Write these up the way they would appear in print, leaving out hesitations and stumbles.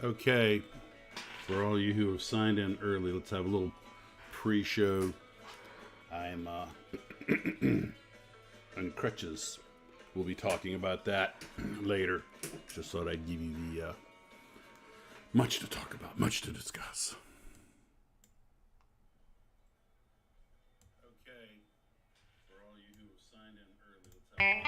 Okay, for all you who have signed in early, let's have a little pre-show. I'm on crutches. We'll be talking about that later. Just thought I'd give you the much to talk about, much to discuss. Okay, for all you who have signed in early, let's have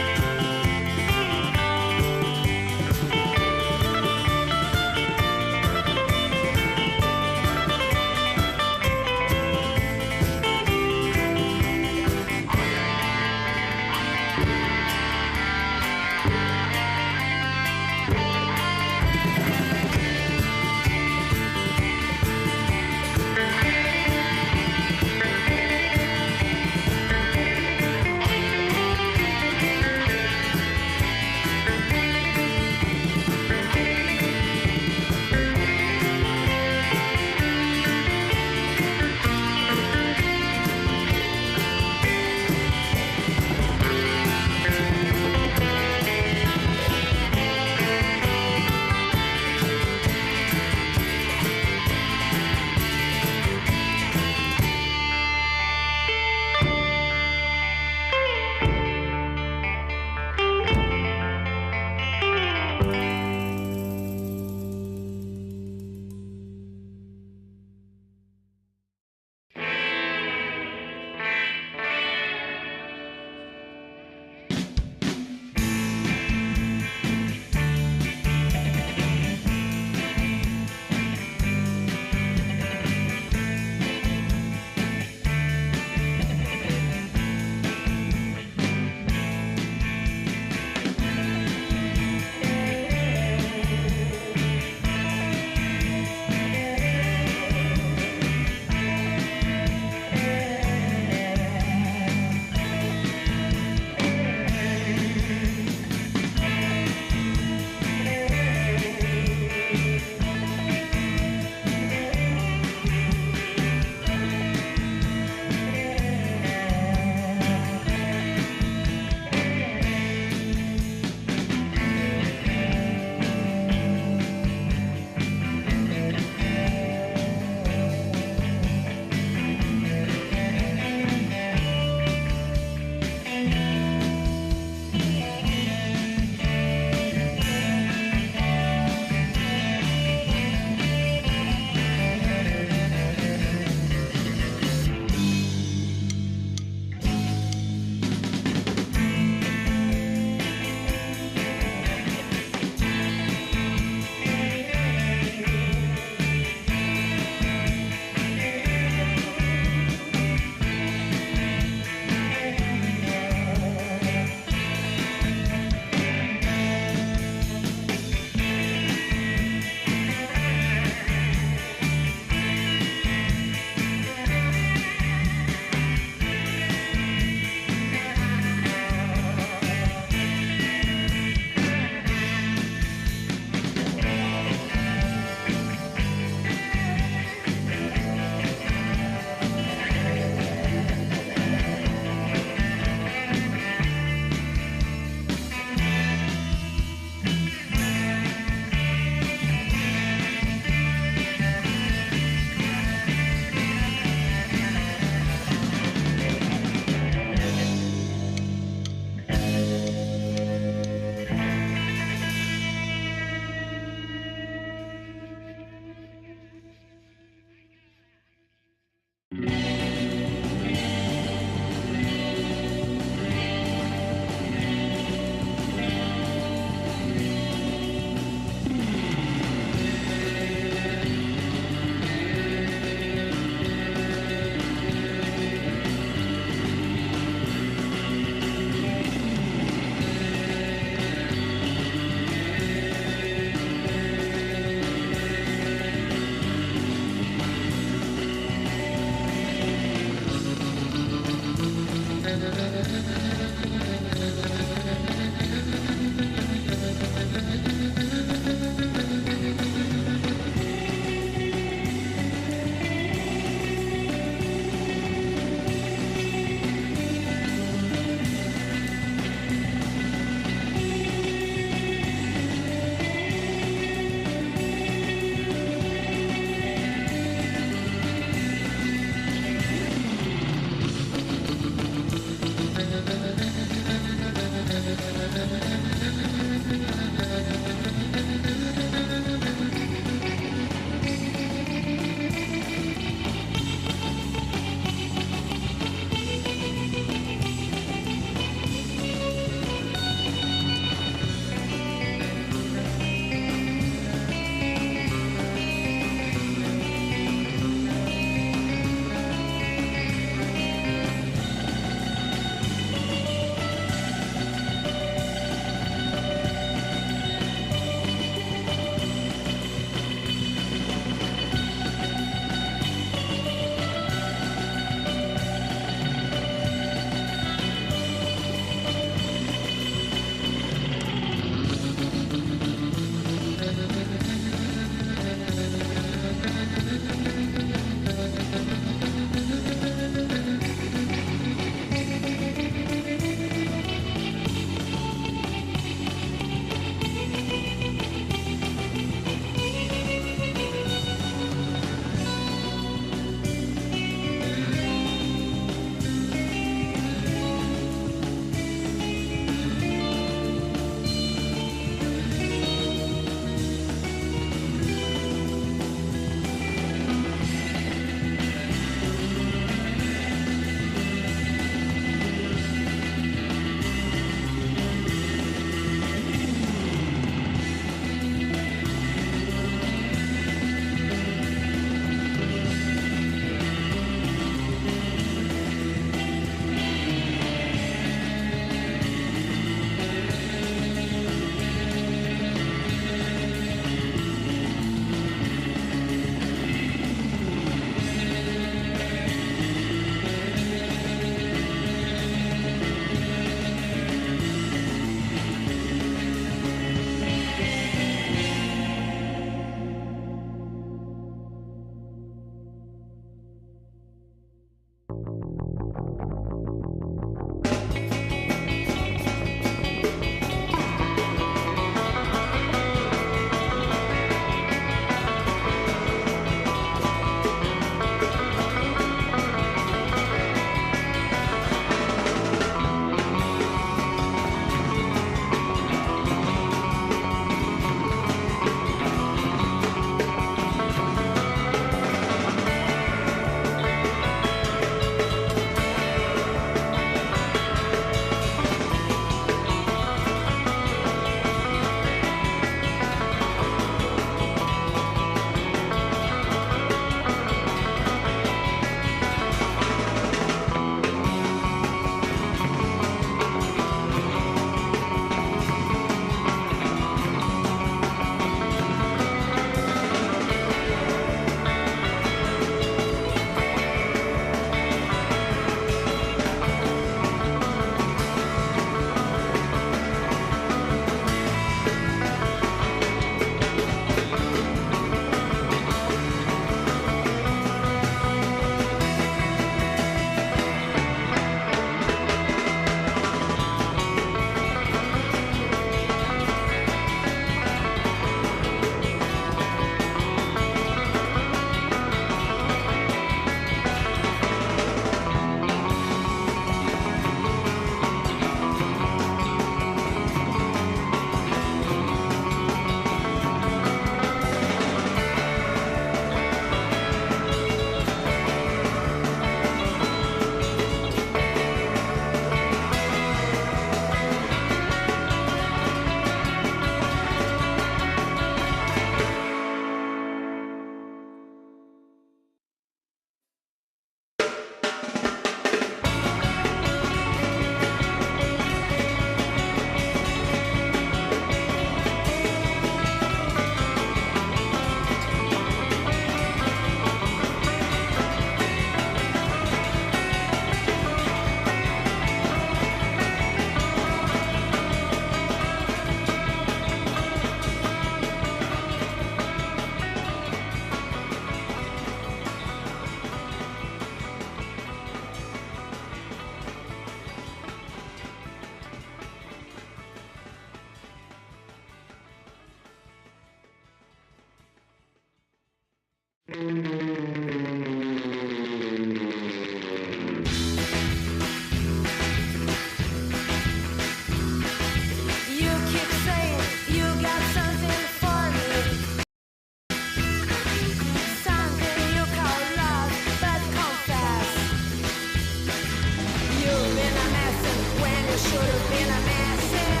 should have been a messing.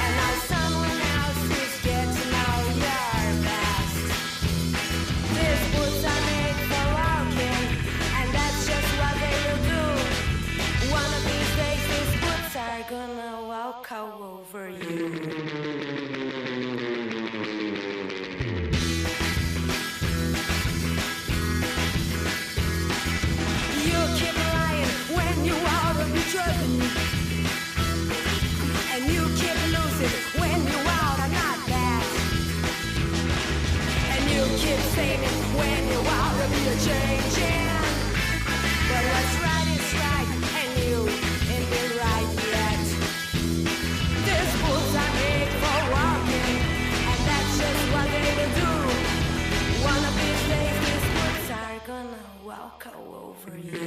And now someone else is getting all your best. These boots are made for walking, and that's just what they will do. One of these days, these boots are gonna walk all over you. You keep lying when you ought to be driven, and you keep losing when you ought to not that. And you keep saying when you ought to be a changing. But what's right is right, and you ain't been right yet. These boots are made for walking, and that's just what they will do. One of these days, these boots are gonna walk all over you.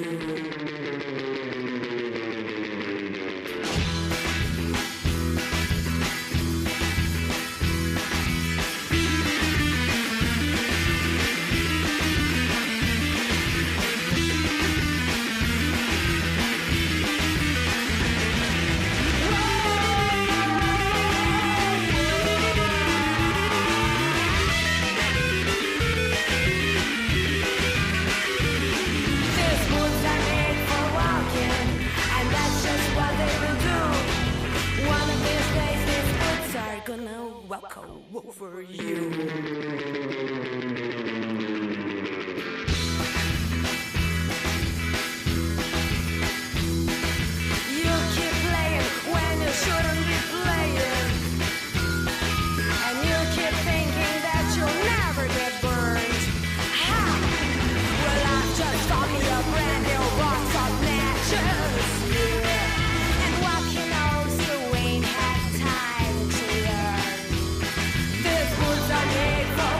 These boots are made for walking, and that's just what they will do. One of these days, these boots are gonna walk all over you. You keep playing when you shouldn't be playing, and you keep thinking that you'll never get burned. Ha! Well, I've just got me a brand new box of matches, yeah. And what he knows, you ain't had time to learn. These boots are made for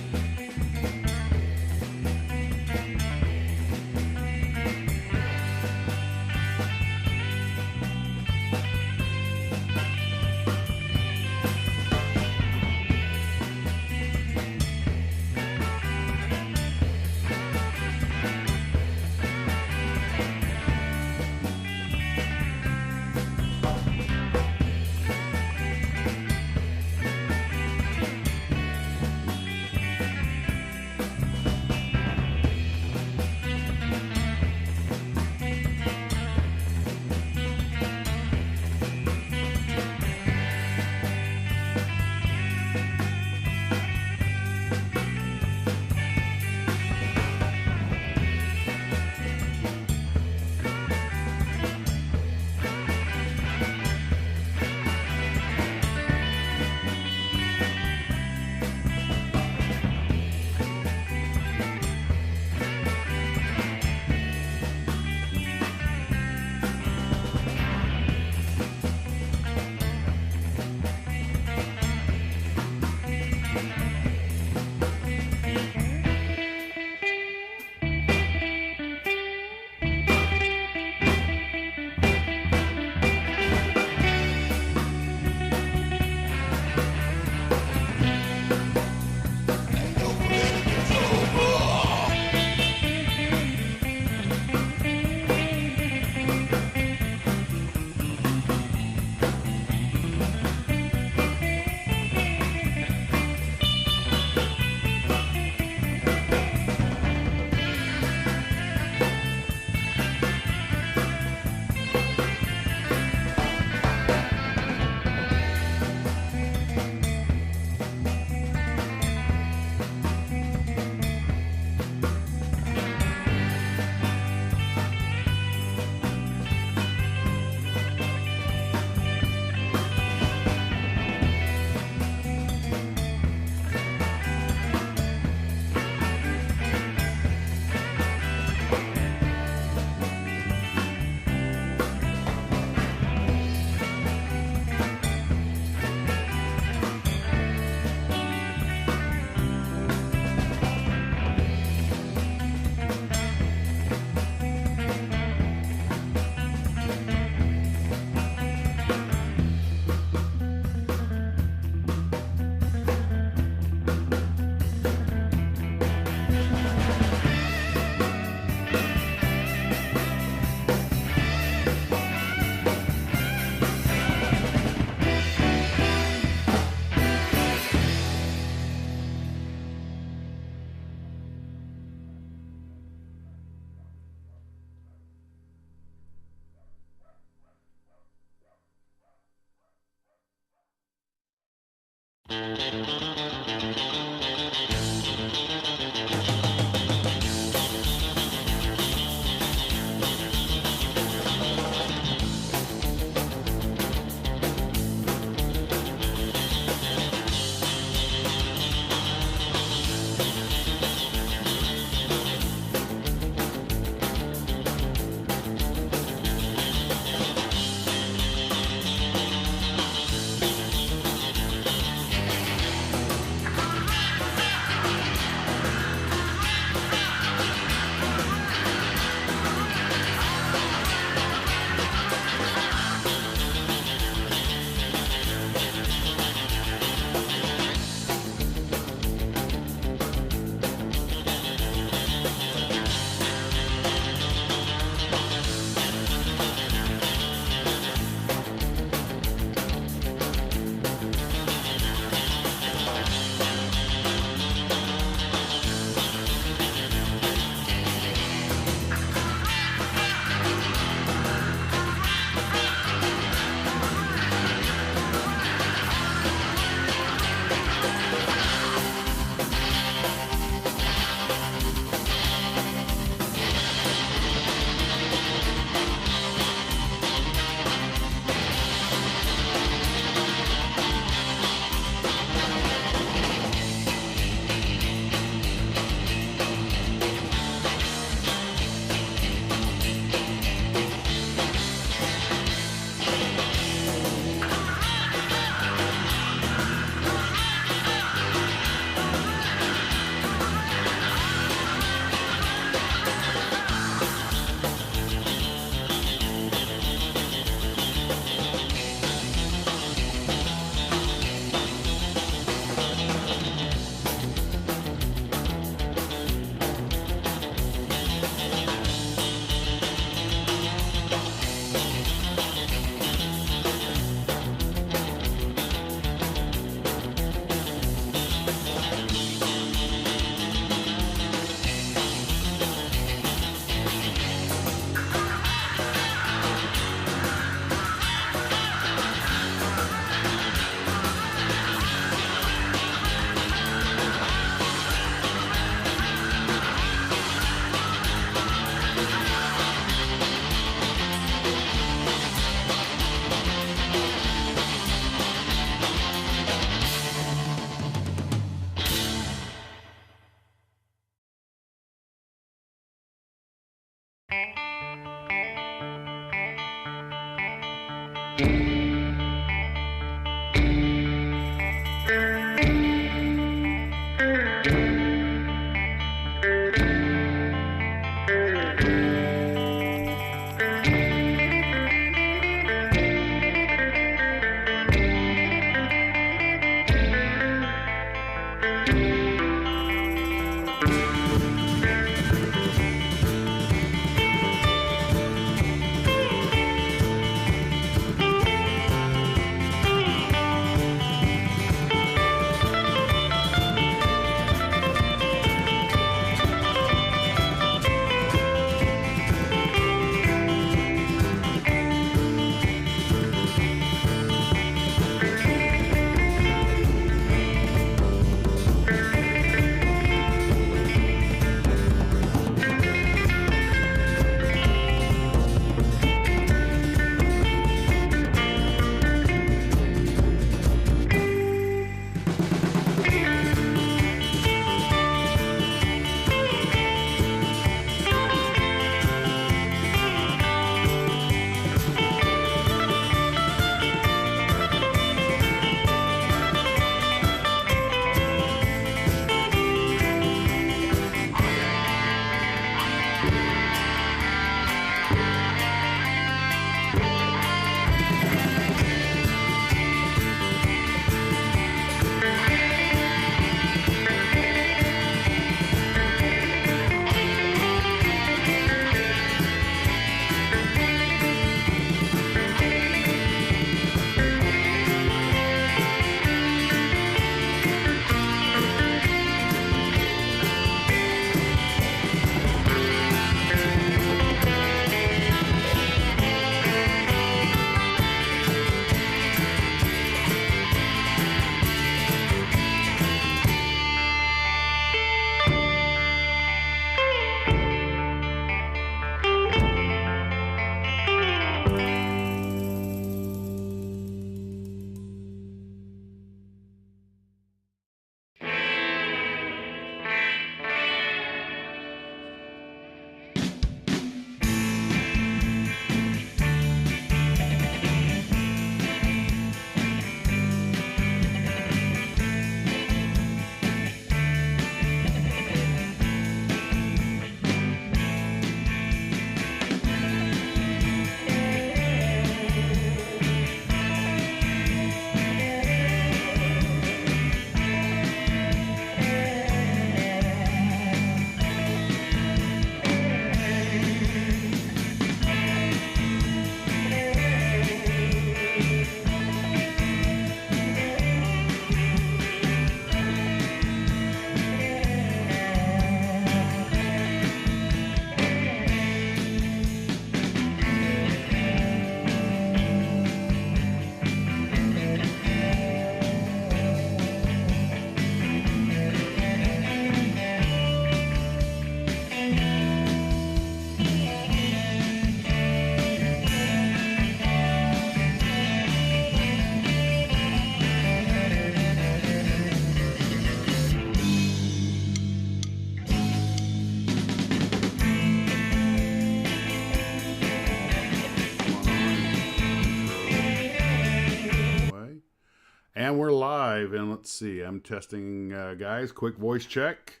And we're live, and let's see. I'm testing, guys. Quick voice check.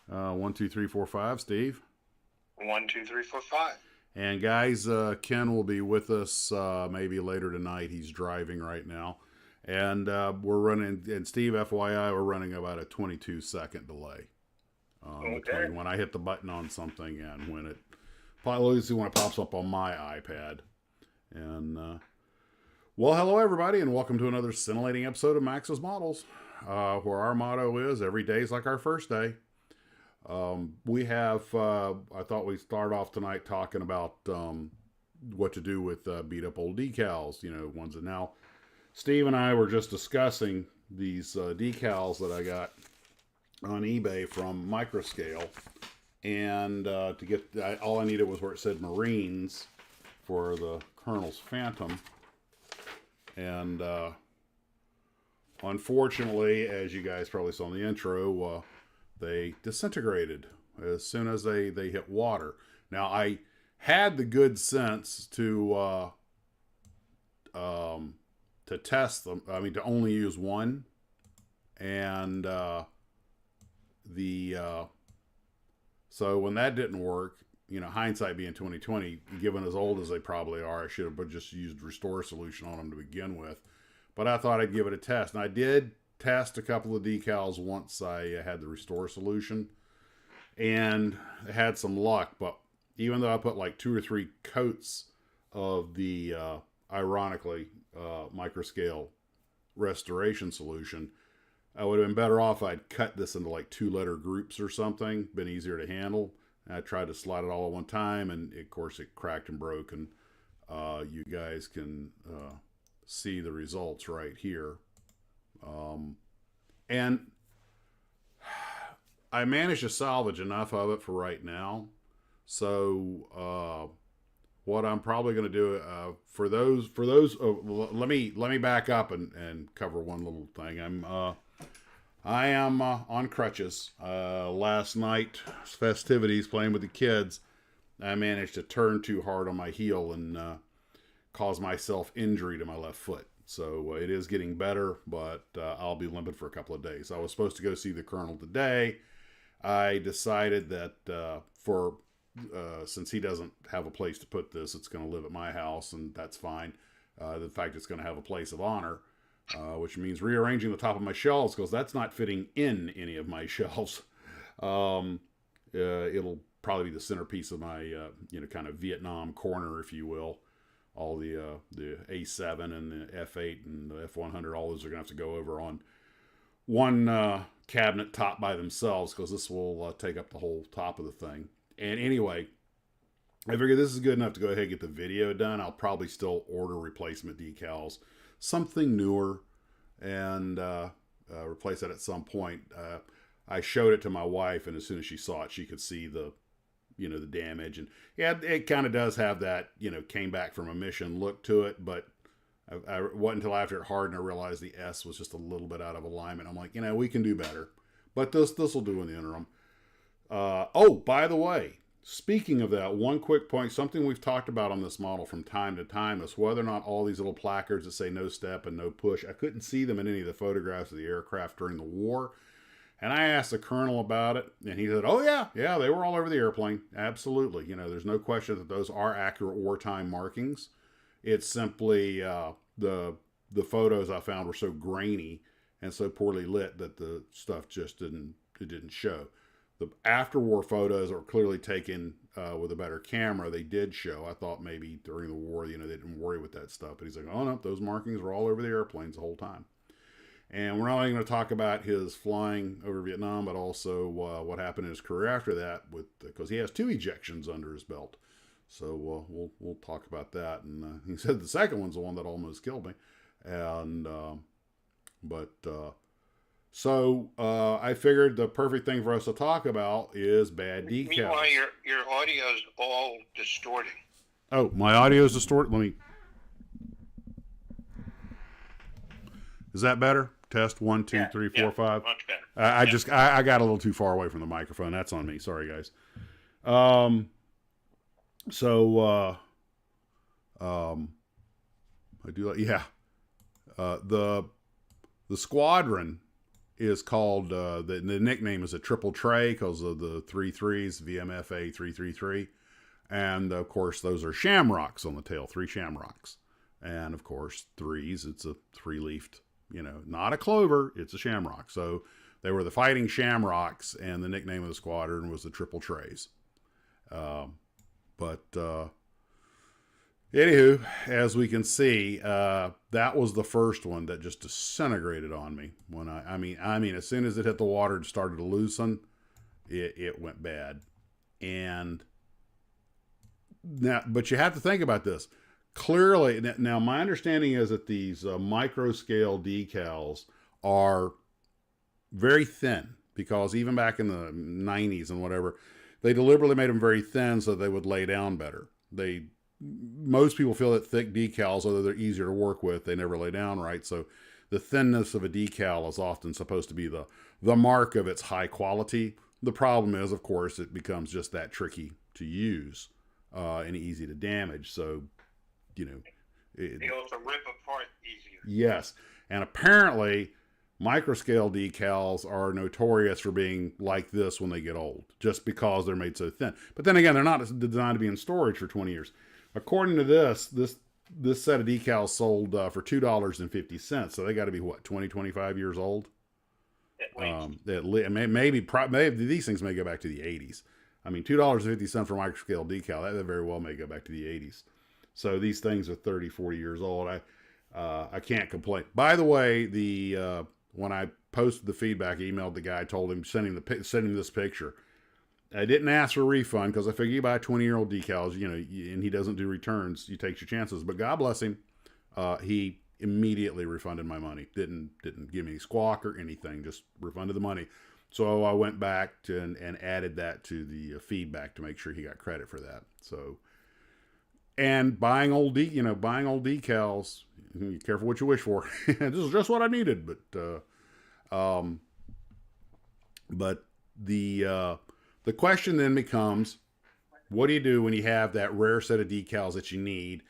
1, 2, 3, 4, 5. Steve. 1, 2, 3, 4, 5. And guys, Ken will be with us maybe later tonight. He's driving right now, and we're running. And Steve, FYI, we're running about a 22-second delay between when I hit the button on something and when it pops up on my iPad. And well, hello everybody, and welcome to another scintillating episode of Max's Models, where our motto is every day's like our first day. We have, I thought we'd start off tonight talking about what to do with beat up old decals, ones that now, Steve and I were just discussing these decals that I got on eBay from Microscale, and to get, all I needed was where it said Marines for the Colonel's Phantom. And unfortunately, as you guys probably saw in the intro, they disintegrated as soon as they hit water. Now, I had the good sense to test them. I mean, to only use one, and so when that didn't work, hindsight being 2020, given as old as they probably are, I should have just used Restore Solution on them to begin with. But I thought I'd give it a test. And I did test a couple of decals once I had the Restore Solution. And I had some luck. But even though I put like 2 or 3 coats of the, ironically, Microscale Restoration Solution, I would have been better off if I'd cut this into like 2-letter groups or something. Been easier to handle. I tried to slide it all at one time, and of course it cracked and broke, and you guys can see the results right here. And I managed to salvage enough of it for right now. So what I'm probably going to do for those, let me back up and cover one little thing. I am on crutches. Last night, festivities, playing with the kids, I managed to turn too hard on my heel and cause myself injury to my left foot. So it is getting better, but I'll be limping for a couple of days. I was supposed to go see the Colonel today. I decided that since he doesn't have a place to put this, it's going to live at my house, and that's fine. The fact it's going to have a place of honor. Which means rearranging the top of my shelves, because that's not fitting in any of my shelves. It'll probably be the centerpiece of my, kind of Vietnam corner, if you will. All the A7 and the F8 and the F100, all those are going to have to go over on one cabinet top by themselves, because this will take up the whole top of the thing. And anyway, I figure this is good enough to go ahead and get the video done. I'll probably still order replacement decals, something newer, and replace that at some point. I showed it to my wife, and as soon as she saw it, she could see the damage. And yeah, it kind of does have that, came back from a mission look to it, but I wasn't until after it hardened I realized the S was just a little bit out of alignment. I'm like, we can do better, but this will do in the interim. Oh, by the way, speaking of that, one quick point, something we've talked about on this model from time to time is whether or not all these little placards that say no step and no push, I couldn't see them in any of the photographs of the aircraft during the war. And I asked the Colonel about it, and he said, oh yeah, they were all over the airplane. Absolutely. There's no question that those are accurate wartime markings. It's simply the photos I found were so grainy and so poorly lit that the stuff just didn't show. The after-war photos that were clearly taken with a better camera, they did show. I thought maybe during the war, they didn't worry with that stuff. But he's like, oh no, those markings were all over the airplanes the whole time. And we're not only going to talk about his flying over Vietnam, but also what happened in his career after that, because he has 2 ejections under his belt. So we'll talk about that. And he said the second one's the one that almost killed me. And So I figured the perfect thing for us to talk about is bad decals. Meanwhile, your audio's all distorting. Oh, my audio's distorted? Let me... Is that better? Test 1, 2, 3, 4, 5. Much better. I got a little too far away from the microphone. That's on me. Sorry, guys. I do like, yeah. The Squadron is called, the nickname is a triple tray because of the 3.3s, VMFA 333. And of course, those are shamrocks on the tail, 3 shamrocks. And of course, 3s, it's a 3-leafed, not a clover, it's a shamrock. So they were the Fighting Shamrocks, and the nickname of the squadron was the Triple Trays. Anywho, as we can see, that was the first one that just disintegrated on me. When I mean, as soon as it hit the water and started to loosen, it went bad. And now, but you have to think about this. Clearly, now my understanding is that these micro scale decals are very thin, because even back in the 90s and whatever, they deliberately made them very thin so they would lay down better. Most people feel that thick decals, although they're easier to work with, they never lay down right. So the thinness of a decal is often supposed to be the mark of its high quality. The problem is, of course, it becomes just that tricky to use and easy to damage. So, they also rip apart easier. Yes. And apparently, microscale decals are notorious for being like this when they get old, just because they're made so thin. But then again, they're not designed to be in storage for 20 years. According to this set of decals sold for $2.50. So they got to be, 25 years old? Maybe these things may go back to the 80s. I mean, $2.50 for microscale decal, that very well may go back to the 80s. So these things are 30, 40 years old. I can't complain. By the way, when I posted the feedback, emailed the guy, told him, send him this picture. I didn't ask for a refund because I figure you buy 20-year-old decals, and he doesn't do returns, you take your chances. But God bless him, he immediately refunded my money. Didn't give me any squawk or anything, just refunded the money. So I went back and added that to the feedback to make sure he got credit for that. So, and buying old decals, be careful what you wish for. This is just what I needed, but the question then becomes, what do you do when you have that rare set of decals that you need,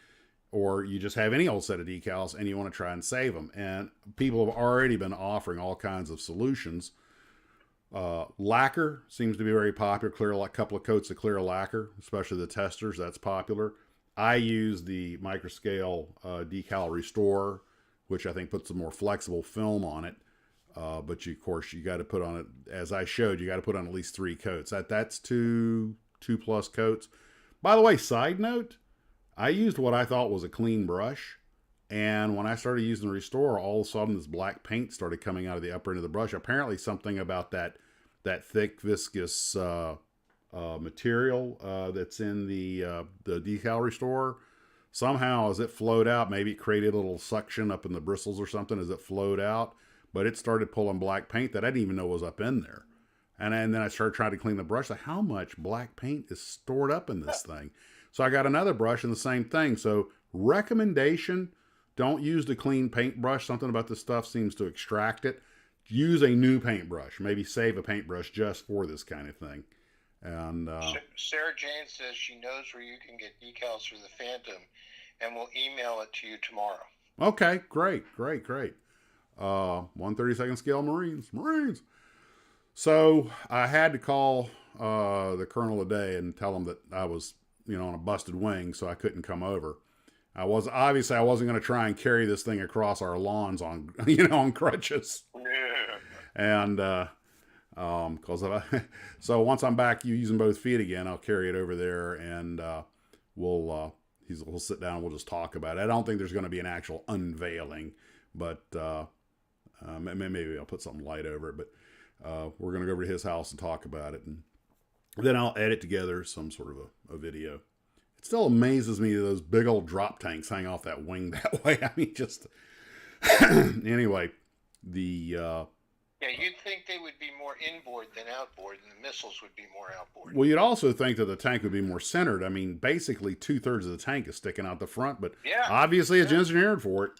or you just have any old set of decals and you want to try and save them? And people have already been offering all kinds of solutions. Lacquer seems to be very popular. A couple of coats of clear lacquer, especially the testers, that's popular. I use the microscale decal restorer, which I think puts a more flexible film on it. But of course, you got to put on it, as I showed, you got to put on at least 3 coats. That's two plus coats. By the way, side note, I used what I thought was a clean brush. And when I started using the restorer, all of a sudden this black paint started coming out of the upper end of the brush. Apparently something about that thick, viscous material that's in the decal restorer, somehow as it flowed out, maybe it created a little suction up in the bristles or something as it flowed out. But it started pulling black paint that I didn't even know was up in there. And then I started trying to clean the brush. Like, how much black paint is stored up in this thing? So I got another brush and the same thing. So recommendation, don't use the clean paintbrush. Something about this stuff seems to extract it. Use a new paintbrush. Maybe save a paintbrush just for this kind of thing. And Sarah Jane says she knows where you can get decals for the Phantom, and we'll email it to you tomorrow. Okay, great. 1/32 scale Marines. So I had to call the colonel today and tell him that I was, on a busted wing, so I couldn't come over. I wasn't going to try and carry this thing across our lawns on, on crutches. Yeah. And so once I'm back using both feet again, I'll carry it over there, and we'll sit down and we'll just talk about it. I don't think there's going to be an actual unveiling, but maybe I'll put something light over it. But we're going to go over to his house and talk about it, and then I'll edit together some sort of a video. It still amazes me that those big old drop tanks hang off that wing that way. I mean, just anyway, yeah, you'd think they would be more inboard than outboard, and the missiles would be more outboard. Well, you'd also think that the tank would be more centered. I mean, basically 2/3 of the tank is sticking out the front, but obviously it's engineered for it.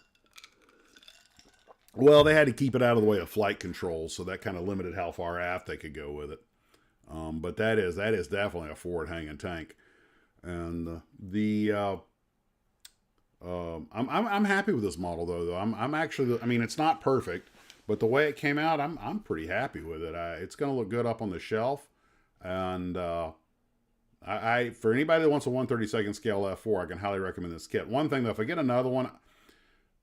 Well, they had to keep it out of the way of flight controls, so that kind of limited how far aft they could go with it. But that is definitely a forward hanging tank, and I'm happy with this model though. I'm actually, I mean, it's not perfect, But the way it came out, I'm pretty happy with it. It's going to look good up on the shelf, and I for anybody that wants a 1/32 scale f4, I can highly recommend this kit. One thing though, if I get another one,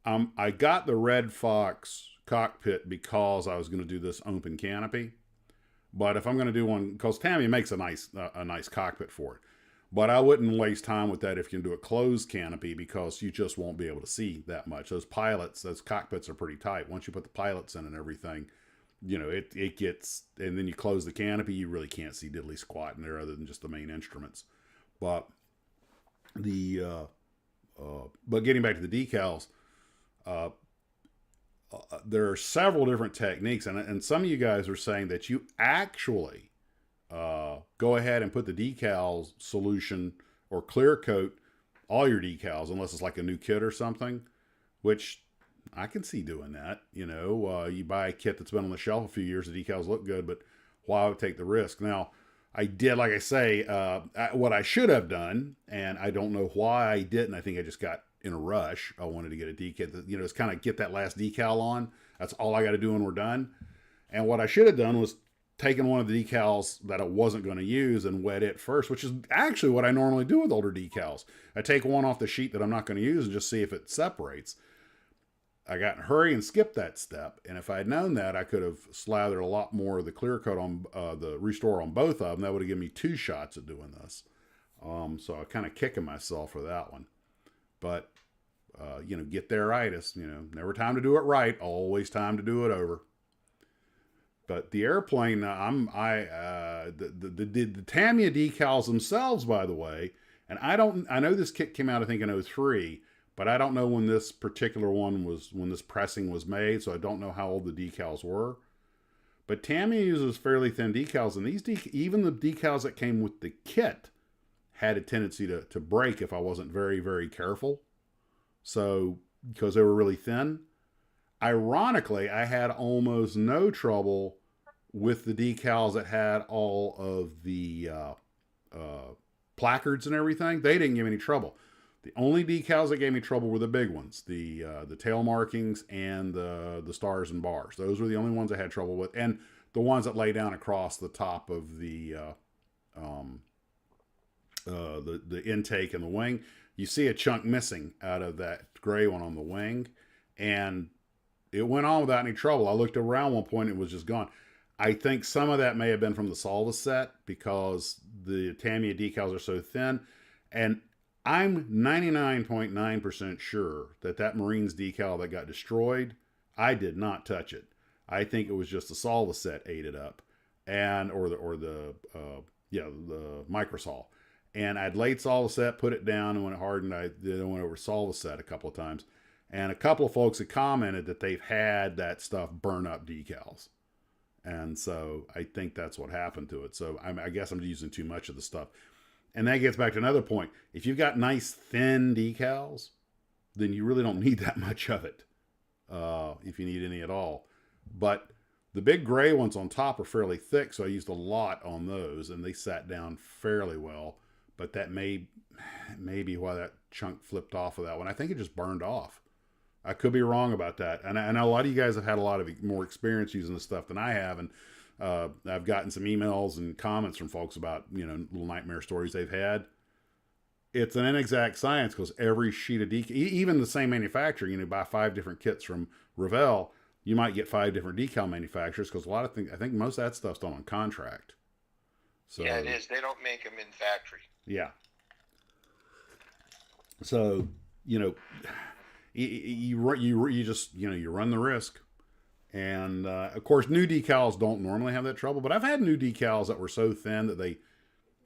I got the Red Fox cockpit because I was going to do this open canopy. But if I'm going to do one, because Tamiya makes a nice cockpit for it, but I wouldn't waste time with that if you can do a closed canopy, because you just won't be able to see that much. Those cockpits are pretty tight. Once you put the pilots in and everything, it gets, and then you close the canopy, you really can't see diddly squat in there other than just the main instruments. But but getting back to the decals, there are several different techniques, and some of you guys are saying that you actually go ahead and put the decals solution or clear coat all your decals, unless it's like a new kit or something, which I can see doing that. You buy a kit that's been on the shelf a few years, the decals look good, but why would I take the risk? Now, I did, like I say, what I should have done, and I don't know why I didn't. I think I just got in a rush. I wanted to get a decal, just kind of get that last decal on. That's all I got to do when we're done. And what I should have done was taken one of the decals that I wasn't going to use and wet it first, which is actually what I normally do with older decals. I take one off the sheet that I'm not going to use and just see if it separates. I got in a hurry and skipped that step. And if I had known that, I could have slathered a lot more of the clear coat on the Restore on both of them. That would have given me 2 shots at doing this. So I'm kind of kicking myself for that one. But, get there rightus. Never time to do it right. Always time to do it over. But the airplane, the Tamiya decals themselves, by the way, and I know this kit came out, I think, in 2003, but I don't know when this particular one when this pressing was made, so I don't know how old the decals were. But Tamiya uses fairly thin decals, and even the decals that came with the kit had a tendency to break if I wasn't very, very careful. So, because they were really thin. Ironically, I had almost no trouble with the decals that had all of the placards and everything. They didn't give me any trouble. The only decals that gave me trouble were the big ones, the tail markings and the stars and bars. Those were the only ones I had trouble with, and the ones that lay down across the top of the intake and the wing. You see a chunk missing out of that gray one on the wing, and it went on without any trouble. I looked around one point, it was just gone. I think some of that may have been from the Salva set, because the Tamiya decals are so thin, and I'm 99.9% sure that Marines decal that got destroyed, I did not touch it. I think it was just the Salva set ate it up, or the Microsol. And I'd laid Salva set, put it down, and when it hardened, I went over Salva set a couple of times. And a couple of folks had commented that they've had that stuff burn up decals. And so I think that's what happened to it. So I guess I'm using too much of the stuff. And that gets back to another point. If you've got nice thin decals, then you really don't need that much of it, if you need any at all. But the big gray ones on top are fairly thick, so I used a lot on those, and they sat down fairly well. But that may be why that chunk flipped off of that one. I think it just burned off. I could be wrong about that. And I know a lot of you guys have had a lot of more experience using this stuff than I have. And I've gotten some emails and comments from folks about, little nightmare stories they've had. It's an inexact science, because every sheet of decal, even the same manufacturer, buy 5 different kits from Revell, you might get 5 different decal manufacturers, because a lot of things, I think most of that stuff's done on contract. So, yeah, it is. They don't make them in factory. Yeah. So, you just you run the risk. And of course, new decals don't normally have that trouble, but I've had new decals that were so thin that they,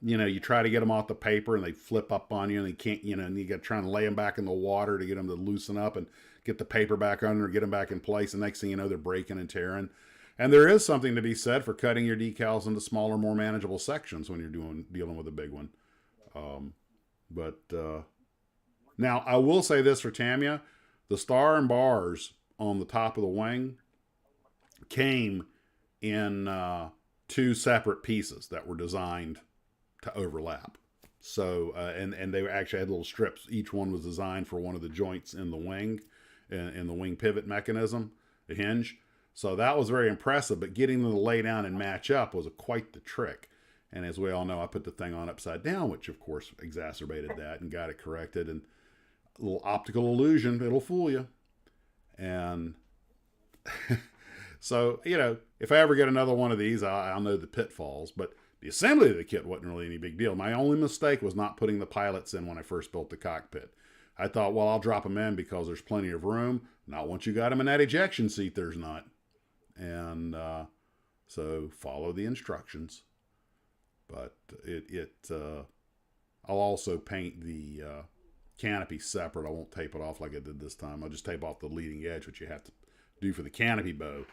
you try to get them off the paper and they flip up on you, and they can't, and you got to try and lay them back in the water to get them to loosen up and get the paper back under, get them back in place. And next thing you know, they're breaking and tearing. And there is something to be said for cutting your decals into smaller, more manageable sections when you're dealing with a big one. Now I will say this for Tamiya, the star and bars on the top of the wing came in 2 separate pieces that were designed to overlap. So, and they actually had little strips. Each one was designed for one of the joints in the wing, in the wing pivot mechanism, the hinge. So that was very impressive, but getting them to lay down and match up was quite the trick. And as we all know, I put the thing on upside down, which of course exacerbated that and got it corrected. And a little optical illusion, it'll fool you. And so, you know, if I ever get another one of these, I'll know the pitfalls. But the assembly of the kit wasn't really any big deal. My only mistake was not putting the pilots in when I first built the cockpit. I thought, well, I'll drop them in because there's plenty of room. Not once you got them in that ejection seat, there's not. And so follow the instructions. But I'll also paint the canopy separate. I won't tape it off like I did this time. I'll just tape off the leading edge, which you have to do for the canopy bow.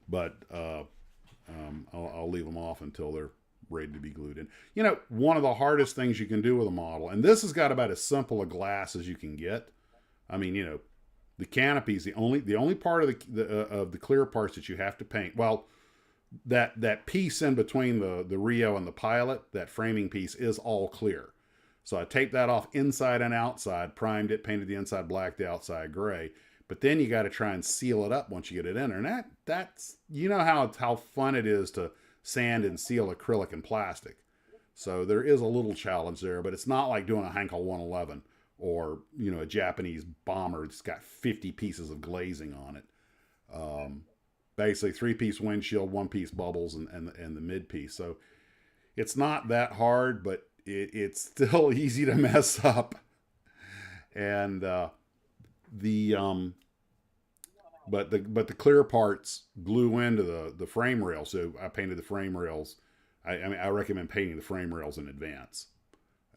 But I'll leave them off until they're ready to be glued in. You know, one of the hardest things you can do with a model, and this has got about as simple a glass as you can get. I mean, you know, the canopy is the only part of the clear parts that you have to paint. Well, that piece in between the Rio and the pilot, that framing piece, is all clear. So I taped that off inside and outside, primed it, painted the inside black, the outside gray. But then you got to try and seal it up once you get it in there. And that's, you know how fun it is to sand and seal acrylic and plastic. So there is a little challenge there, but it's not like doing a Heinkel 111 or, you know, a Japanese bomber that's got 50 pieces of glazing on it. Basically 3-piece windshield, 1-piece bubbles, and the mid piece. So it's not that hard, but it's still easy to mess up. And but the clear parts glue into the frame rail. So I painted the frame rails. I mean, I recommend painting the frame rails in advance.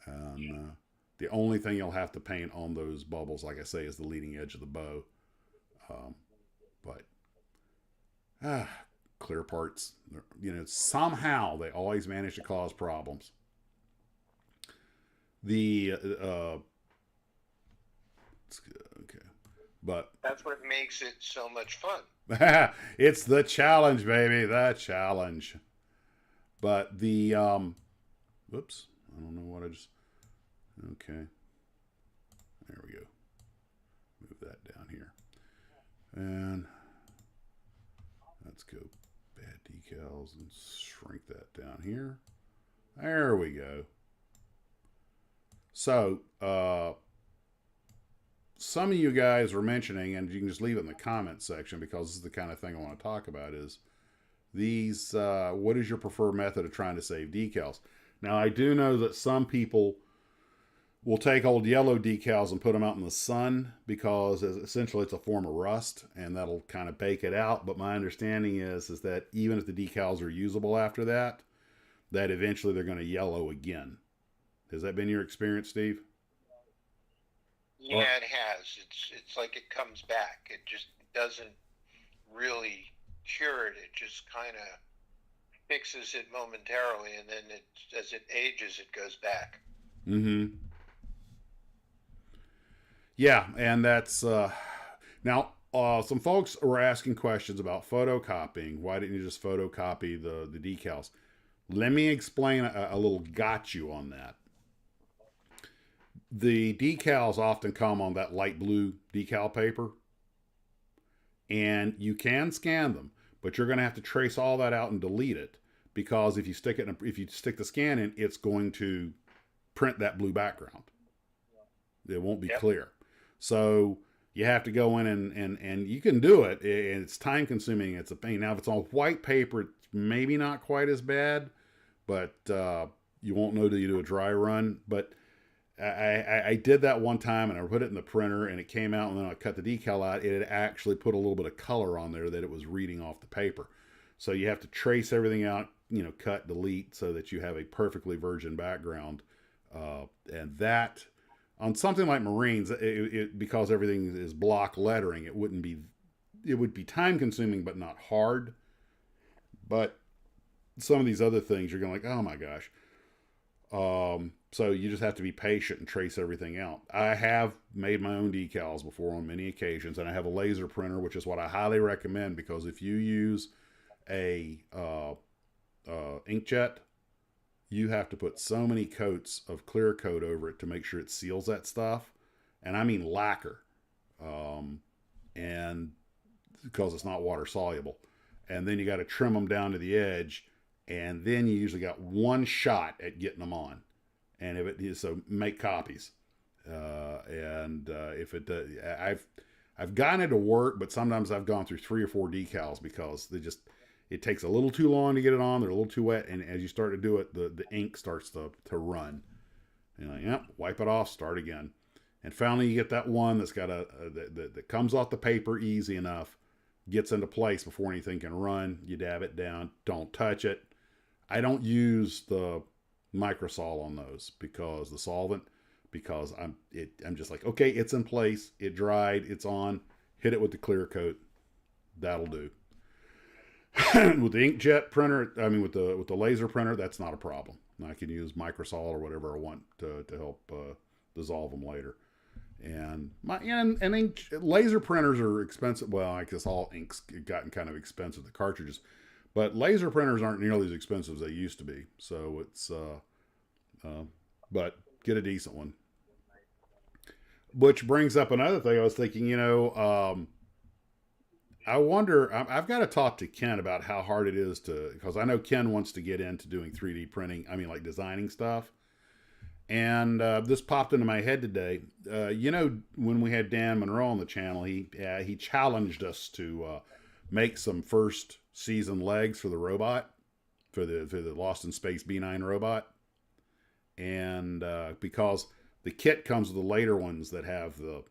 The only thing you'll have to paint on those bubbles, like I say, is the leading edge of the bow. Clear parts, you know, somehow they always manage to cause problems. Okay, but that's what makes it so much fun. It's the challenge, baby, the challenge. But the whoops, I don't know what I just. Okay, there we go. Move that down here, and let's go bad decals and shrink that down here. There we go. So, some of you guys were mentioning, and you can just leave it in the comments section because this is the kind of thing I want to talk about, is these, what is your preferred method of trying to save decals? Now, I do know that some people will take old yellow decals and put them out in the sun because essentially it's a form of rust and that'll kind of bake it out. But my understanding is that even if the decals are usable after that, that eventually they're going to yellow again. Has that been your experience, Steve? Yeah, it has. It's like it comes back. It just doesn't really cure it. It just kind of fixes it momentarily, and then as it ages, it goes back. Mm-hmm. Yeah, and that's now some folks were asking questions about photocopying. Why didn't you just photocopy the decals? Let me explain a little got you on that. The decals often come on that light blue decal paper, and you can scan them, but you're going to have to trace all that out and delete it because if you stick the scan in, it's going to print that blue background. It won't be clear. So you have to go in and you can do it. It's time consuming. It's a pain. Now, if it's on white paper, it's maybe not quite as bad, but you won't know till you do a dry run. But I did that one time and I put it in the printer and it came out, and then I cut the decal out. It had actually put a little bit of color on there that it was reading off the paper. So you have to trace everything out, cut, delete, so that you have a perfectly virgin background. And that, on something like Marines, because everything is block lettering, it would be time consuming, but not hard. But some of these other things, you're going like, oh my gosh. So you just have to be patient and trace everything out. I have made my own decals before on many occasions, and I have a laser printer, which is what I highly recommend, because if you use a inkjet, you have to put so many coats of clear coat over it to make sure it seals that stuff. And I mean lacquer. And because it's not water soluble. and then you got to trim them down to the edge, and then you usually got one shot at getting them on. And if it so make copies, if it I've gotten it to work, but sometimes I've gone through 3 or 4 decals because it takes a little too long to get it on. They're a little too wet, and as you start to do it, the ink starts to run. And you're like, yep, wipe it off, start again. And finally, you get that one that's got that comes off the paper easy enough, gets into place before anything can run. You dab it down, don't touch it. I don't use the microsol on those because the solvent, because I'm just like, okay, it's in place, it dried, it's on, hit it with the clear coat, that'll do. With the inkjet printer, with the laser printer, that's not a problem. I can use microsol or whatever I want to help dissolve them later. And laser printers are expensive. Well, I guess all ink's gotten kind of expensive, the cartridges, but laser printers aren't nearly as expensive as they used to be. So it's but get a decent one. Which brings up another thing. I was thinking, I wonder, I've got to talk to Ken about how hard it is because I know Ken wants to get into doing 3D printing. Like designing stuff. And this popped into my head today. When we had Dan Monroe on the channel, he challenged us to make some first season legs for the robot, for the Lost in Space B9 robot. And because the kit comes with the later ones that have the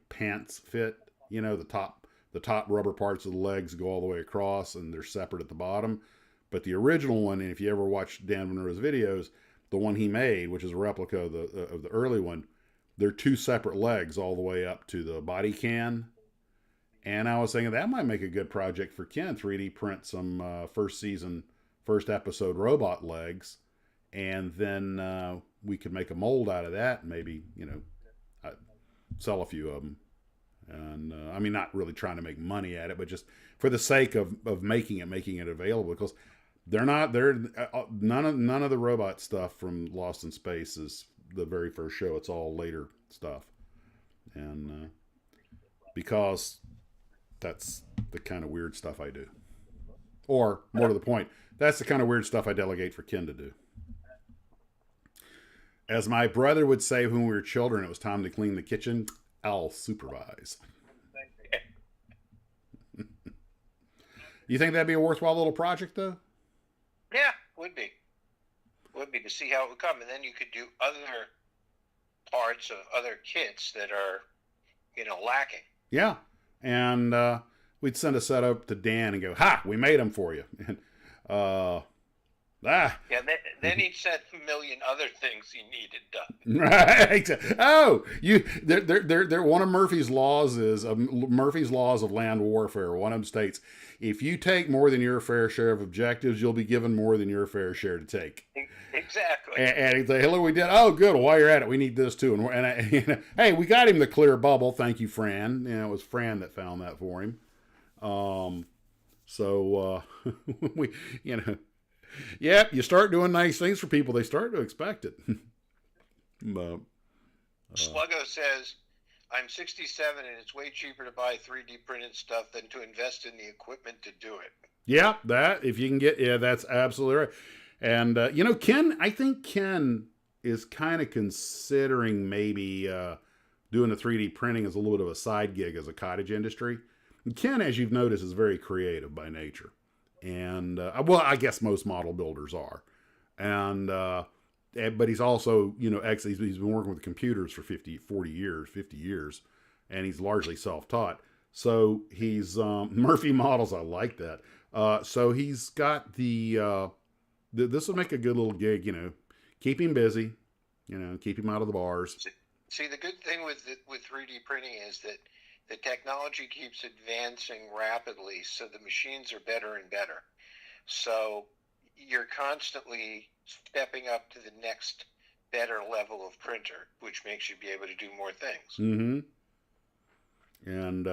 pants fit, the top rubber parts of the legs go all the way across and they're separate at the bottom. But the original one, and if you ever watched Dan Monroe's videos, the one he made, which is a replica of the early one, they're 2 separate legs all the way up to the body can. And I was thinking that might make a good project for Ken, 3D print some first episode robot legs. And then we could make a mold out of that and maybe, sell a few of them. And not really trying to make money at it, but just for the sake of making it available, because none of the robot stuff from Lost in Space is the very first show. It's all later stuff. And because that's the kind of weird stuff I do. Or more to the point, that's the kind of weird stuff I delegate for Ken to do. As my brother would say when we were children, it was time to clean the kitchen. I'll supervise. You think that'd be a worthwhile little project, though? Yeah, would be to see how it would come, and then you could do other parts of other kits that are, lacking. Yeah, and we'd send a set up to Dan and go, "Ha, we made them for you." And Yeah, then he'd said a million other things he needed done. Right. Oh, they're one of Murphy's laws is Murphy's laws of land warfare. One of them states, if you take more than your fair share of objectives, you'll be given more than your fair share to take. Exactly. And he'd say, "Hello, we did. Oh, good. Well, while you're at it, we need this too." And hey, we got him the clear bubble. Thank you, Fran. It was Fran that found that for him. So we, Yep, you start doing nice things for people, they start to expect it. Sluggo says, I'm 67 and it's way cheaper to buy 3D printed stuff than to invest in the equipment to do it. Yeah, that, if you can get, that's absolutely right. And, Ken, I think Ken is kind of considering maybe doing the 3D printing as a little bit of a side gig as a cottage industry. And Ken, as you've noticed, is very creative by nature. And, I guess most model builders are. And, but he's also, he's been working with computers for 50 years, and he's largely self-taught. So he's, Murphy Models, I like that. So he's got this will make a good little gig, keep him busy, keep him out of the bars. See, the good thing with 3D printing is that the technology keeps advancing rapidly, so the machines are better and better. So you're constantly stepping up to the next better level of printer, which makes you be able to do more things. Mm-hmm. And,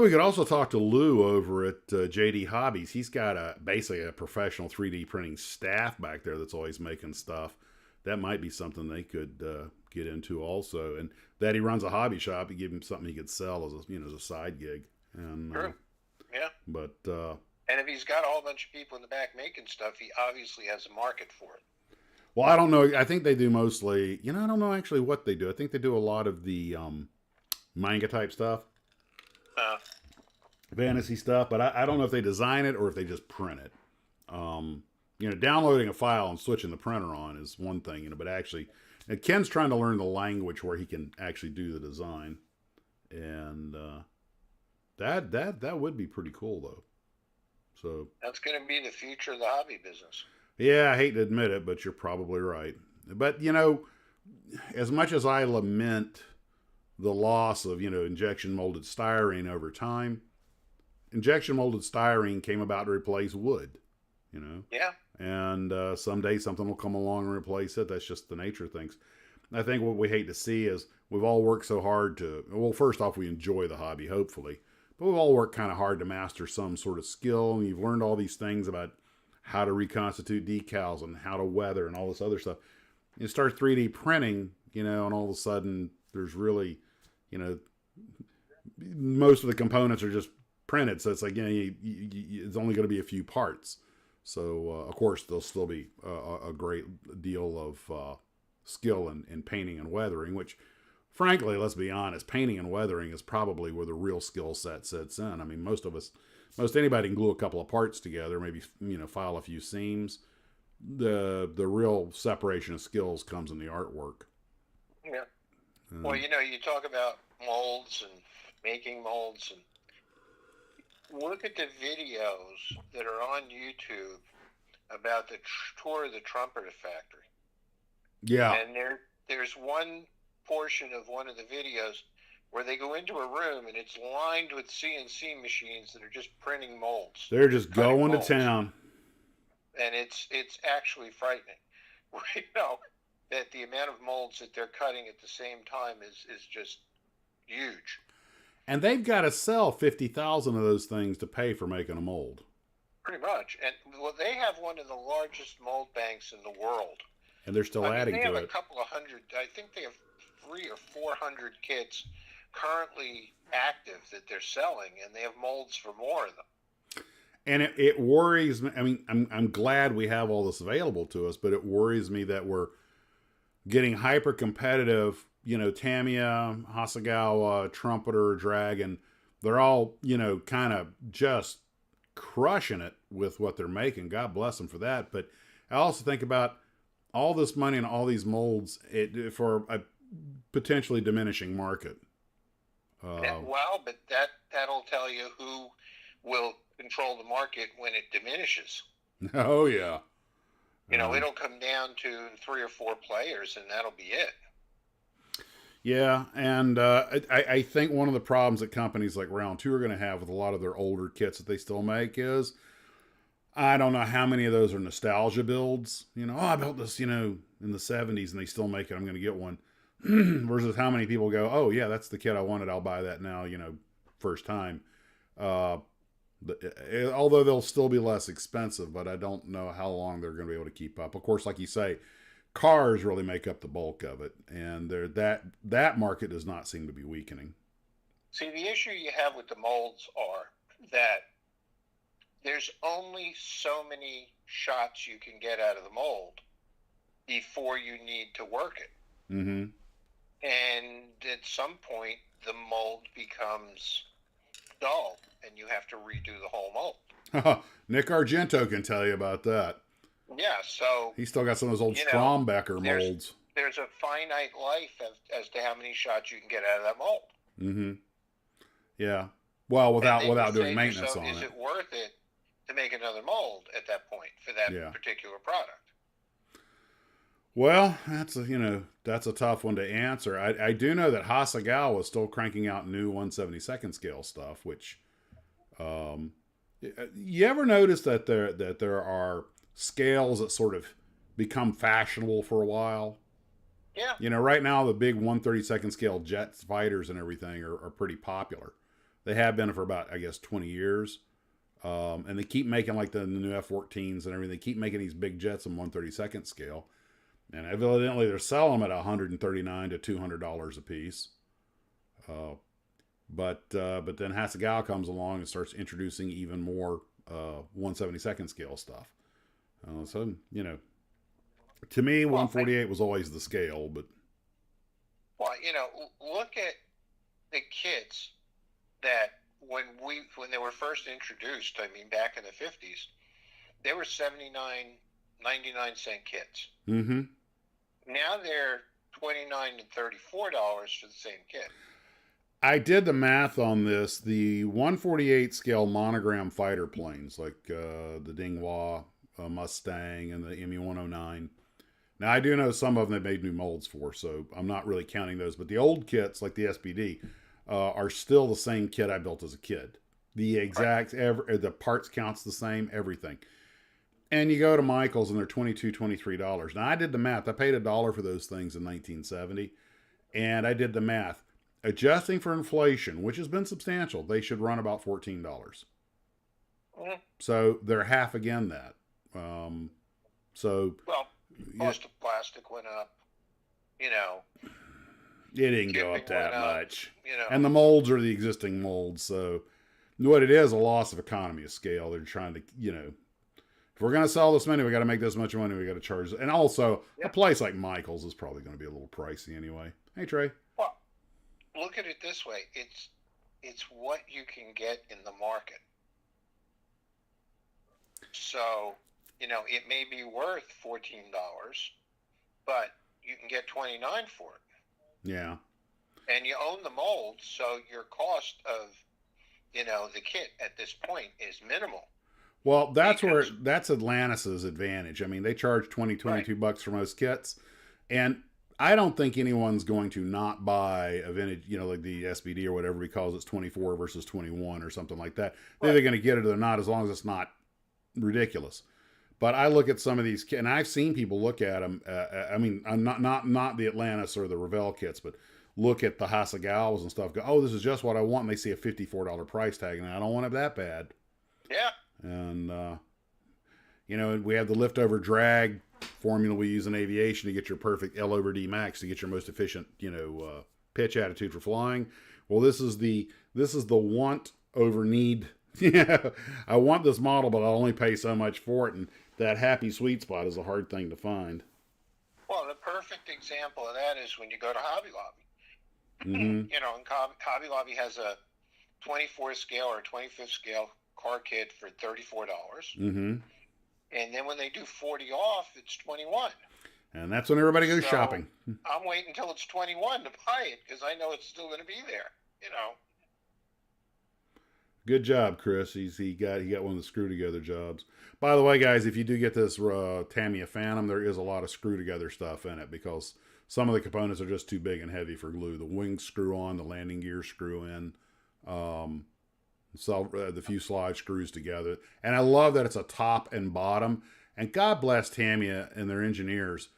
we could also talk to Lou over at JD Hobbies. He's got basically a professional 3D printing staff back there that's always making stuff. That might be something they could get into also. And that he runs a hobby shop, he give him something he could sell as a, as a side gig. And True. Yeah. But and if he's got a whole bunch of people in the back making stuff, he obviously has a market for it. well, I don't know. I think they do mostly. I don't know actually what they do. I think they do a lot of the manga type stuff, Uh, fantasy stuff. But I don't know if they design it or if they just print it. Downloading a file and switching the printer on is one thing. But actually, Ken's trying to learn the language where he can actually do the design, and that would be pretty cool though. So that's going to be the future of the hobby business. yeah, I hate to admit it, but you're probably right. But as much as I lament the loss of injection molded styrene over time, injection molded styrene came about to replace wood. Yeah. And someday something will come along and replace it. That's just the nature of things. I think what we hate to see is we've all worked so hard to, well, first off, we enjoy the hobby, hopefully, but we've all worked kind of hard to master some sort of skill. And you've learned all these things about how to reconstitute decals and how to weather and all this other stuff. You start 3D printing, and all of a sudden there's really, most of the components are just printed. So it's like, it's only going to be a few parts. So, of course, there'll still be a great deal of skill in painting and weathering, which, frankly, let's be honest, painting and weathering is probably where the real skill set sets in. I mean, most anybody can glue a couple of parts together, maybe, file a few seams. The real separation of skills comes in the artwork. Yeah. Well, you talk about molds and making molds, and look at the videos that are on YouTube about the tour of the Trumpeter factory. Yeah. And there's one portion of one of the videos where they go into a room and it's lined with CNC machines that are just printing molds. They're just going molds. to town. And it's actually frightening. That the amount of molds that they're cutting at the same time is just huge. And they've got to sell 50,000 of those things to pay for making a mold. Pretty much. And they have one of the largest mold banks in the world. And they're still adding to it. They have a couple of hundred, I think they have 300 or 400 kits currently active that they're selling, and they have molds for more of them. And it worries me. I mean, I'm glad we have all this available to us, but it worries me that we're getting hyper competitive. Tamiya, Hasegawa, Trumpeter, Dragon, they're all, kind of just crushing it with what they're making. God bless them for that. But I also think about all this money and all these molds for a potentially diminishing market. But that'll tell you who will control the market when it diminishes. Oh, yeah. It'll come down to 3 or 4 players, and that'll be it. Yeah, and I think one of the problems that companies like Round 2 are going to have with a lot of their older kits that they still make is, I don't know how many of those are nostalgia builds. I built this, in the 70s and they still make it, I'm going to get one. Versus how many people go, oh, yeah, that's the kit I wanted, I'll buy that now, first time. Although they'll still be less expensive, but I don't know how long they're going to be able to keep up. Of course, like you say, cars really make up the bulk of it, and that market does not seem to be weakening. See, the issue you have with the molds are that there's only so many shots you can get out of the mold before you need to work it. Mm-hmm. And at some point, the mold becomes dull, and you have to redo the whole mold. Nick Argento can tell you about that. Yeah, so he's still got some of those old Strombecker molds. There's a finite life as to how many shots you can get out of that mold. Mm-hmm. Yeah. Well, without doing maintenance on it. Is it worth it to make another mold at that point for that particular product? Well, that's a tough one to answer. I do know that Hasegawa is still cranking out new 1/72nd scale stuff, which you ever notice that there are scales that sort of become fashionable for a while? Yeah. Right now the big 1/32nd scale jet fighters and everything are pretty popular. They have been for about, I guess, 20 years. And they keep making like the new F-14s and everything. They keep making these big jets in 1/32nd scale. And evidently they're selling them at $139 to $200 a piece. But then Hasegawa comes along and starts introducing even more 1/72nd scale stuff. So to me, 148 was always the scale. But well, look at the kits that when they were first introduced. I mean, back in the 50s, they were 99 cent kits. mm-hmm. Now they're $29 and $34 for the same kit. I did the math on this. The 148 scale monogram fighter planes, like the Dingwa Mustang and the ME-109. Now, I do know some of them they made new molds for, so I'm not really counting those. But the old kits, like the SPD, are still the same kit I built as a kid. The exact, the parts count's the same, everything. And you go to Michael's and they're $22, $23. Now, I did the math. I paid $1 for those things in 1970. And I did the math. Adjusting for inflation, which has been substantial, they should run about $14. Mm-hmm. So they're half again that. Well, cost of plastic went up. It didn't go up that much. And the molds are the existing molds. So what it is, a loss of economy of scale. They're trying to, if we're going to sell this many, we got to make this much money. We got to charge. And also, a place like Michael's is probably going to be a little pricey anyway. Hey, Trey. Well, look at it this way. It's what you can get in the market. So, it may be worth $14, but you can get $29 for it. Yeah. And you own the mold, so your cost of, the kit at this point is minimal. Well, that's Atlantis' advantage. I mean, they charge $22 bucks for most kits, and I don't think anyone's going to not buy a vintage, like the SBD or whatever he calls it's 24 versus 21 or something like that. They're either going to get it or they're not, as long as it's not ridiculous. But I look at some of these, and I've seen people look at them. I mean, not the Atlantis or the Revell kits, but look at the Hasegawas and stuff. Go, oh, this is just what I want. And they see a $54 price tag, and I don't want it that bad. Yeah. And we have the lift over drag formula we use in aviation to get your perfect L over D max to get your most efficient, pitch attitude for flying. Well, this is the want over need. Yeah, I want this model, but I'll only pay so much for it, and that happy sweet spot is a hard thing to find. Well, the perfect example of that is when you go to Hobby Lobby. Mm-hmm. And Hobby Lobby has a 24 scale or 25th scale car kit for $34. Mm-hmm. And then when they do 40 off, it's 21. And that's when everybody goes shopping. I'm waiting until it's 21 to buy it because I know it's still going to be there. Good job, Chris. He got one of the screw together jobs. By the way, guys, if you do get this Tamiya Phantom, there is a lot of screw together stuff in it because some of the components are just too big and heavy for glue. The wings screw on, the landing gear screw in, the fuselage screws together. And I love that it's a top and bottom. And God bless Tamiya and their engineers.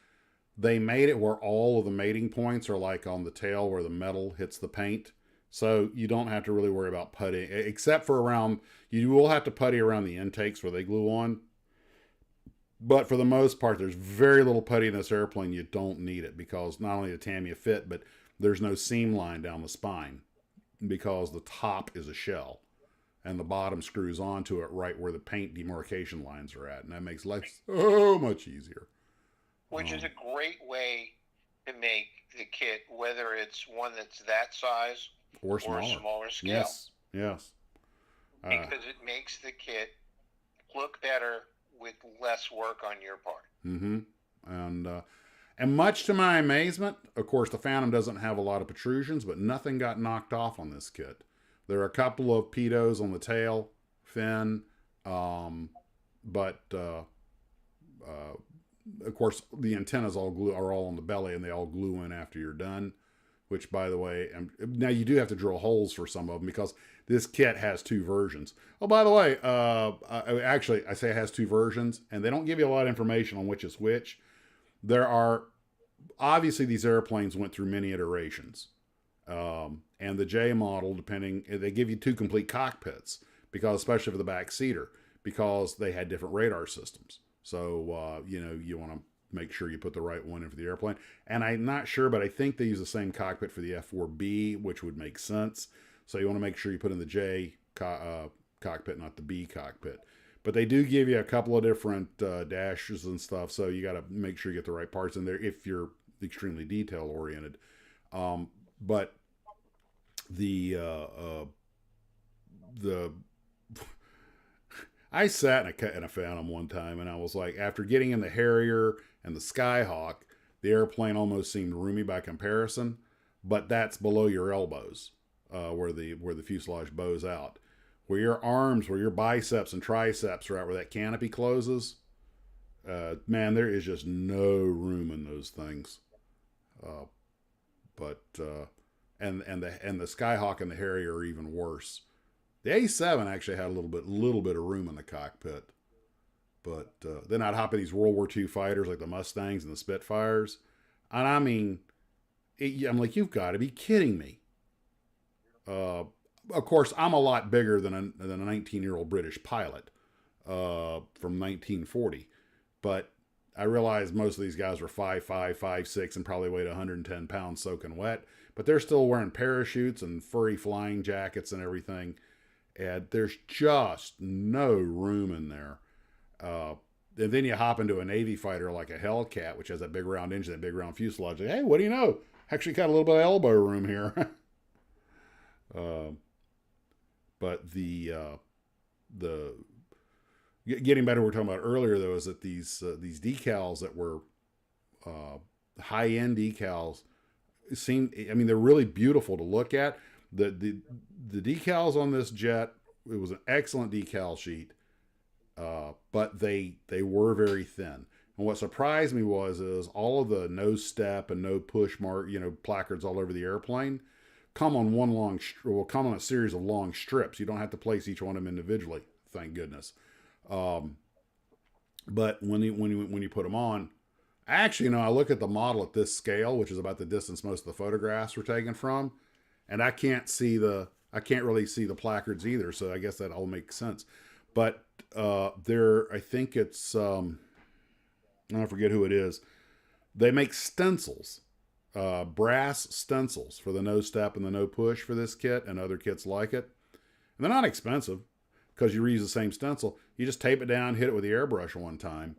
They made it where all of the mating points are like on the tail where the metal hits the paint. So you don't have to really worry about putty, except for you will have to putty around the intakes where they glue on. But for the most part, there's very little putty in this airplane. You don't need it because not only the Tamiya fit, but there's no seam line down the spine because the top is a shell and the bottom screws onto it right where the paint demarcation lines are at. And that makes life so much easier. Which is a great way to make the kit, whether it's one that's that size or smaller scale. Yes. Because it makes the kit look better with less work on your part. Mm-hmm. And much to my amazement, of course, the Phantom doesn't have a lot of protrusions, but nothing got knocked off on this kit. There are a couple of pitos on the tail fin, but of course, the antennas are all on the belly, and they all glue in after you're done. Which, by the way, now you do have to drill holes for some of them because this kit has two versions. Oh, by the way, actually, I say it has two versions, and they don't give you a lot of information on which is which. There are, obviously, these airplanes went through many iterations. And the J model, they give you two complete cockpits, because especially for the back seater, because they had different radar systems. So, you want to make sure you put the right one in for the airplane. And I'm not sure, but I think they use the same cockpit for the F4B, which would make sense. So you want to make sure you put in the cockpit, not the B cockpit. But they do give you a couple of different dashes and stuff, so you got to make sure you get the right parts in there if you're extremely detail oriented. But the I sat in a Phantom one time, and I was like, after getting in the Harrier and the Skyhawk, the airplane almost seemed roomy by comparison. But that's below your elbows, where the fuselage bows out. Where your arms, where your biceps and triceps are at, where that canopy closes, man, there is just no room in those things. And the Skyhawk and the Harrier are even worse. The A7 actually had a little bit of room in the cockpit, but then I'd hop in these World War II fighters like the Mustangs and the Spitfires, and I mean, I'm like, you've got to be kidding me. Of course, I'm a lot bigger than a 19-year-old British pilot from 1940. But I realize most of these guys were 5'5", 5'6", and probably weighed 110 pounds soaking wet. But they're still wearing parachutes and furry flying jackets and everything. And there's just no room in there. And then you hop into a Navy fighter like a Hellcat, which has that big round engine, that big round fuselage. Hey, what do you know? Actually got a little bit of elbow room here. But the getting back to what we were talking about earlier, though, is that these decals that were high end decals they're really beautiful to look at. The decals on this jet, it was an excellent decal sheet, but they were very thin. And what surprised me is all of the no step and no push mark, placards all over the airplane come on come on a series of long strips. You don't have to place each one of them individually, thank goodness. But when you put them on, actually, I look at the model at this scale, which is about the distance most of the photographs were taken from, and I can't really see the placards either. So I guess that all makes sense. But I think it's I forget who it is. They make stencils. Brass stencils for the no step and the no push for this kit and other kits like it. And they're not expensive because you reuse the same stencil. You just tape it down, hit it with the airbrush one time.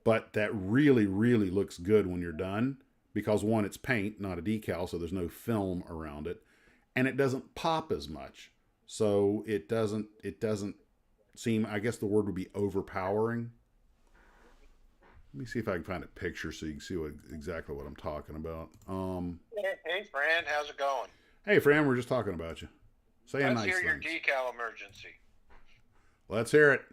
But that really, really looks good when you're done because, one, it's paint, not a decal, so there's no film around it. And it doesn't pop as much. So it doesn't seem, I guess the word would be overpowering. Let me see if I can find a picture so you can see exactly what I'm talking about. Hey, Fran, how's it going? Hey, Fran, we're just talking about you. Let's hear your decal emergency. Let's hear it.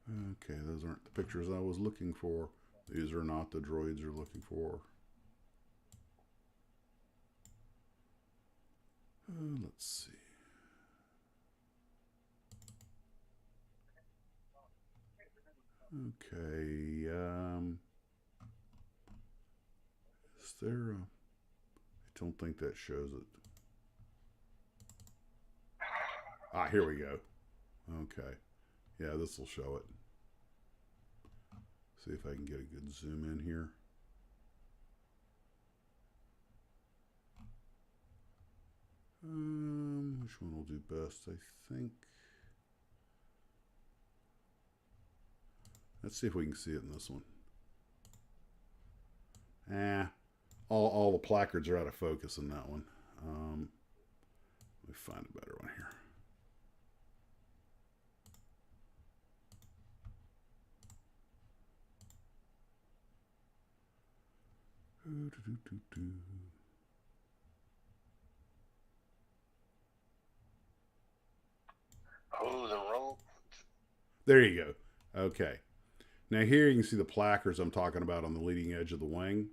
Okay, those aren't the pictures I was looking for. These are not the droids you're looking for. Let's see. Okay, is there I don't think that shows it. Here we go. Okay. Yeah, this will show it. See if I can get a good zoom in here. Which one will do best, I think. Let's see if we can see it in this one. All the placards are out of focus in that one. Let me find a better one here. Oh, the roll. There you go. Okay. Now here you can see the placards I'm talking about on the leading edge of the wing.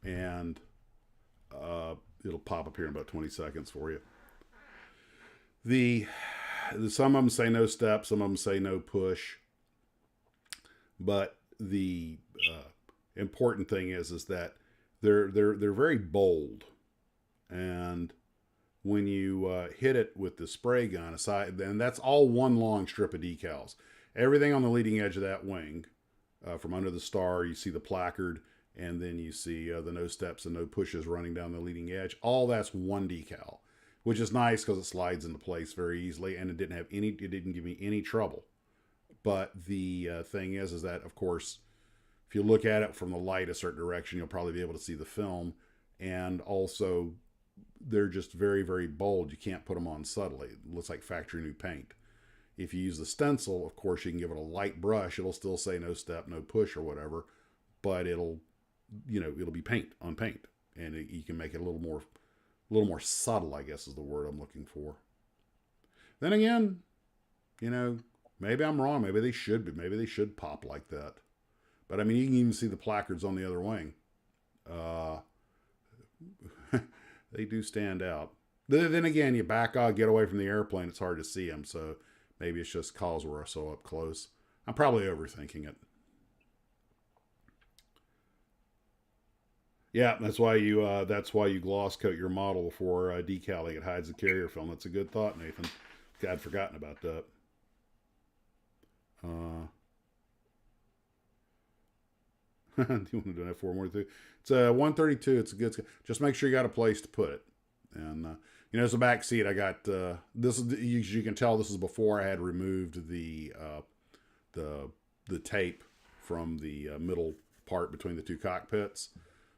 And it'll pop up here in about 20 seconds for you. Some of them say no step, some of them say no push. But the important thing is that they're very bold. And when you hit it with the spray gun aside, then that's all one long strip of decals. Everything on the leading edge of that wing from under the star, you see the placard, and then you see the no steps and no pushes running down the leading edge. All that's one decal, which is nice because it slides into place very easily, and it didn't give me any trouble. But the thing is that, of course, if you look at it from the light a certain direction, you'll probably be able to see the film. And also, they're just very, very bold. You can't put them on subtly. It looks like factory new paint. If you use the stencil, of course, you can give it a light brush. It'll still say no step, no push or whatever, but it'll be paint on paint. And you can make it a little more subtle, I guess is the word I'm looking for. Then again, maybe I'm wrong. Maybe they should be. Maybe they should pop like that. But I mean, you can even see the placards on the other wing. They do stand out. Then again, you back out, get away from the airplane. It's hard to see them. So maybe it's just because we're so up close. I'm probably overthinking it. Yeah, that's why you gloss coat your model before decaling. It hides the carrier film. That's a good thought, Nathan. I'd forgotten about that. Do you want to do that for more? It's a 132. It's a good. Just make sure you got a place to put it. And as a back seat, I got this. Is you can tell this is before I had removed the tape from the middle part between the two cockpits,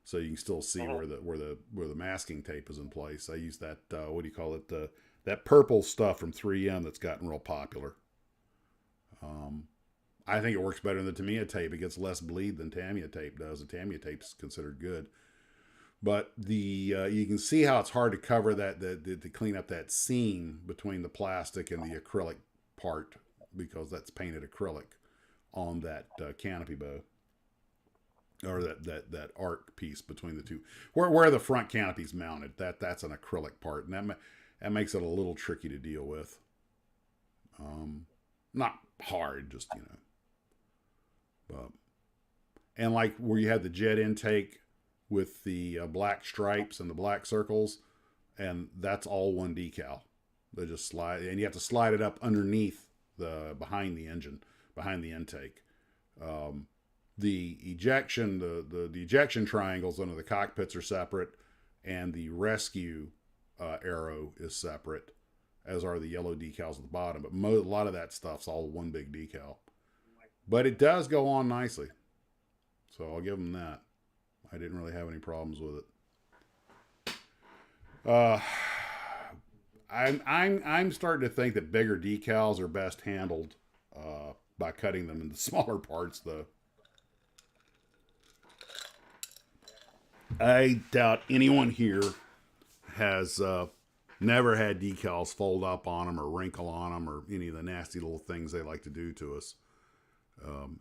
so you can still see where the masking tape is in place. I use that what do you call it? That purple stuff from 3M that's gotten real popular. I think it works better than the Tamiya tape. It gets less bleed than Tamiya tape does. The Tamiya tape is considered good. But you can see how it's hard to cover that, to clean up that seam between the plastic and the acrylic part, because that's painted acrylic on that canopy bow, or that arc piece between the two, where the front canopy's mounted. That's an acrylic part, and that makes it a little tricky to deal with. Not hard, just but and like where you had the jet intake with the black stripes and the black circles, and that's all one decal. They just slide, and you have to slide it up underneath behind the engine, behind the intake. The ejection, the ejection triangles under the cockpits are separate, and the rescue arrow is separate, as are the yellow decals at the bottom. But a lot of that stuff's all one big decal. But it does go on nicely, so I'll give them that. I didn't really have any problems with it. I'm starting to think that bigger decals are best handled by cutting them into smaller parts, though. I doubt anyone here has never had decals fold up on them or wrinkle on them or any of the nasty little things they like to do to us.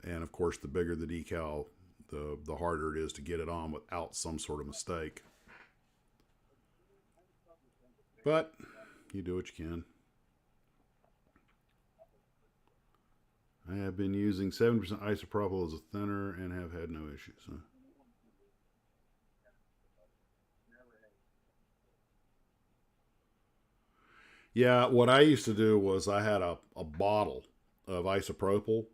And of course, the bigger the decal, the harder it is to get it on without some sort of mistake. But you do what you can. I have been using 7% isopropyl as a thinner and have had no issues. Huh? Yeah, what I used to do was I had a bottle of isopropyl,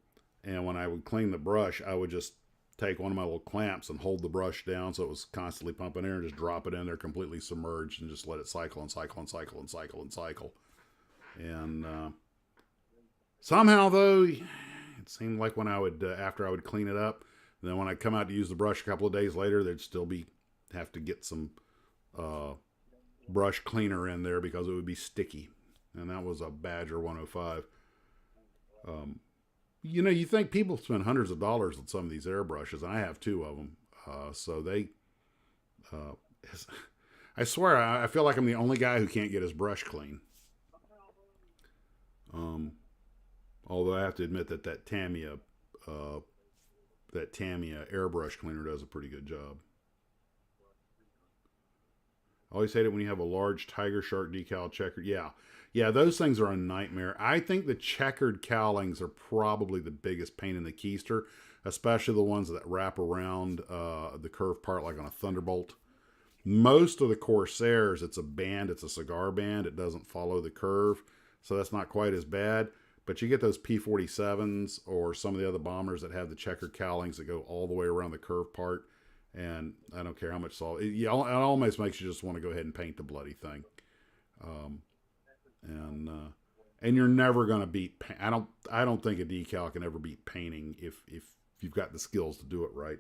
and when I would clean the brush, I would just take one of my little clamps and hold the brush down so it was constantly pumping air, and just drop it in there completely submerged and just let it cycle and cycle and cycle and cycle and cycle. And somehow, though, it seemed like when I would, after I would clean it up, and then when I'd come out to use the brush a couple of days later, there'd still have to get some brush cleaner in there because it would be sticky. And that was a Badger 105. You think people spend hundreds of dollars on some of these airbrushes, and I have two of them. So they, I swear, I feel like I'm the only guy who can't get his brush clean. Although I have to admit that Tamiya airbrush cleaner does a pretty good job. I always hate it when you have a large tiger shark decal checkered. Yeah, those things are a nightmare. I think the checkered cowlings are probably the biggest pain in the keister, especially the ones that wrap around the curved part like on a Thunderbolt. Most of the Corsairs, it's a band, it's a cigar band. It doesn't follow the curve, so that's not quite as bad. But you get those P-47s or some of the other bombers that have the checkered cowlings that go all the way around the curved part. And I don't care how much salt. It almost makes you just want to go ahead and paint the bloody thing. And you're never going to beat. I don't think a decal can ever beat painting if you've got the skills to do it right.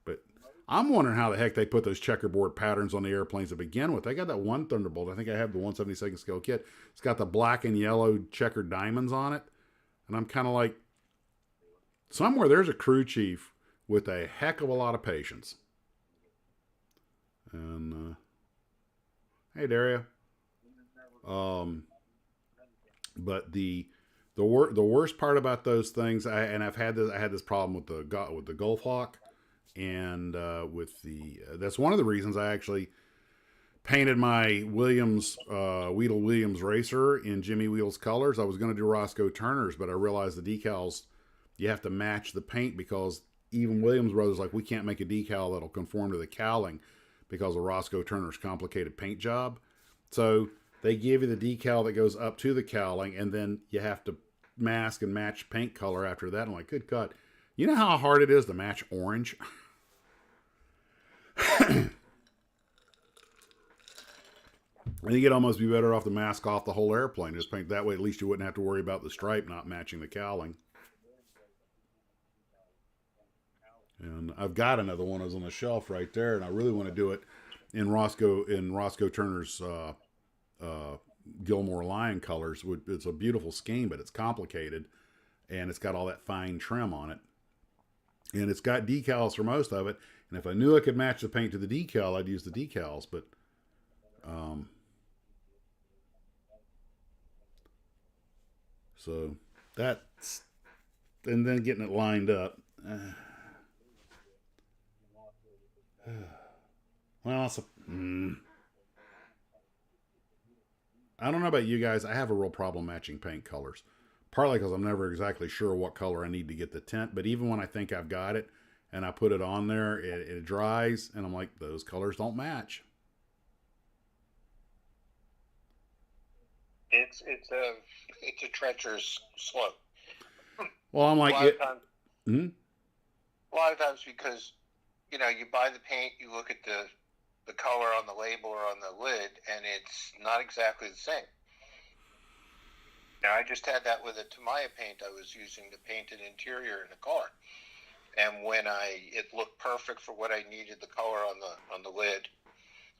But I'm wondering how the heck they put those checkerboard patterns on the airplanes to begin with. They got that one Thunderbolt. I think I have the 172nd scale kit. It's got the black and yellow checkered diamonds on it. And I'm kind of like, somewhere there's a crew chief with a heck of a lot of patience. And, hey, Daria. But the worst part about those things, I had this problem with the Gulf Hawk. And that's one of the reasons I actually painted my Weedle Williams racer in Jimmy Wheels colors. I was going to do Roscoe Turner's, but I realized the decals, you have to match the paint, because even Williams Brothers, like, we can't make a decal that'll conform to the cowling because of Roscoe Turner's complicated paint job. So they give you the decal that goes up to the cowling, and then you have to mask and match paint color after that. I'm like, good God. You know how hard it is to match orange? I think it'd almost be better off to mask off the whole airplane. Just paint that way. At least you wouldn't have to worry about the stripe not matching the cowling. And I've got another one that's on the shelf right there, and I really want to do it in Roscoe Turner's Gilmore Lion colors. It's a beautiful scheme, but it's complicated, and it's got all that fine trim on it. And it's got decals for most of it. And if I knew I could match the paint to the decal, I'd use the decals. But so that's, and then getting it lined up. Well, I don't know about you guys. I have a real problem matching paint colors. Partly because I'm never exactly sure what color I need to get the tint. But even when I think I've got it and I put it on there, it dries. And I'm like, those colors don't match. It's a treacherous slope. Well, I'm like, a lot of times because, you buy the paint, you look at the color on the label or on the lid, and it's not exactly the same. Now, I just had that with a Tamiya paint I was using to paint an interior in a car. And when it looked perfect for what I needed the color on the lid.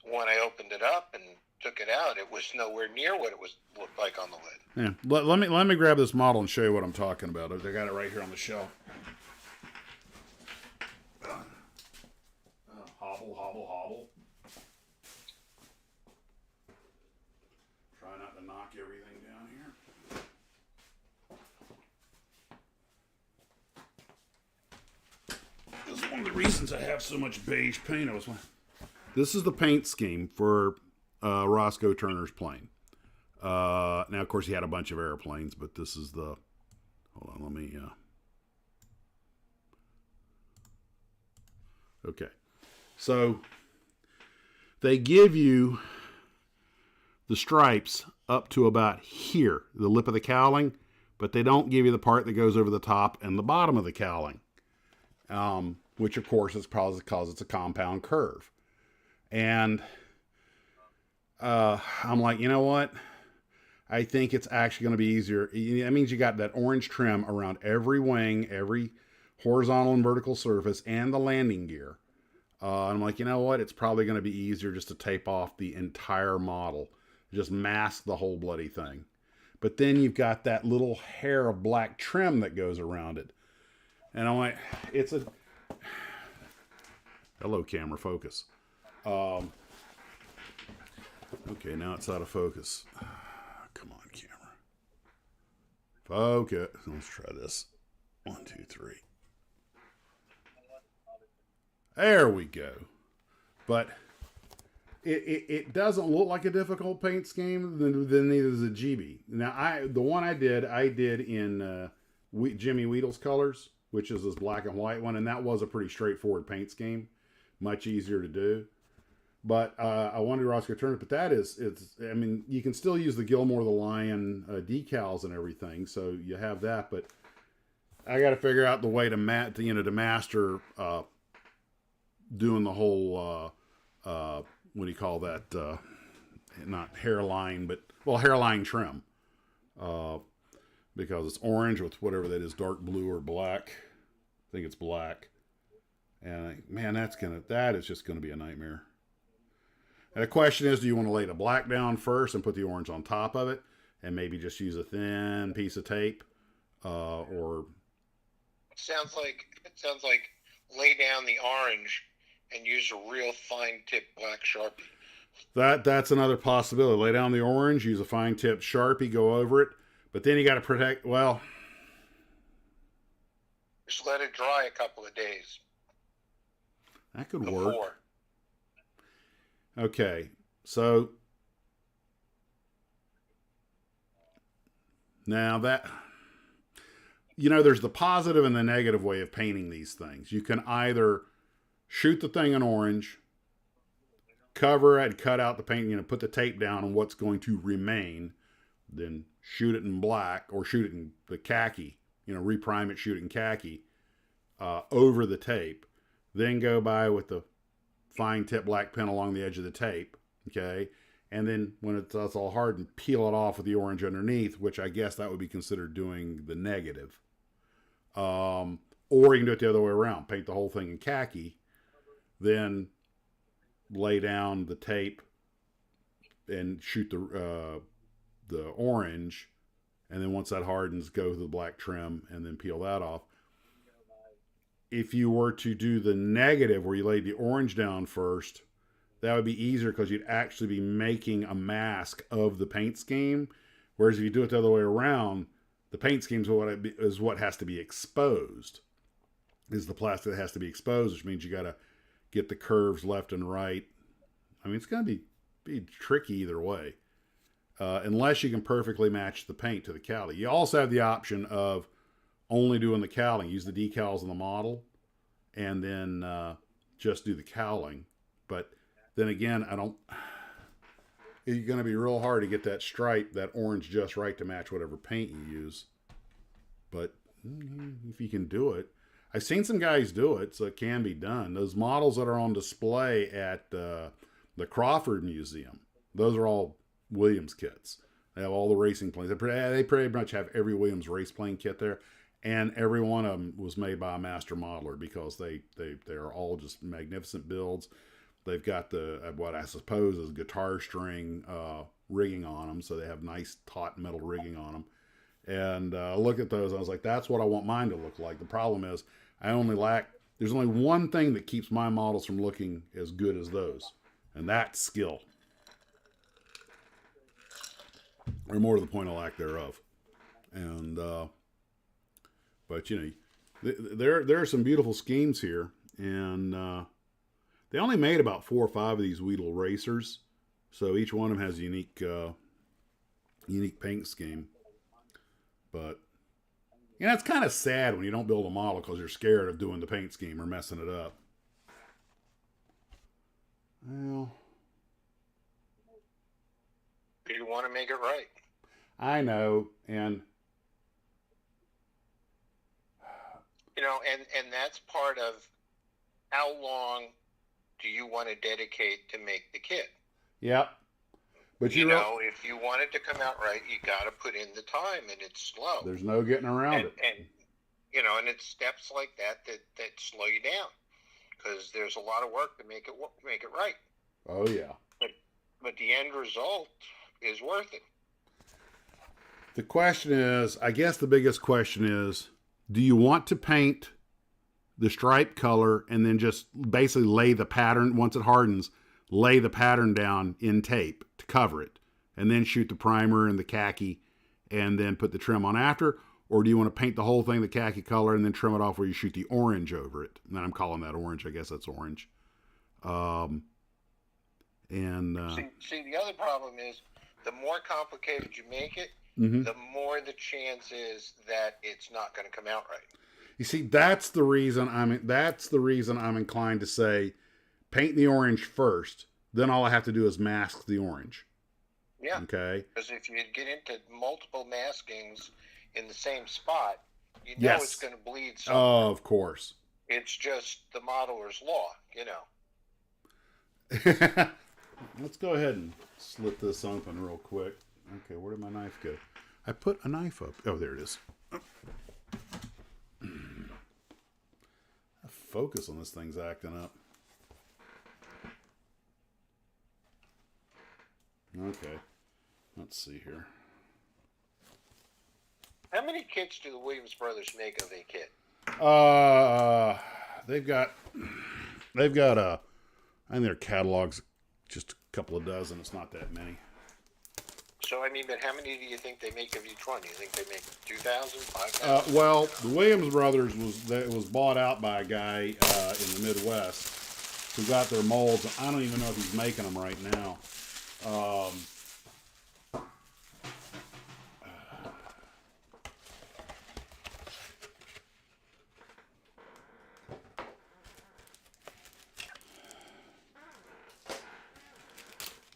When I opened it up and took it out, it was nowhere near what it looked like on the lid. Yeah, let me grab this model and show you what I'm talking about. I got it right here on the shelf. Hobble, hobble, hobble. Try not to knock everything down here. This is one of the reasons I have so much beige paint. This is the paint scheme for Roscoe Turner's plane. Now, of course, he had a bunch of airplanes, but this is the... Hold on, let me... Okay. So, they give you the stripes up to about here, the lip of the cowling, but they don't give you the part that goes over the top and the bottom of the cowling, which, of course, is probably because it's a compound curve. And I'm like, you know what? I think it's actually going to be easier. That means you got that orange trim around every wing, every horizontal and vertical surface, and the landing gear. And I'm like, you know what? It's probably going to be easier just to tape off the entire model. Just mask the whole bloody thing. But then you've got that little hair of black trim that goes around it. And I'm like, it's a... Hello, camera, focus. Okay, now it's out of focus. Come on, camera. Focus. Let's try this. 1, 2, 3. There we go. But it doesn't look like a difficult paint scheme. Then neither does a GB. Now, the one I did in Jimmy Weedle's colors, which is this black and white one, and that was a pretty straightforward paint scheme. Much easier to do. But I wanted Roscoe Turner, but I mean, you can still use the Gilmore the Lion decals and everything, so you have that. But I got to figure out the way to master doing the whole what do you call that? Not hairline, but hairline trim, because it's orange with whatever that is, dark blue or black. I think it's black, and man, that is just gonna be a nightmare. And the question is, do you want to lay the black down first and put the orange on top of it, and maybe just use a thin piece of tape, or it sounds like lay down the orange and use a real fine tip black Sharpie. That's another possibility. Lay down the orange, use a fine tip Sharpie, go over it, but then you got to protect. Well, just let it dry a couple of days. That could work. Okay, so now that, there's the positive and the negative way of painting these things. You can either shoot the thing in orange, cover it, cut out the paint, put the tape down on what's going to remain, then shoot it in black or shoot it in the khaki, reprime it, shoot it in khaki over the tape, then go by with the fine tip black pen along the edge of the tape, okay? And then when it's all hardened, peel it off with the orange underneath, which I guess that would be considered doing the negative. Or you can do it the other way around. Paint the whole thing in khaki, then lay down the tape and shoot the orange, and then once that hardens, go to the black trim and then peel that off. If you were to do the negative where you laid the orange down first, that would be easier because you'd actually be making a mask of the paint scheme. Whereas if you do it the other way around, the paint scheme is what has to be exposed. Is the plastic that has to be exposed, which means you got to get the curves left and right. I mean, it's going to be tricky either way, unless you can perfectly match the paint to the cowling. You also have the option of only doing the cowling. Use the decals on the model, and then just do the cowling. But then again, it's going to be real hard to get that stripe, that orange just right to match whatever paint you use. But if you can do it. I've seen some guys do it, so it can be done. Those models that are on display at the Crawford Museum, those are all Williams kits. They have all the racing planes. They pretty much have every Williams race plane kit there, and every one of them was made by a master modeler because they are all just magnificent builds. They've got what I suppose is guitar string rigging on them, so they have nice taut metal rigging on them. And look at those. I was like, that's what I want mine to look like. The problem is there's only one thing that keeps my models from looking as good as those, and that's skill. Or more to the point, a lack thereof. And, but there are some beautiful schemes here, and they only made about 4 or 5 of these Weedle racers, so each one of them has a unique paint scheme. But it's kind of sad when you don't build a model because you're scared of doing the paint scheme or messing it up. Well, you want to make it right. I know, and and that's part of how long do you want to dedicate to make the kit. Yep. But if you want it to come out right, you got to put in the time, and it's slow. There's no getting around it. And it's steps like that slow you down, because there's a lot of work to make it right. Oh yeah. But the end result is worth it. The question is, I guess the biggest question is, do you want to paint the stripe color and then just basically lay the pattern, once it hardens, lay the pattern down in tape to cover it, and then shoot the primer and the khaki and then put the trim on after? Or do you want to paint the whole thing the khaki color and then trim it off where you shoot the orange over it? And I'm calling that orange. I guess that's orange. See, the other problem is the more complicated you make it, the more the chance is that it's not going to come out right. You see, that's the reason I'm inclined to say paint the orange first, then all I have to do is mask the orange. Yeah. Okay. Because if you get into multiple maskings in the same spot, you know Yes. it's going to bleed somewhere. Of course. It's just the modeler's law, you know. Let's go ahead and slit this open real quick. Okay, where did my knife go? I put a knife up. Oh, there it is. Focus on this thing's acting up. Okay, let's see here. How many kits do the Williams brothers make of a kit? They've got I think their catalog's just a couple of dozen. It's not that many. So, I mean, but how many do you think they make of each one? Do you think they make 2,000, 5,000? Well, the Williams brothers was bought out by a guy in the Midwest who got their molds. I don't even know if he's making them right now.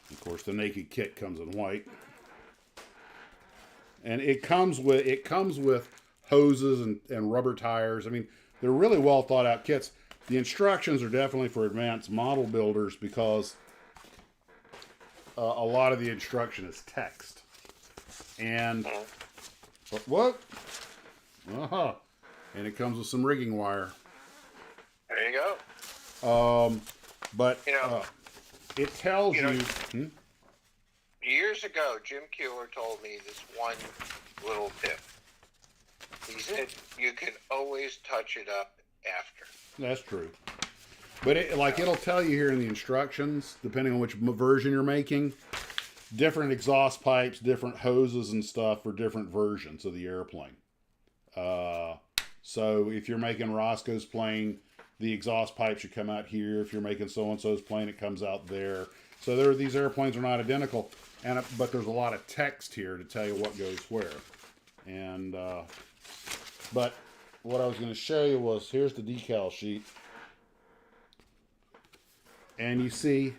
Of course, the naked kit comes in white. And it comes with hoses and rubber tires. I mean, they're really well thought out kits. The instructions are definitely for advanced model builders because a lot of the instruction is text. And what? Uh-huh. And it comes with some rigging wire. There you go. But You know, it tells you know, you. Years ago, Jim Keeler told me this one little tip. He said you can always touch it up after. That's true. But it'll tell you here in the instructions, depending on which version you're making, different exhaust pipes, different hoses and stuff for different versions of the airplane. So if you're making Roscoe's plane, the exhaust pipe should come out here. If you're making so-and-so's plane, it comes out there. So these airplanes are not identical, but there's a lot of text here to tell you what goes where. And but what I was going to show you was, here's the decal sheet. And you see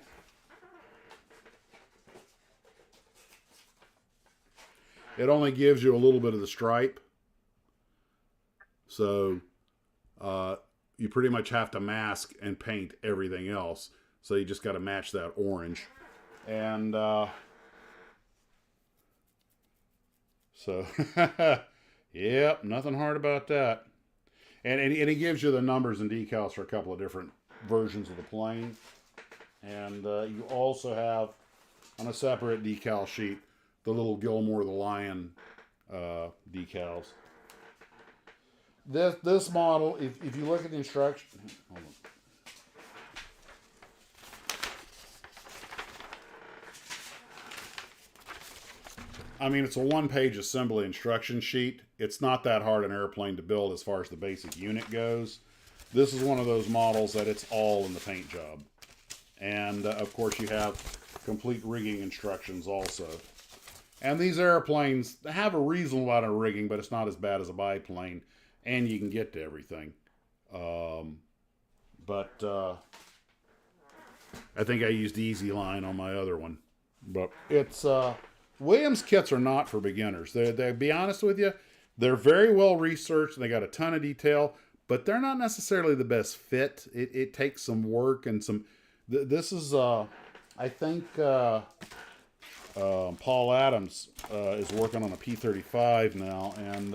it only gives you a little bit of the stripe. So you pretty much have to mask and paint everything else. So you just got to match that orange. And so, yep, nothing hard about that. And it gives you the numbers and decals for a couple of different versions of the plane. And you also have, on a separate decal sheet, the little Gilmore the Lion decals. This model, if you look at the instructions, hold on. I mean, it's a one-page assembly instruction sheet. It's not that hard an airplane to build as far as the basic unit goes. This is one of those models that it's all in the paint job. And, of course, you have complete rigging instructions also. And these airplanes have a reasonable amount of rigging, but it's not as bad as a biplane. And you can get to everything. But I think I used Easy Line on my other one. But it's... Williams kits are not for beginners. They be honest with you, they're very well researched and they got a ton of detail, but they're not necessarily the best fit. It takes some work and some. This is I think Paul Adams is working on a P-35 now, and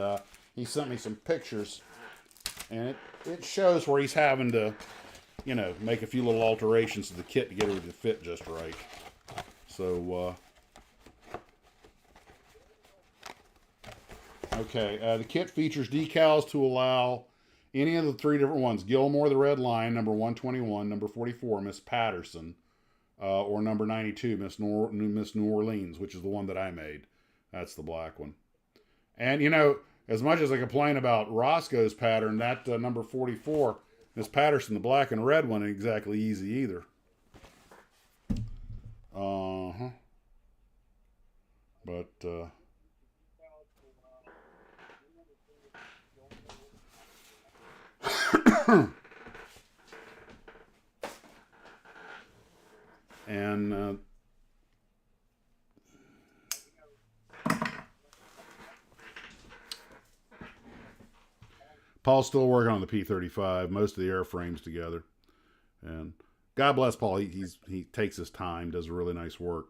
he sent me some pictures, and it shows where he's having to, make a few little alterations to the kit to get it to fit just right. So. Okay, the kit features decals to allow any of the three different ones. Gilmore, the Red Line, number 121, number 44, Miss Patterson, or number 92, Miss New Orleans, which is the one that I made. That's the black one. And, as much as I complain about Roscoe's pattern, that number 44, Miss Patterson, the black and red one, ain't exactly easy either. But, And Paul's still working on the P-35, most of the airframes together. And God bless Paul. He takes his time, does really nice work.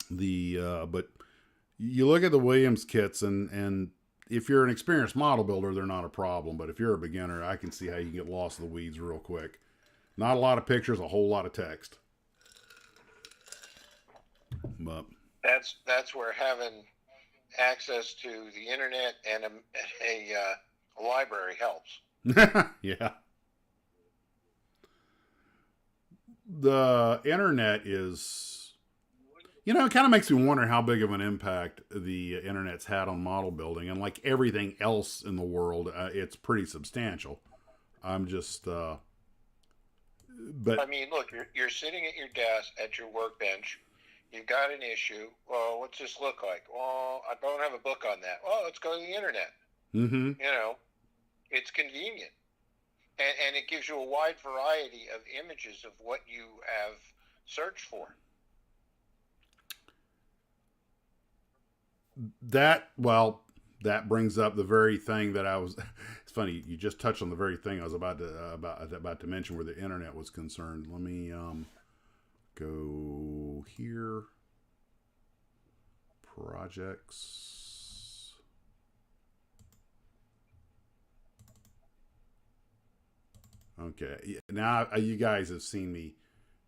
But you look at the Williams kits, and if you're an experienced model builder, they're not a problem. But if you're a beginner, I can see how you can get lost in the weeds real quick. Not a lot of pictures, a whole lot of text. But that's where having access to the internet and a library helps. Yeah. The internet is, it kind of makes me wonder how big of an impact the internet's had on model building. And like everything else in the world, it's pretty substantial. I'm just, but I mean, look, you're sitting at your desk, at your workbench. You've got an issue. Well, what's this look like? Well, I don't have a book on that. Well, let's go to the internet. Mm-hmm. It's convenient. And it gives you a wide variety of images of what you have searched for. That brings up the very thing that I was. It's funny you just touched on the very thing I was about to mention where the internet was concerned. Let me go here. Projects. Okay, now you guys have seen me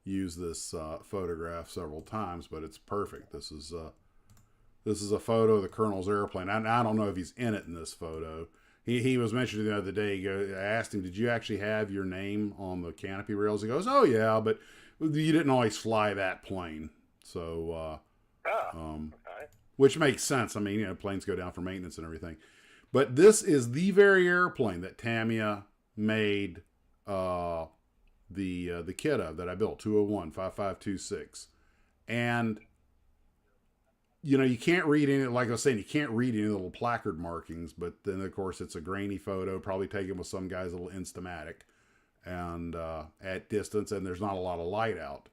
use this photograph several times, but it's perfect. This is a photo of the Colonel's airplane. I don't know if he's in it in this photo. He was mentioning the other day. I asked him, "Did you actually have your name on the canopy rails?" He goes, "Oh yeah, but you didn't always fly that plane." So, okay. Which makes sense. I mean, planes go down for maintenance and everything. But this is the very airplane that Tamiya made the kit of that I built, 201 5526. And you can't read any, like I was saying, you can't read any little placard markings, but then of course it's a grainy photo, probably taken with some guy's little Instamatic and at distance, and there's not a lot of light out,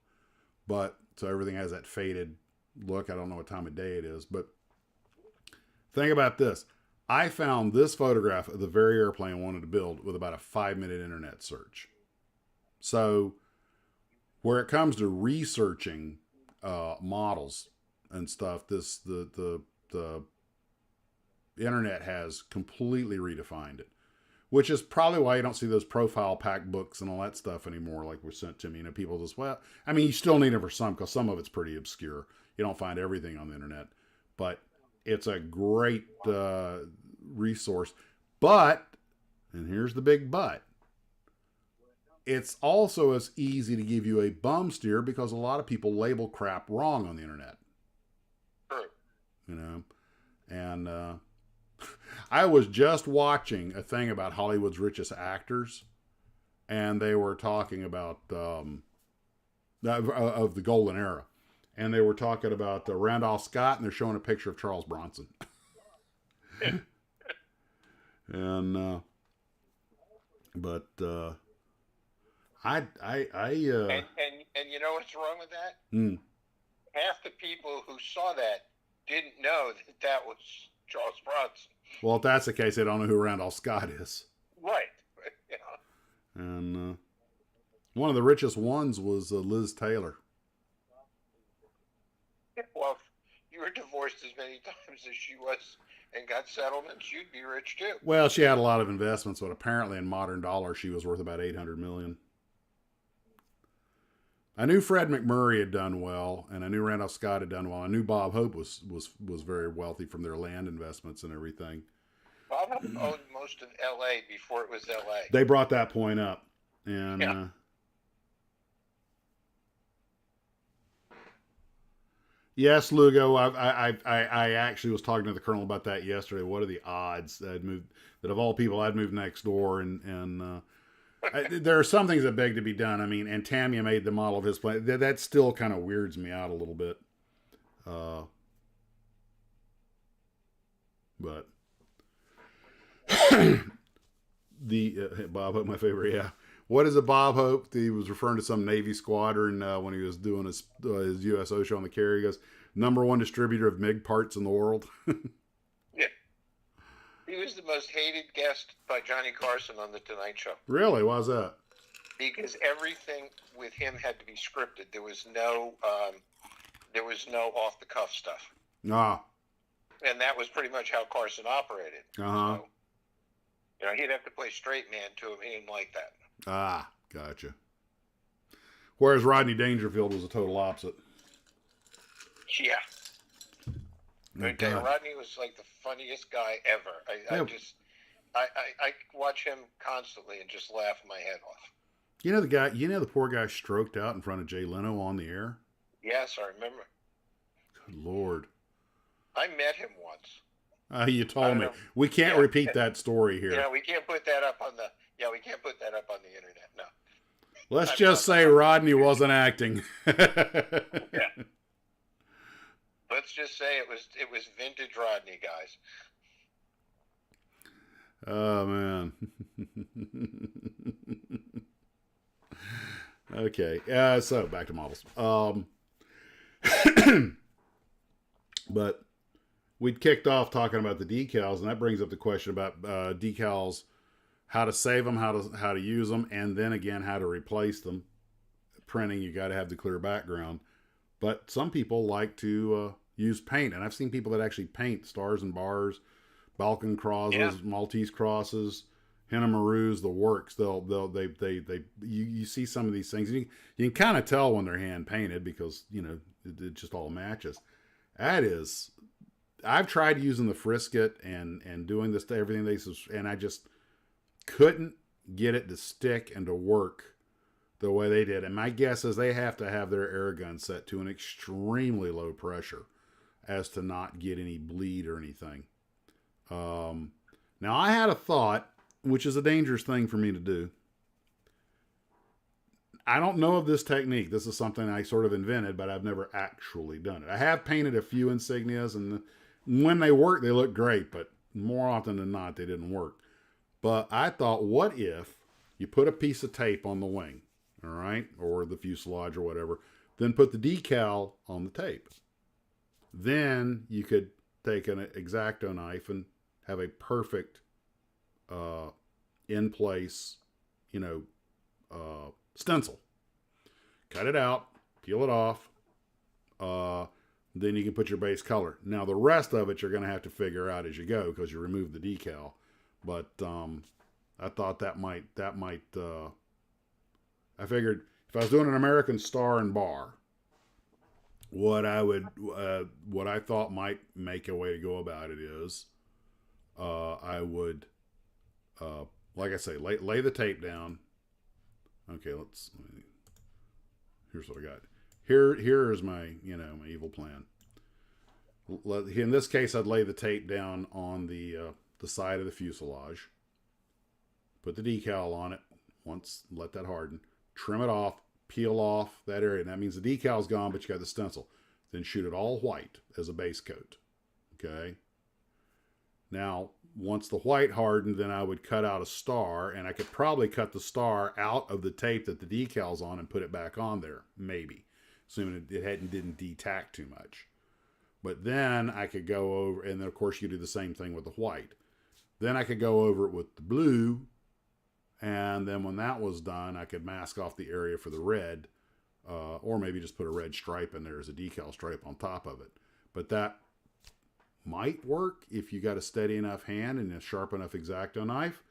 but so everything has that faded look. I don't know what time of day it is, but think about this. I found this photograph of the very airplane I wanted to build with about a 5-minute internet search. So where it comes to researching models and stuff, the internet has completely redefined it, which is probably why you don't see those profile pack books and all that stuff anymore like were sent to me. People just, you still need it for some, because some of it's pretty obscure. You don't find everything on the internet, but it's a great resource. But, and here's the big but, it's also as easy to give you a bum steer because a lot of people label crap wrong on the internet. And I was just watching a thing about Hollywood's richest actors, and they were talking about of the golden era, and they were talking about Randolph Scott, and they're showing a picture of Charles Bronson. And and you know what's wrong with that? Half the people who saw that didn't know that was Charles Bronson. Well, if that's the case, they don't know who Randolph Scott is. Right. And one of the richest ones was Liz Taylor. Well, if you were divorced as many times as she was and got settlements, you'd be rich too. Well, she had a lot of investments, but apparently in modern dollars, she was worth about $800 million. I knew Fred McMurray had done well, and I knew Randolph Scott had done well. I knew Bob Hope was very wealthy from their land investments and everything. Bob Hope owned most of L.A. before it was L.A. They brought that point up, and yeah. Yes, Lugo. I actually was talking to the Colonel about that yesterday. What are the odds that of all people I'd move next door, and there are some things that beg to be done. And Tamiya made the model of his plane. That still kind of weirds me out a little bit. But the Bob, my favorite, yeah. What is it Bob hoped? He was referring to some Navy squadron when he was doing his USO show on the carrier. He goes, #1 distributor of MiG parts in the world. Yeah. He was the most hated guest by Johnny Carson on The Tonight Show. Really? Why's that? Because everything with him had to be scripted. There was no off-the-cuff stuff. Ah. And that was pretty much how Carson operated. Uh-huh. So, you know, he'd have to play straight man to him. He didn't like that. Ah, gotcha. Whereas Rodney Dangerfield was a total opposite. Yeah. Oh, Okay, Rodney was like the funniest guy ever. I watch him constantly and just laugh my head off. You know the poor guy stroked out in front of Jay Leno on the air? Yes, I remember. Good Lord. I met him once. You told me. We can't repeat that story here. Yeah, we can't put that up on the internet. No. Let's just say Rodney wasn't acting. Yeah. Let's just say it was vintage Rodney, guys. Oh man. Okay. So back to models. But we'd kicked off talking about the decals, and that brings up the question about decals, how to save them, how to use them, and then again how to replace them. Printing, you got to have the clear background. But some people like to use paint, and I've seen people that actually paint stars and bars, Balkan crosses, Maltese crosses, Henna Marus, the works. You see some of these things. You can kind of tell when they're hand painted because it just all matches. I've tried using the Frisket and doing this to everything and I just couldn't get it to stick and to work the way they did. And my guess is they have to have their air gun set to an extremely low pressure as to not get any bleed or anything. Now I had a thought, which is a dangerous thing for me to do. I don't know of this technique. This is something I sort of invented, but I've never actually done it. I have painted a few insignias, and when they work, they look great, but more often than not, they didn't work. But I thought, what if you put a piece of tape on the wing, all right, or the fuselage or whatever, then put the decal on the tape. Then you could take an X-Acto knife and have a perfect in place, stencil. Cut it out, peel it off. Then you can put your base color. Now the rest of it you're going to have to figure out as you go because you remove the decal. But I thought that might. I figured if I was doing an American Star and Bar, what I thought might make a way to go about it is, I would, like I say, lay the tape down. Okay, here's what I got. Here is my evil plan. In this case, I'd lay the tape down on the side of the fuselage. Put the decal on it. Let that harden. Trim it off. Peel off that area. And that means the decal's gone, but you got the stencil. Then shoot it all white as a base coat. Okay. Now, once the white hardened, then I would cut out a star, and I could probably cut the star out of the tape that the decal's on and put it back on there, maybe, assuming it didn't detack too much. But then I could go over, and then of course you do the same thing with the white. Then I could go over it with the blue, and then when that was done, I could mask off the area for the red, or maybe just put a red stripe in there as a decal stripe on top of it. But that might work if you got a steady enough hand and a sharp enough X-Acto knife.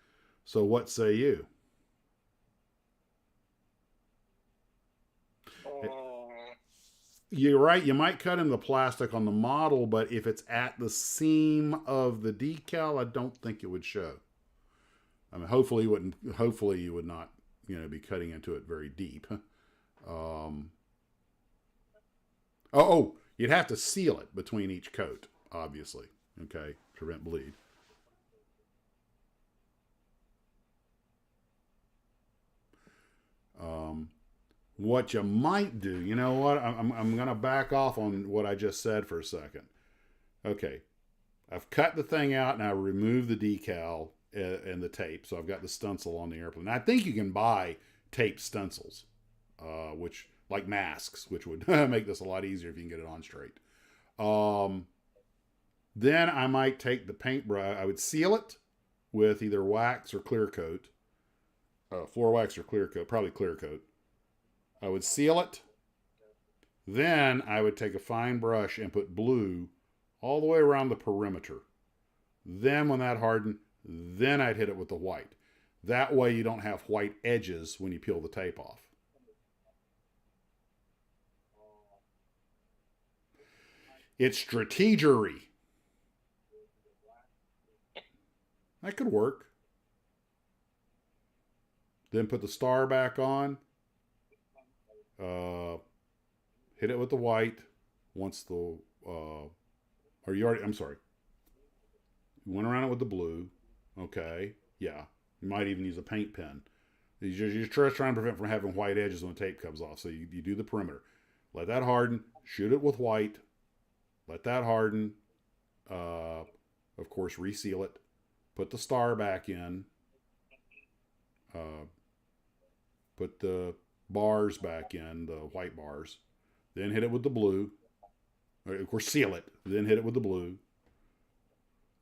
So what say you? You're right. You might cut in the plastic on the model, but if it's at the seam of the decal, I don't think it would show. I mean, hopefully you would not, be cutting into it very deep. You'd have to seal it between each coat, obviously. Okay, prevent bleed. What you might do, you know what? I'm going to back off on what I just said for a second. Okay, I've cut the thing out and I remove the decal, and the tape. So I've got the stencil on the airplane. I think you can buy tape stencils, which like masks, which would make this a lot easier if you can get it on straight. Then I might take the paintbrush. I would seal it with either wax or clear coat, floor wax or clear coat, probably clear coat. I would seal it. Then I would take a fine brush and put blue all the way around the perimeter. Then when that hardened, then I'd hit it with the white. That way you don't have white edges when you peel the tape off. It's strategery. That could work. Then put the star back on. Hit it with the white. Once the I'm sorry. You went around it with the blue. Okay. Yeah. You might even use a paint pen. You're just trying to prevent from having white edges when the tape comes off. So you do the perimeter. Let that harden. Shoot it with white. Let that harden. Of course, reseal it. Put the star back in. Put the bars back in, the white bars. Then hit it with the blue. Of course, seal it. Then hit it with the blue.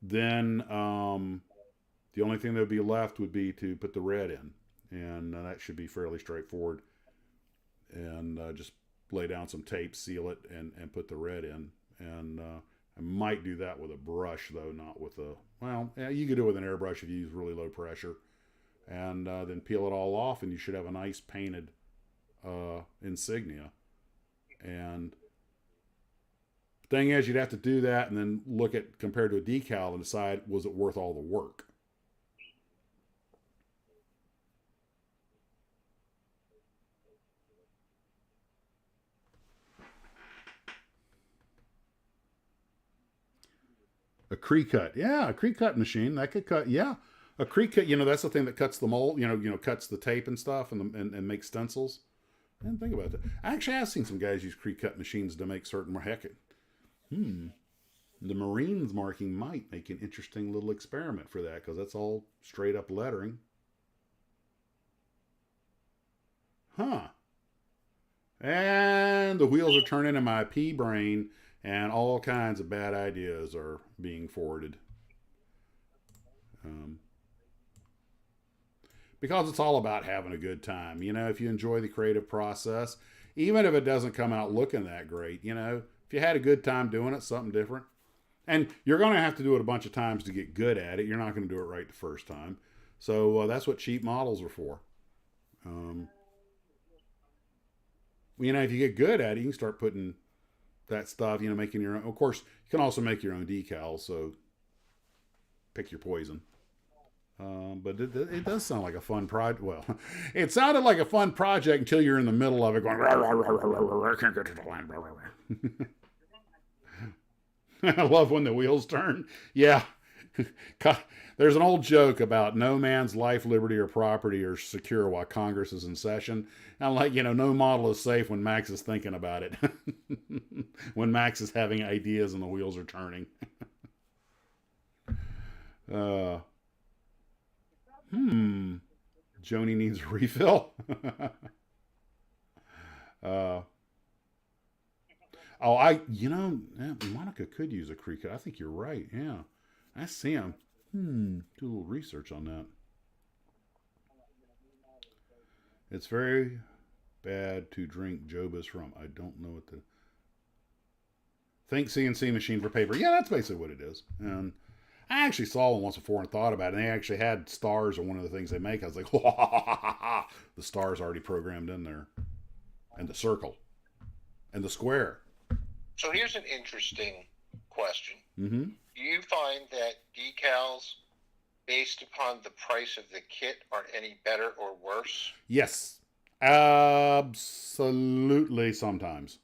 Then the only thing that would be left would be to put the red in. And that should be fairly straightforward. And just lay down some tape, seal it, and put the red in. And I might do that with a brush, though, not with a... Well, yeah, you could do it with an airbrush if you use really low pressure. And then peel it all off, and you should have a nice painted insignia. And the thing is, you'd have to do that and then look at, compared to a decal, and decide, was it worth all the work? A Cricut. Yeah, a Cricut machine. That could cut, yeah. A Cricut, that's the thing that cuts the mold, cuts the tape and stuff and makes stencils. I didn't think about that. Actually, I've seen some guys use Cricut machines to make certain, the Marines marking might make an interesting little experiment for that, because that's all straight up lettering. Huh. And the wheels are turning in my pea brain, and all kinds of bad ideas are being forwarded. Because it's all about having a good time. If you enjoy the creative process, even if it doesn't come out looking that great, if you had a good time doing it, something different. And you're going to have to do it a bunch of times to get good at it. You're not going to do it right the first time. So that's what cheap models are for. If you get good at it, you can start putting that stuff, making your own. Of course, you can also make your own decals, so pick your poison. But it does sound like a fun project. Well, it sounded like a fun project until you're in the middle of it going, I can't get to the line. I love when the wheels turn. Yeah. There's an old joke about no man's life, liberty, or property are secure while Congress is in session. And I'm like, no model is safe when Max is thinking about it. When Max is having ideas and the wheels are turning. Joni needs a refill. Monica could use a Cricut. I think you're right. Yeah. I see him. Do a little research on that. It's very bad to drink Joba's rum. I don't know what the... Think CNC machine for paper. Yeah, that's basically what it is. And I actually saw one once before and thought about it. And they actually had stars on one of the things they make. I was like, the star's already programmed in there. And the circle. And the square. So here's an interesting question. Mm-hmm. Do you find that decals, based upon the price of the kit, are any better or worse? Yes. Absolutely sometimes.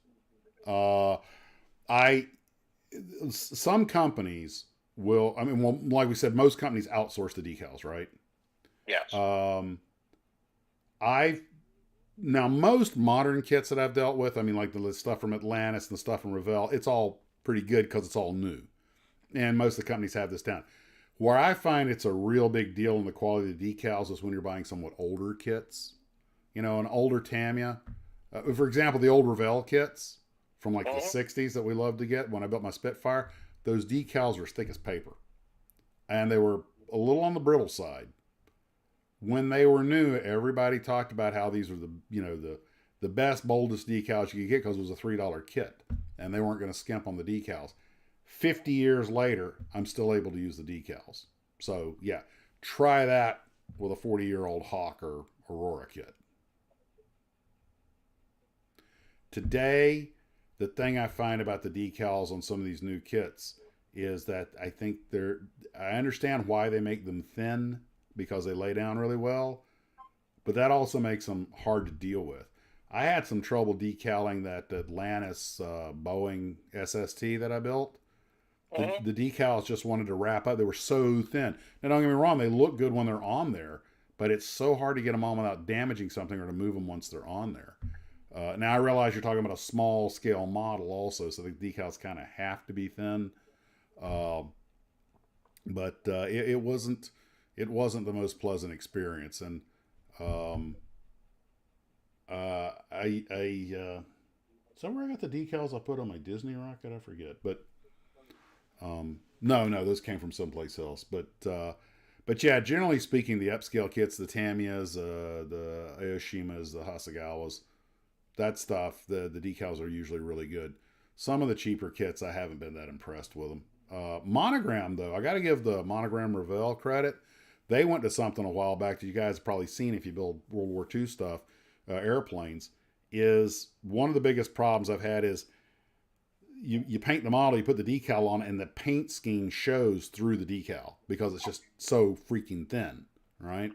Some companies will, like we said, most companies outsource the decals, right? Yes. Now most modern kits that I've dealt with, like the stuff from Atlantis and the stuff from Revell, it's all pretty good because it's all new. And most of the companies have this down. Where I find it's a real big deal in the quality of the decals is when you're buying somewhat older kits. You know, an older Tamiya. For example, the old Revell kits from like the 60s that we loved to get when I built my Spitfire, those decals were as thick as paper. And they were a little on the brittle side. When they were new, everybody talked about how these were the best, boldest decals you could get because it was a $3 kit. And they weren't going to skimp on the decals. 50 years later, I'm still able to use the decals. So, yeah, try that with a 40-year-old Hawk or Aurora kit. Today, the thing I find about the decals on some of these new kits is that I think I understand why they make them thin because they lay down really well, but that also makes them hard to deal with. I had some trouble decaling that Atlantis Boeing SST that I built. The decals just wanted to wrap up. They were so thin. Now, don't get me wrong, they look good when they're on there, but it's so hard to get them on without damaging something or to move them once they're on there. Now, I realize you're talking about a small scale model also, so the decals kind of have to be thin. But it wasn't the most pleasant experience. And somewhere I got the decals I put on my Disney rocket, I forget. But no, those came from someplace else. But yeah, generally speaking, the upscale kits, the Tamiyas, the Aoshimas, the Hasegawas, that stuff, the decals are usually really good. Some of the cheaper kits, I haven't been that impressed with them. Monogram, though, I got to give the Monogram Revell credit. They went to something a while back that you guys have probably seen if you build World War II stuff, airplanes, is one of the biggest problems I've had is you paint the model, you put the decal on, and the paint scheme shows through the decal because it's just so freaking thin, right?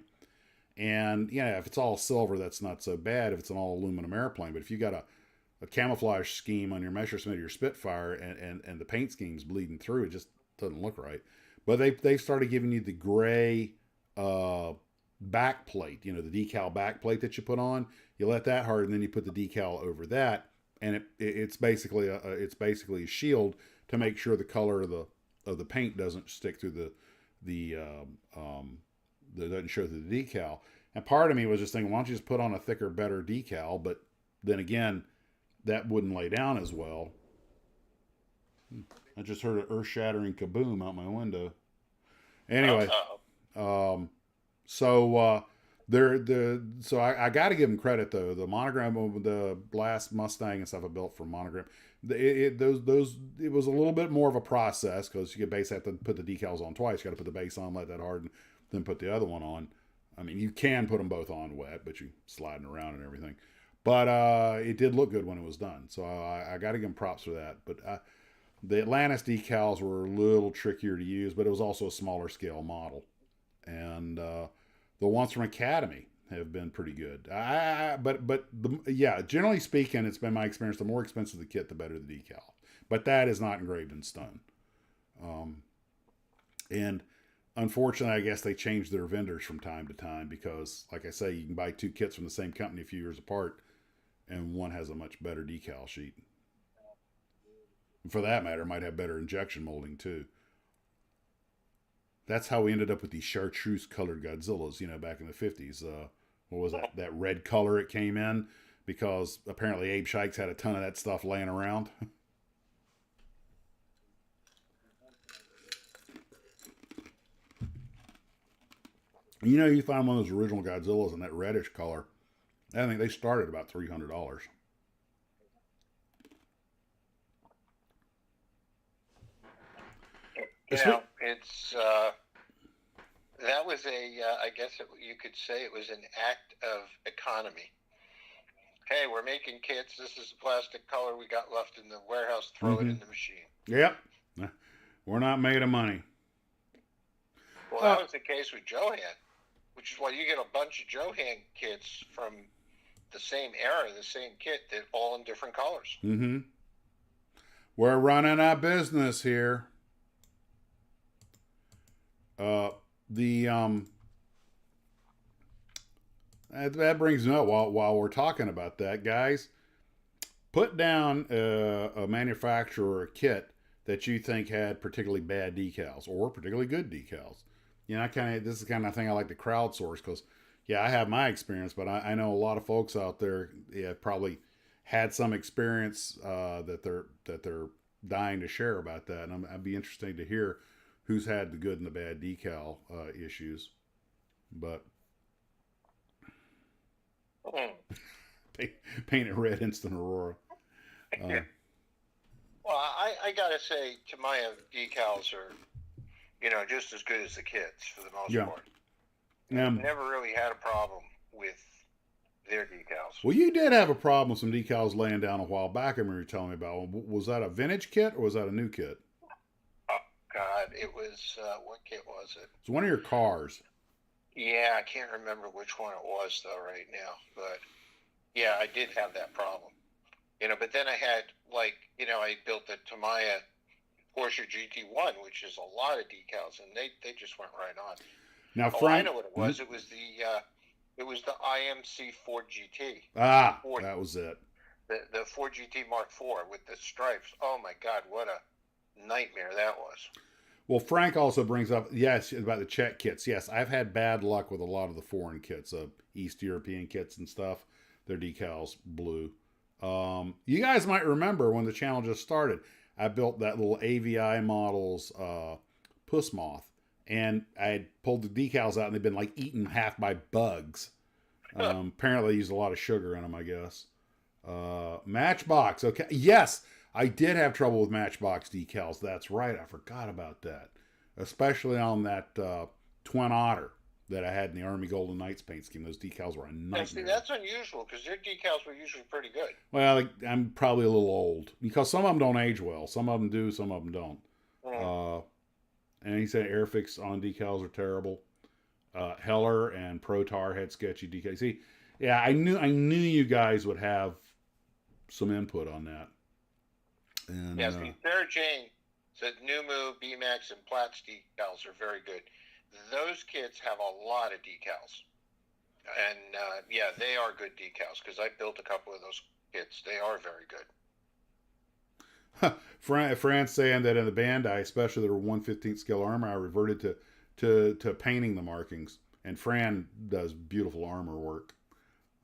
And, yeah, if it's all silver, that's not so bad if it's an all aluminum airplane. But if you got a camouflage scheme on your Messerschmitt or your Spitfire and the paint scheme's bleeding through, it just doesn't look right. But they started giving you the gray back plate, the decal back plate that you put on. You let that harden, and then you put the decal over that, and it's basically a shield to make sure the color of the paint doesn't stick through that doesn't show through the decal. And part of me was just thinking, why don't you just put on a thicker, better decal? But then again, that wouldn't lay down as well. I just heard an earth-shattering kaboom out my window. Anyway, so I got to give them credit though. The Monogram, the last Mustang and stuff I built for Monogram, it was a little bit more of a process because you basically have to put the decals on twice. You got to put the base on, let that harden, then put the other one on. I mean, you can put them both on wet, but you sliding around and everything. But it did look good when it was done, so I got to give them props for that. But the Atlantis decals were a little trickier to use, but it was also a smaller scale model. And the ones from Academy have been pretty good. Generally speaking, it's been my experience, the more expensive the kit, the better the decal. But that is not engraved in stone. And unfortunately, I guess they change their vendors from time to time because, like I say, you can buy two kits from the same company a few years apart, and one has a much better decal sheet. For that matter, might have better injection molding too. That's how we ended up with these chartreuse colored Godzillas, back in the 50s. What was that? That red color it came in because apparently Abe Shikes had a ton of that stuff laying around. You find one of those original Godzillas in that reddish color. I think they started about $300. It's that was I guess you could say it was an act of economy. Hey, we're making kits. This is the plastic color we got left in the warehouse. Throw it in the machine. Yep. We're not made of money. Well, that was the case with Johan, which is why you get a bunch of Johan kits from the same era, the same kit, that all in different colors. Mm-hmm. We're running a business here. That brings me up while we're talking about that, guys. Put down a manufacturer or a kit that you think had particularly bad decals or particularly good decals. You know, this is the kind of thing I like to crowdsource because, yeah, I have my experience, but I know a lot of folks out there, probably had some experience that they're dying to share about that, and I'd be interested to hear who's had the good and the bad decal issues. But paint it red, instant Aurora. Well, I gotta say, Tamiya decals are, just as good as the kids for the most part. I've never really had a problem with their decals. Well, you did have a problem with some decals laying down a while back. I remember you telling me about. Was that a vintage kit or was that a new kit? Oh God, it was what kit was it? It's one of your cars. Yeah, I can't remember which one it was though right now, but yeah, I did have that problem. But then I had I built the Tamiya Porsche GT1, which is a lot of decals, and they just went right on. Now, Frank, I know what it was. It was the IMC Ford GT. That was it. The Ford GT Mark IV with the stripes. Oh my God, what a nightmare that was. Well, Frank also brings up, yes, about the Czech kits. Yes, I've had bad luck with a lot of the foreign kits, East European kits and stuff. Their decals blue. You guys might remember when the channel just started, I built that little AVI models Puss Moth, and I had pulled the decals out, and they've been like eaten half by bugs. Apparently, they used a lot of sugar in them, I guess. Matchbox, okay, yes. I did have trouble with Matchbox decals. That's right. I forgot about that. Especially on that Twin Otter that I had in the Army Golden Knights paint scheme. Those decals were a nightmare. Yeah, see, that's unusual because your decals were usually pretty good. Well, I'm probably a little old because some of them don't age well. Some of them do, some of them don't. And he said Airfix on decals are terrible. Heller and Protar had sketchy decals. See, yeah, I knew you guys would have some input on that. And, yes, Sarah Jane said Numu, B-Max, and Platts decals are very good. Those kits have a lot of decals. And, yeah, they are good decals because I built a couple of those kits. They are very good. Fran's saying that in the Bandai, especially their 1/15 scale armor, I reverted to painting the markings. And Fran does beautiful armor work.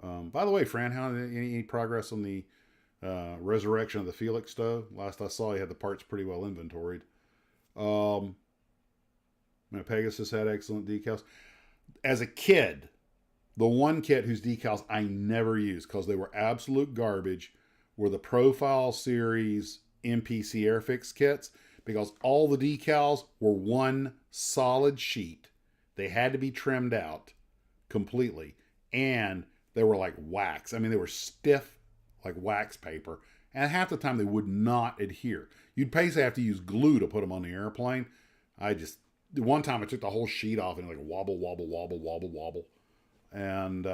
By the way, Fran, any progress on the resurrection of the Felix stove? Last I saw, he had the parts pretty well inventoried. Pegasus had excellent decals. As a kid, the one kit whose decals I never used because they were absolute garbage were the Profile Series MPC Airfix kits, because all the decals were one solid sheet. They had to be trimmed out completely, and they were like wax. I mean, they were stiff like wax paper, and half the time they would not adhere. You'd basically have to use glue to put them on the airplane. One time I took the whole sheet off and like wobble, wobble, wobble, wobble, wobble. And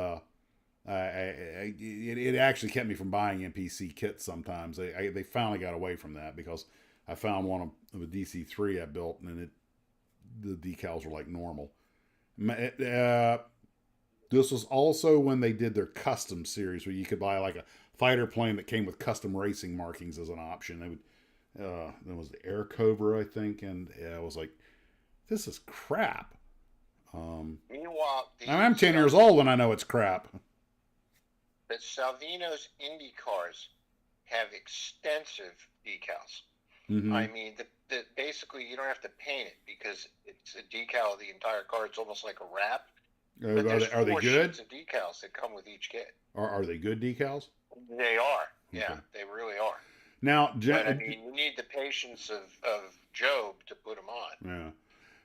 it actually kept me from buying NPC kits sometimes. They finally got away from that because I found one of a DC3 I built, and the decals were like normal. This was also when they did their custom series where you could buy like a fighter plane that came with custom racing markings as an option. There was the Air Cobra, I think, and I was like, this is crap. Meanwhile, I'm 10 years old and I know it's crap. The Salvino's Indy cars have extensive decals. Mm-hmm. I mean, basically you don't have to paint it because it's a decal of the entire car. It's almost like a wrap. Are they good? Sheets of decals that come with each kit. Are they good decals? They are. Okay. Yeah, they really are. Now, but, I mean, you need the patience of Job to put them on. Yeah.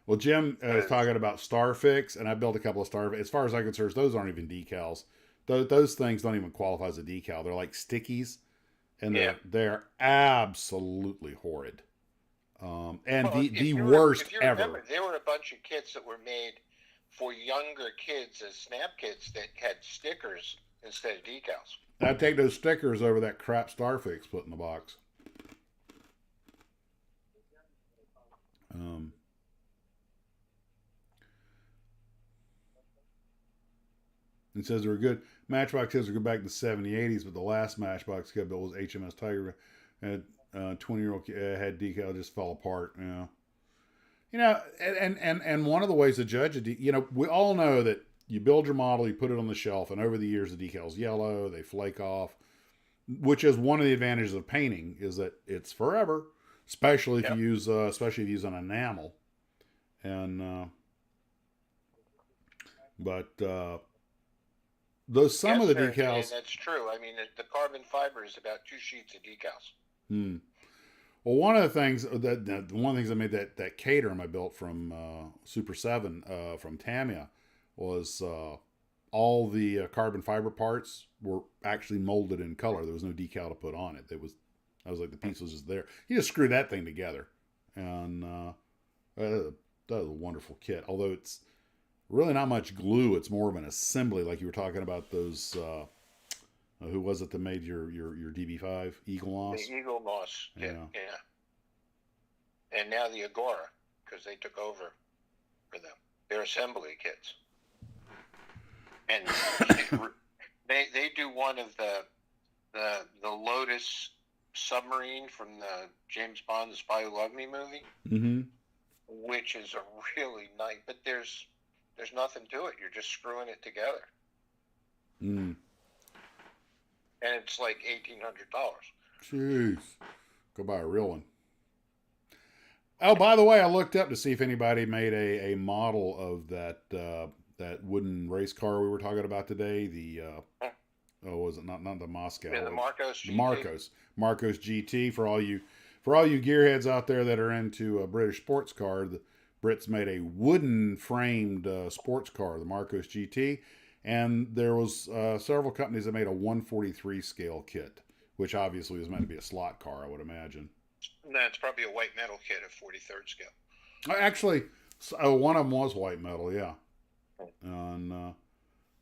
Well, Jim is talking about Starfix, and I built a couple of Starfix. As far as I'm concerned, those aren't even decals. Those things don't even qualify as a decal. They're like stickies, and they're absolutely horrid. The worst if you ever. Remember, there were a bunch of kits that were made for younger kids as snap kits that had stickers instead of decals. I'd take those stickers over that crap Starfix put in the box. It says they were good. Matchbox says they go back to the 70s, 80s, but the last Matchbox kit built was HMS Tiger. And 20-year-old had decal, just fell apart. Yeah. You know, and one of the ways to judge a you know, we all know that you build your model, you put it on the shelf, and over the years the decal's yellow, they flake off, which is one of the advantages of painting, is that it's forever, especially if you use an enamel. And but those some of the decals. That's true. I mean, the carbon fiber is about 2 sheets of decals. Well, one of the things that made that Caterham I built from Super 7 from Tamiya was all the carbon fiber parts were actually molded in color. There was no decal to put on it. I was like, the piece was just there. You just screw that thing together, and that was a wonderful kit. Although it's really not much glue, it's more of an assembly, like you were talking about those. Who was it that made your DB5? Eagle Moss? The Eagle Moss, yeah. And now the Agora, because they took over for them. Their assembly kits. And they do one of the Lotus submarine from the James Bond, The Spy Who Loved Me movie, which is a really nice, but there's nothing to it. You're just screwing it together. And it's like $1,800. Jeez. Go buy a real one. Oh, by the way, I looked up to see if anybody made a model of that wooden race car we were talking about today. The was it not the Moscow? Yeah, the Marcos GT. The Marcos GT. For all you gearheads out there that are into a British sports car, the Brits made a wooden framed sports car, the Marcos GT. And there was several companies that made a 143 scale kit, which obviously was meant to be a slot car, I would imagine. That's probably a white metal kit at 43rd scale. Actually, one of them was white metal, yeah. And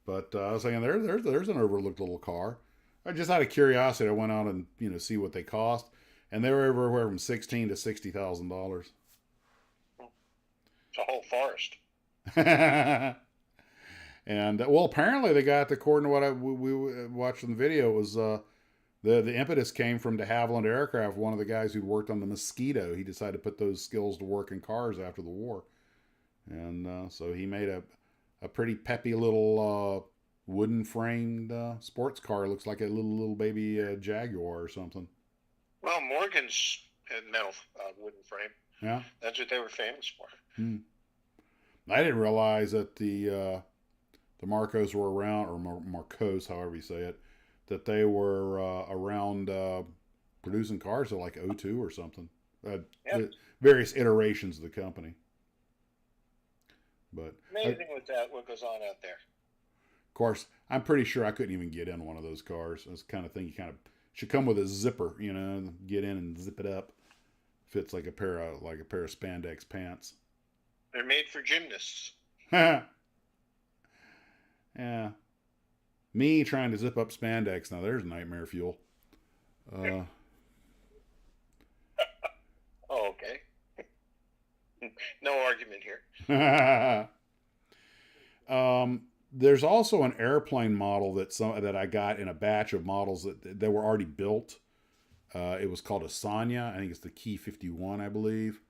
but I was thinking there's an overlooked little car. I just out of curiosity, I went out and see what they cost, and they were everywhere from $16,000 to $60,000. It's a whole forest. And well, apparently they got, according to what we watched in the video, was the impetus came from de Havilland Aircraft. One of the guys who'd worked on the Mosquito, he decided to put those skills to work in cars after the war, and so he made a pretty peppy little wooden framed sports car. Looks like a little baby Jaguar or something. Well, Morgan's had metal wooden frame. Yeah, that's what they were famous for. I didn't realize that the Marcos were around, or Marcos, however you say it, that they were around producing cars at like 02 or something. Various iterations of the company. But amazing what goes on out there. Of course, I'm pretty sure I couldn't even get in one of those cars. It's the kind of thing you kind of should come with a zipper, get in and zip it up. Fits like a pair of spandex pants. They're made for gymnasts. Yeah. Me trying to zip up spandex. Now there's nightmare fuel. Oh, okay. No argument here. There's also an airplane model that I got in a batch of models that were already built. It was called a Sanya. I think it's the Key 51, I believe.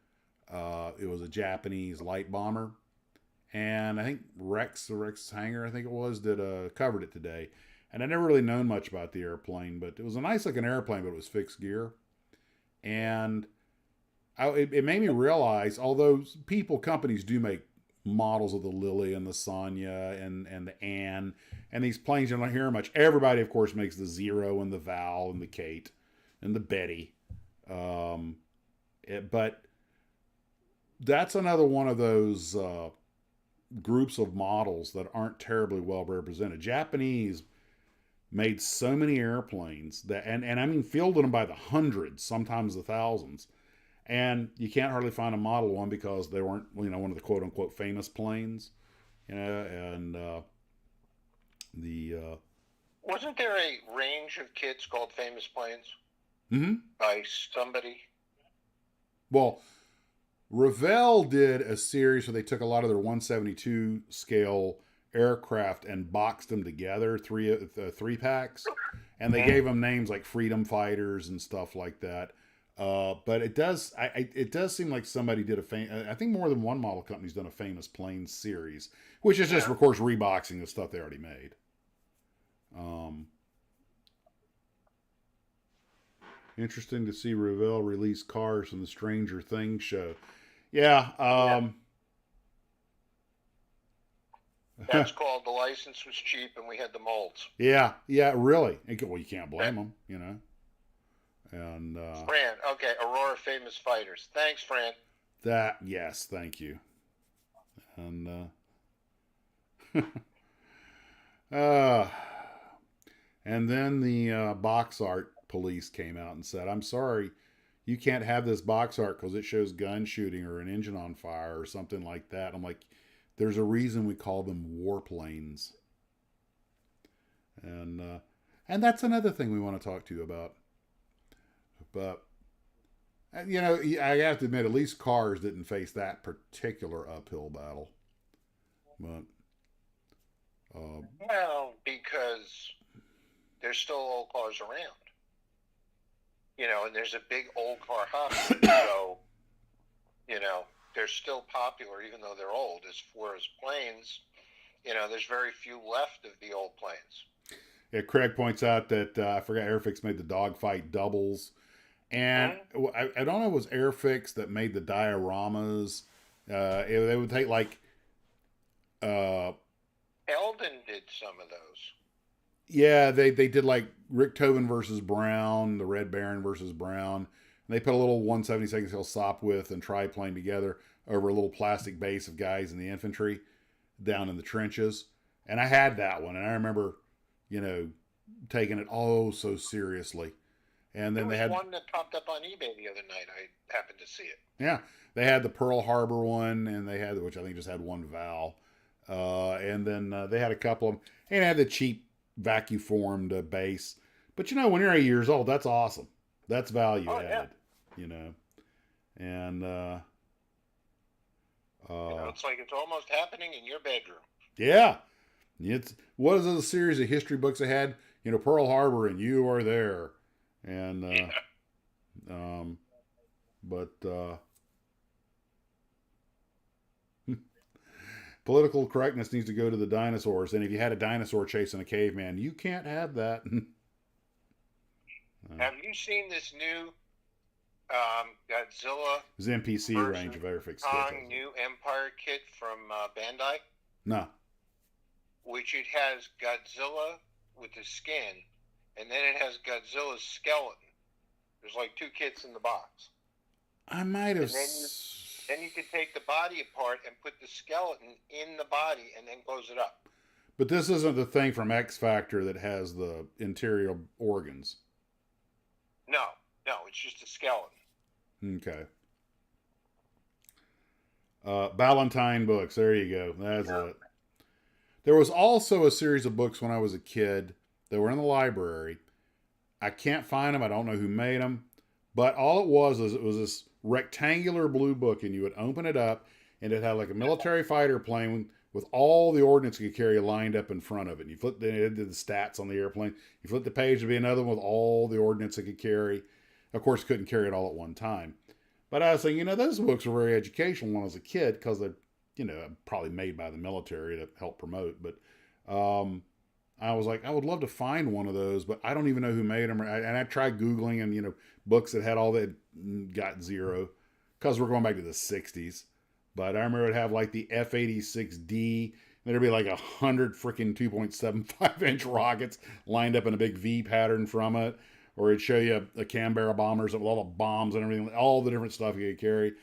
It was a Japanese light bomber. And I think the Rex Hangar, I think it was, that covered it today. And I never really known much about the airplane, but it was a nice looking airplane, but it was fixed gear. And it made me realize, although companies do make models of the Lily and the Sanya and the Anne, and these planes you don't hear much. Everybody, of course, makes the Zero and the Val and the Kate and the Betty. But that's another one of those groups of models that aren't terribly well represented. Japanese made so many airplanes that, and I mean, fielded them by the hundreds, sometimes the thousands. And you can't hardly find a model one because they weren't, one of the quote unquote famous planes, and wasn't there a range of kits called Famous Planes? By somebody? Well, Revell did a series where they took a lot of their 172 scale aircraft and boxed them together, three packs, and they gave them names like Freedom Fighters and stuff like that. But it does, it does seem like somebody did I think more than one model company's done a famous planes series, which is just, of course, reboxing the stuff they already made. Interesting to see Revell release cars from the Stranger Things show. Yeah. That's called the license was cheap and we had the molds. Yeah, really. Well, you can't blame them, you know. And Fran, okay, Aurora Famous Fighters. Thanks, Fran. Yes, thank you. And and then the box art police came out and said, "I'm sorry, you can't have this box art because it shows gun shooting or an engine on fire or something like that." I'm like, there's a reason we call them warplanes. And that's another thing we want to talk to you about. But, you know, I have to admit, at least cars didn't face that particular uphill battle. But, well, because there's still old cars around. You know, and there's a big old car hobby. So, you know, they're still popular even though they're old. As far as planes, you know, there's very few left of the old planes. Yeah, Craig points out that I forgot Airfix made the dogfight doubles. And I don't know if it was Airfix that made the dioramas. They would take like... Eldon did some of those. Yeah, they did like Rick Tobin versus Brown, the Red Baron versus Brown. And they put a little 1/72 scale Sopwith and triplane together over a little plastic base of guys in the infantry down in the trenches. And I had that one, and I remember, you know, taking it so seriously. And then there they was had one that popped up on eBay the other night. I happened to see it. Yeah, they had the Pearl Harbor one, and they had, which I think just had one valve. And then they had a couple of them, and had the cheap vacuum formed base. But you know, when you're 8 years old, that's awesome. That's value added, you know. And you know, it's like it's almost happening in your bedroom. Yeah, it's what is a series of history books they had? You know, Pearl Harbor, and you are there. And political correctness needs to go to the dinosaurs. And if you had a dinosaur chasing a caveman, you can't have that. Have you seen this new Godzilla? His NPC range of Airfix Kong new Empire kit from Bandai? No. Which it has Godzilla with the skin, and then it has Godzilla's skeleton. There's like 2 kits in the box. I might have. Then you could take the body apart and put the skeleton in the body and then close it up. But this isn't the thing from X Factor that has the interior organs. No, it's just a skeleton. Okay. Ballantine books. There you go. That's it. There was also a series of books when I was a kid that were in the library. I can't find them. I don't know who made them. But all it was this rectangular blue book, and you would open it up, and it had like a military fighter plane with all the ordnance you could carry lined up in front of it. And you flip it did the stats on the airplane. You flip the page, there'd be another one with all the ordnance it could carry. Of course, couldn't carry it all at one time. But I was saying, you know, those books were very educational when I was a kid because they're, you know, probably made by the military to help promote. But I was like, I would love to find one of those, but I don't even know who made them. And I tried Googling, and, you know, books that had all that got zero because we're going back to the 60s. But I remember it'd have like the F-86D. There'd be like 100 freaking 2.75 inch rockets lined up in a big V pattern from it. Or it'd show you a Canberra bombers with all the bombs and everything, all the different stuff you could carry.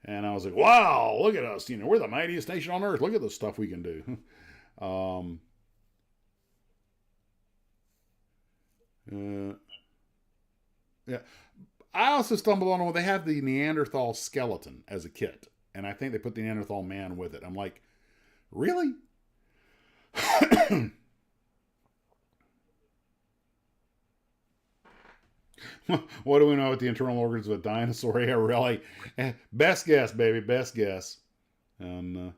And I was like, wow, look at us. You know, we're the mightiest nation on earth. Look at the stuff we can do. Yeah. I also stumbled on when they have the Neanderthal skeleton as a kit. And I think they put the Neanderthal man with it. I'm like, really? What do we know about the internal organs of a dinosaur? Yeah, really? Best guess, baby. Best guess. But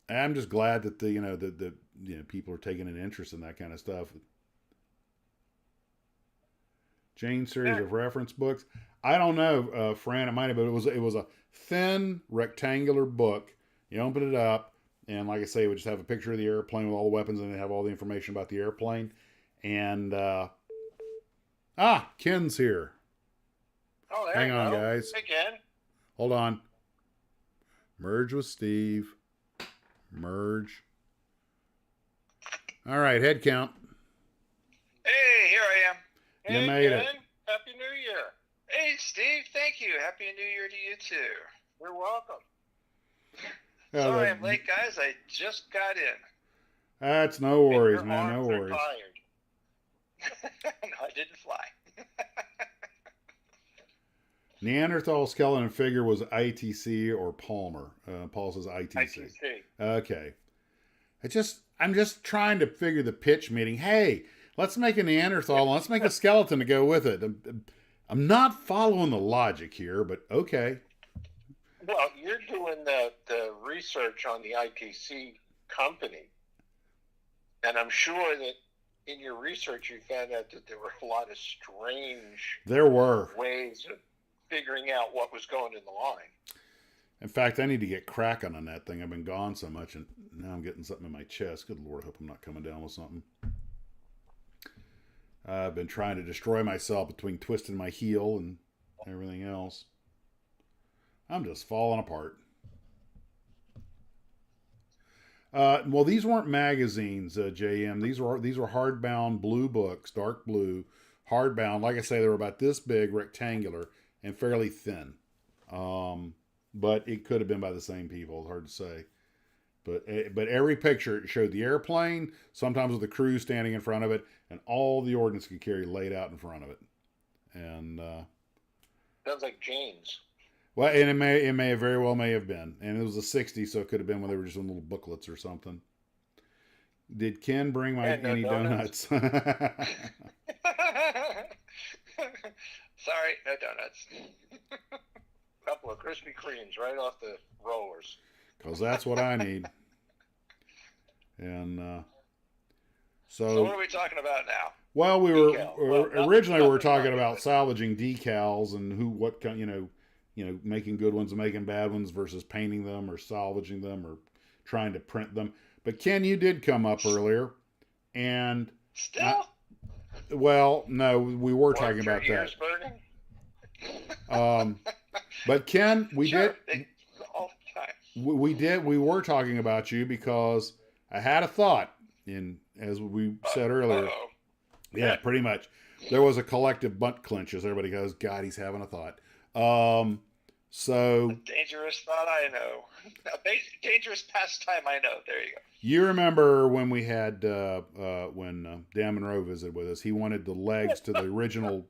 I'm just glad that the people are taking an interest in that kind of stuff. Jane series of reference books. I don't know, Fran. It might have, but it was a thin rectangular book. You open it up, and like I say, it would just have a picture of the airplane with all the weapons, and it have all the information about the airplane. And Ken's here. Oh, there Hang you on, go. guys. Hey, Ken. Hold on. Merge with Steve. Merge. All right, head count. Hey, here I am. You Hey, made Ken. it. Happy New Year. Hey, Steve. Thank you. Happy New Year to you too. You're welcome. Sorry I'm late, guys. I just got in. That's no worries, Your man. No arms are worries. tired. No, I didn't fly. Neanderthal skeleton figure was ITC or Palmer. Paul says ITC. Okay. I'm just trying to figure the pitch meeting. Hey, let's make a Neanderthal and let's make a skeleton to go with it. I'm not following the logic here, but okay. Well, you're doing the research on the ITC company, and I'm sure that in your research you found out that there were a lot of strange ways of figuring out what was going in the line. In fact, I need to get cracking on that thing. I've been gone so much, and now I'm getting something in my chest. Good Lord, I hope I'm not coming down with something. I've been trying to destroy myself between twisting my heel and everything else. I'm just falling apart. Well, these weren't magazines, JM. These were hardbound blue books, dark blue, hardbound. Like I say, they were about this big, rectangular, and fairly thin. But it could have been by the same people. It's hard to say. But every picture, it showed the airplane, sometimes with the crew standing in front of it, and all the ordnance could carry laid out in front of it. And sounds like Jane's. Well, and it may have very well may have been, and it was the '60s, so it could have been when they were just in little booklets or something. Did Ken bring any donuts? Sorry, no donuts. Couple of Krispy Kremes right off the rollers. Because that's what I need. And so what are we talking about now? Well, originally we were talking about salvaging decals and what making good ones and making bad ones versus painting them or salvaging them or trying to print them. But Ken, you did come up earlier, and still. Well, no, we were talking about that. But Ken, we were talking about you because I had a thought, as we said earlier. Yeah, pretty much. There was a collective butt clench as everybody goes, God, he's having a thought. So a dangerous thought, I know. A dangerous pastime, I know. There you go. You remember when we had when Dan Monroe visited with us? He wanted the legs to the original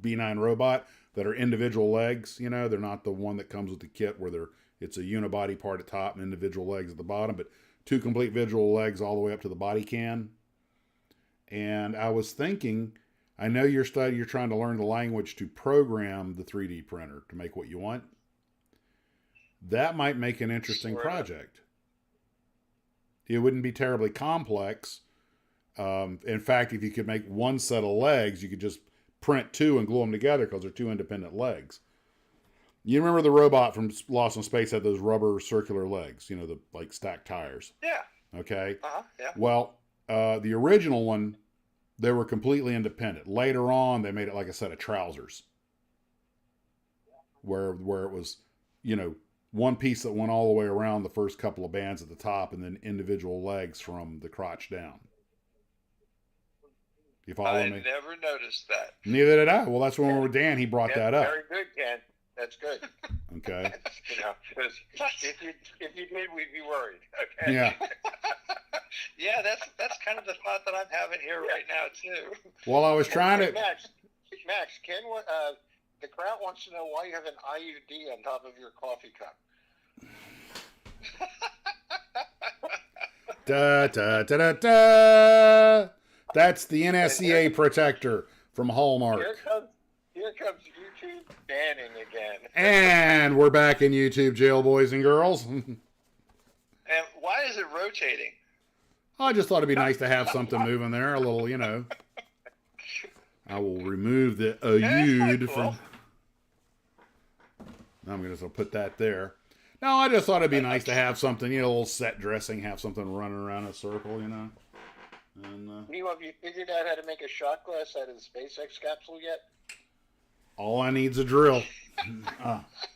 B9 robot that are individual legs. You know, they're not the one that comes with the kit where it's a unibody part at the top and individual legs at the bottom, but two complete visual legs all the way up to the body can. And I was thinking, I know you're trying to learn the language to program the 3D printer to make what you want. That might make an interesting project. It wouldn't be terribly complex. In fact, if you could make one set of legs, you could just print two and glue them together because they're two independent legs. You remember the robot from Lost in Space had those rubber circular legs, the like stacked tires. Yeah. Okay. Yeah. Well, the original one, they were completely independent. Later on, they made it like a set of trousers, where it was, one piece that went all the way around the first couple of bands at the top, and then individual legs from the crotch down. You follow me? I never noticed that. Neither did I. Well, that's when we were with Dan. He brought that up. Very good, Ken. That's good. Okay. If you did, we'd be worried. Okay. Yeah. Yeah, that's kind of the thought that I'm having here right now too. Well, I was trying to. Max, Ken, the crowd wants to know why you have an IUD on top of your coffee cup. Da da da da da. That's the NSCA protector from Hallmark. Here comes YouTube banning again. And we're back in YouTube jail, boys and girls. And why is it rotating? I just thought it'd be nice to have something moving there, a little, I will remove the kinda "-u'd" cool. from. I'm going to put that there. No, I just thought it'd be nice to have something, a little set dressing, have something running around a circle, And Have you figured out how to make a shot glass out of the SpaceX capsule yet? all I need's a drill.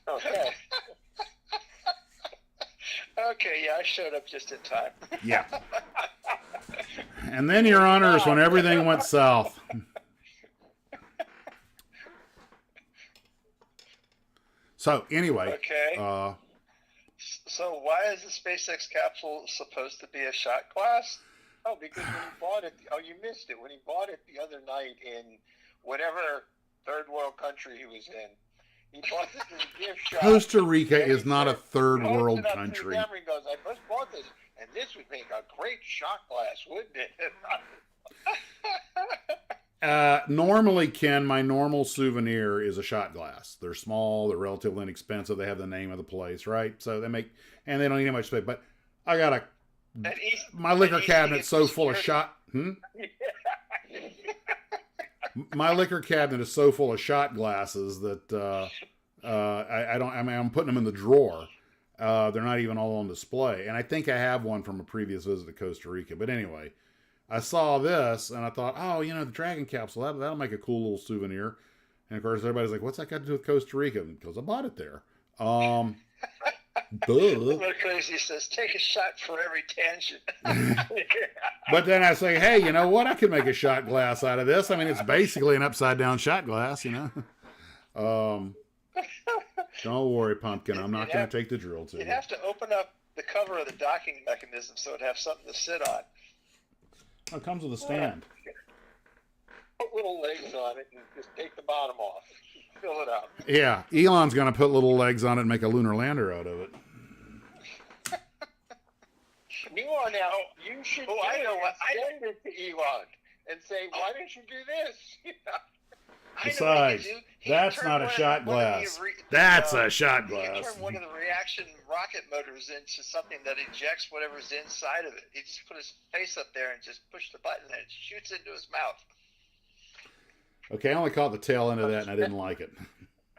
Okay. Okay, yeah, I showed up just in time. Yeah. And then, Your Honor, is when everything went south. So, anyway. Okay. So why is the SpaceX capsule supposed to be a shot glass? Oh, because when he bought it, you missed it. When he bought it the other night in whatever third world country he was in, he bought this as a gift shop. Costa Rica And is he not a said- third he holds world it up to the country. camera and goes, I just bought this, and this would make a great shot glass, wouldn't it? Normally, Ken, my normal souvenir is a shot glass. They're small, they're relatively inexpensive, they have the name of the place, right? So they don't need much space. But I got my liquor cabinet's so full of shot. My liquor cabinet is so full of shot glasses that I'm putting them in the drawer. They're not even all on display. And I think I have one from a previous visit to Costa Rica. But anyway, I saw this and I thought, the Dragon capsule, that'll make a cool little souvenir. And of course, everybody's like, what's that got to do with Costa Rica? Because I bought it there. Duh. Little Crazy says, take a shot for every tangent. But then I say, hey, you know what? I could make a shot glass out of this. I mean, it's basically an upside down shot glass, Don't worry, Pumpkin. I'm not going to take the drill to you. You'd have to open up the cover of the docking mechanism so it'd have something to sit on. Oh, it comes with a stand. Put little legs on it and just take the bottom off. Fill it up. Yeah, Elon's going to put little legs on it and make a lunar lander out of it. Meanwhile, now, you should send it to Elon and say, why don't you do this? Besides, that's not a shot glass. That's a shot You can glass. turn one of the reaction rocket motors into something that ejects whatever's inside of it. He just put his face up there and just push the button and it shoots into his mouth. Okay, I only caught the tail end of that and I didn't like it.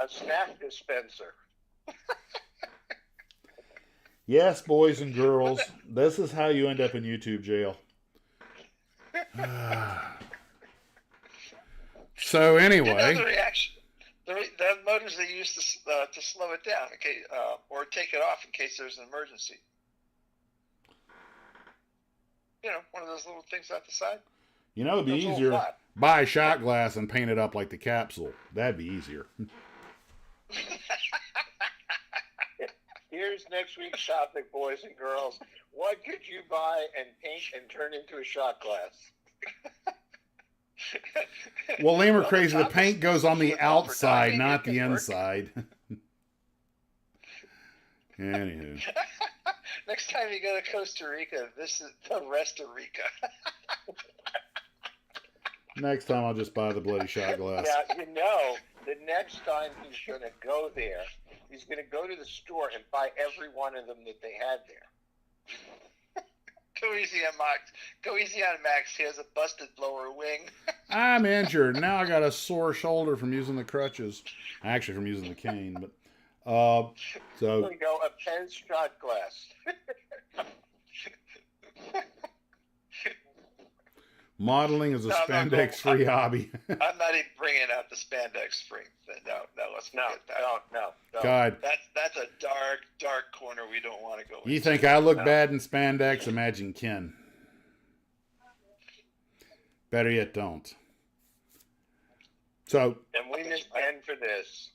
A snack dispenser. Yes, boys and girls, this is how you end up in YouTube jail. So anyway, The reaction, the motors they use to slow it down, okay, or take it off in case there's an emergency. One of those little things out the side. it'd be Those little easier. flat. Buy a shot glass and paint it up like the capsule. That'd be easier. Here's next week's shopping, boys and girls. What could you buy and paint and turn into a shot glass? Well, Lemur the Crazy, the top paint is goes on the with all for outside, diving, not it the can work. inside. Anywho. Next time you go to Costa Rica, this is the rest of Rica. Next time I'll just buy the bloody shot glass. Now, the next time he's going to go there, he's going to go to the store and buy every one of them that they had there. Go easy on Max. Go easy on Max. He has a busted lower wing. I'm injured. Now I got a sore shoulder from using the crutches. Actually, from using the cane. But There you go, a Pez shot glass. modeling is a No, no, no. spandex-free hobby. I'm not even bringing out the spandex free. No, let's forget that. No. God. That's a dark corner we don't want to go into. You think I look bad in spandex? Imagine Ken. Better yet, don't. So, And we miss Ben for this.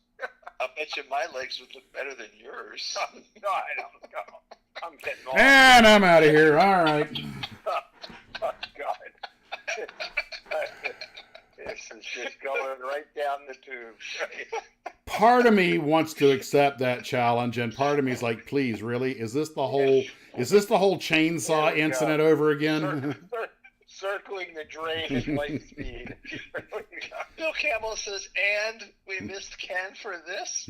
I bet you my legs would look better than yours. No, I don't know. I'm getting off. and I'm out of here. All right. Oh, God. This is just going right down the tube. Part of me wants to accept that challenge, and part of me is like, please, really? Is this the whole chainsaw There we incident go. over again? Circling the drain at light speed. Bill Campbell says, and we missed Ken for this?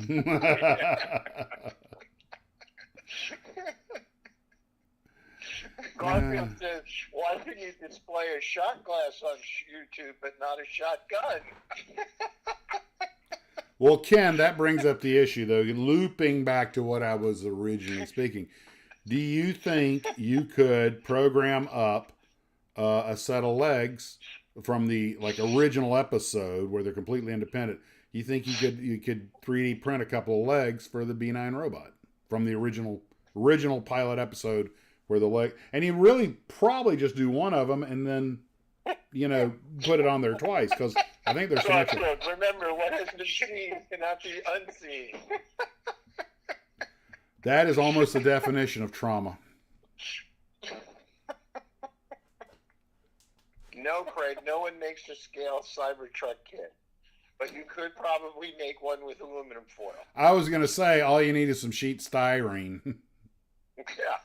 Garfield says, why can you display a shot glass on YouTube but not a shotgun? Well, Ken, that brings up the issue, though. Looping back to what I was originally speaking, do you think you could program up a set of legs from the original episode where they're completely independent? You think you could 3D print a couple of legs for the B9 robot from the original pilot episode where the leg, and you really probably just do one of them and then put it on there twice, because I think there's some extra. Remember, what has been seen cannot be unseen. That is almost the definition of trauma. No, Craig, no one makes a scale Cybertruck kit. But you could probably make one with aluminum foil. I was going to say, all you need is some sheet styrene. Yeah.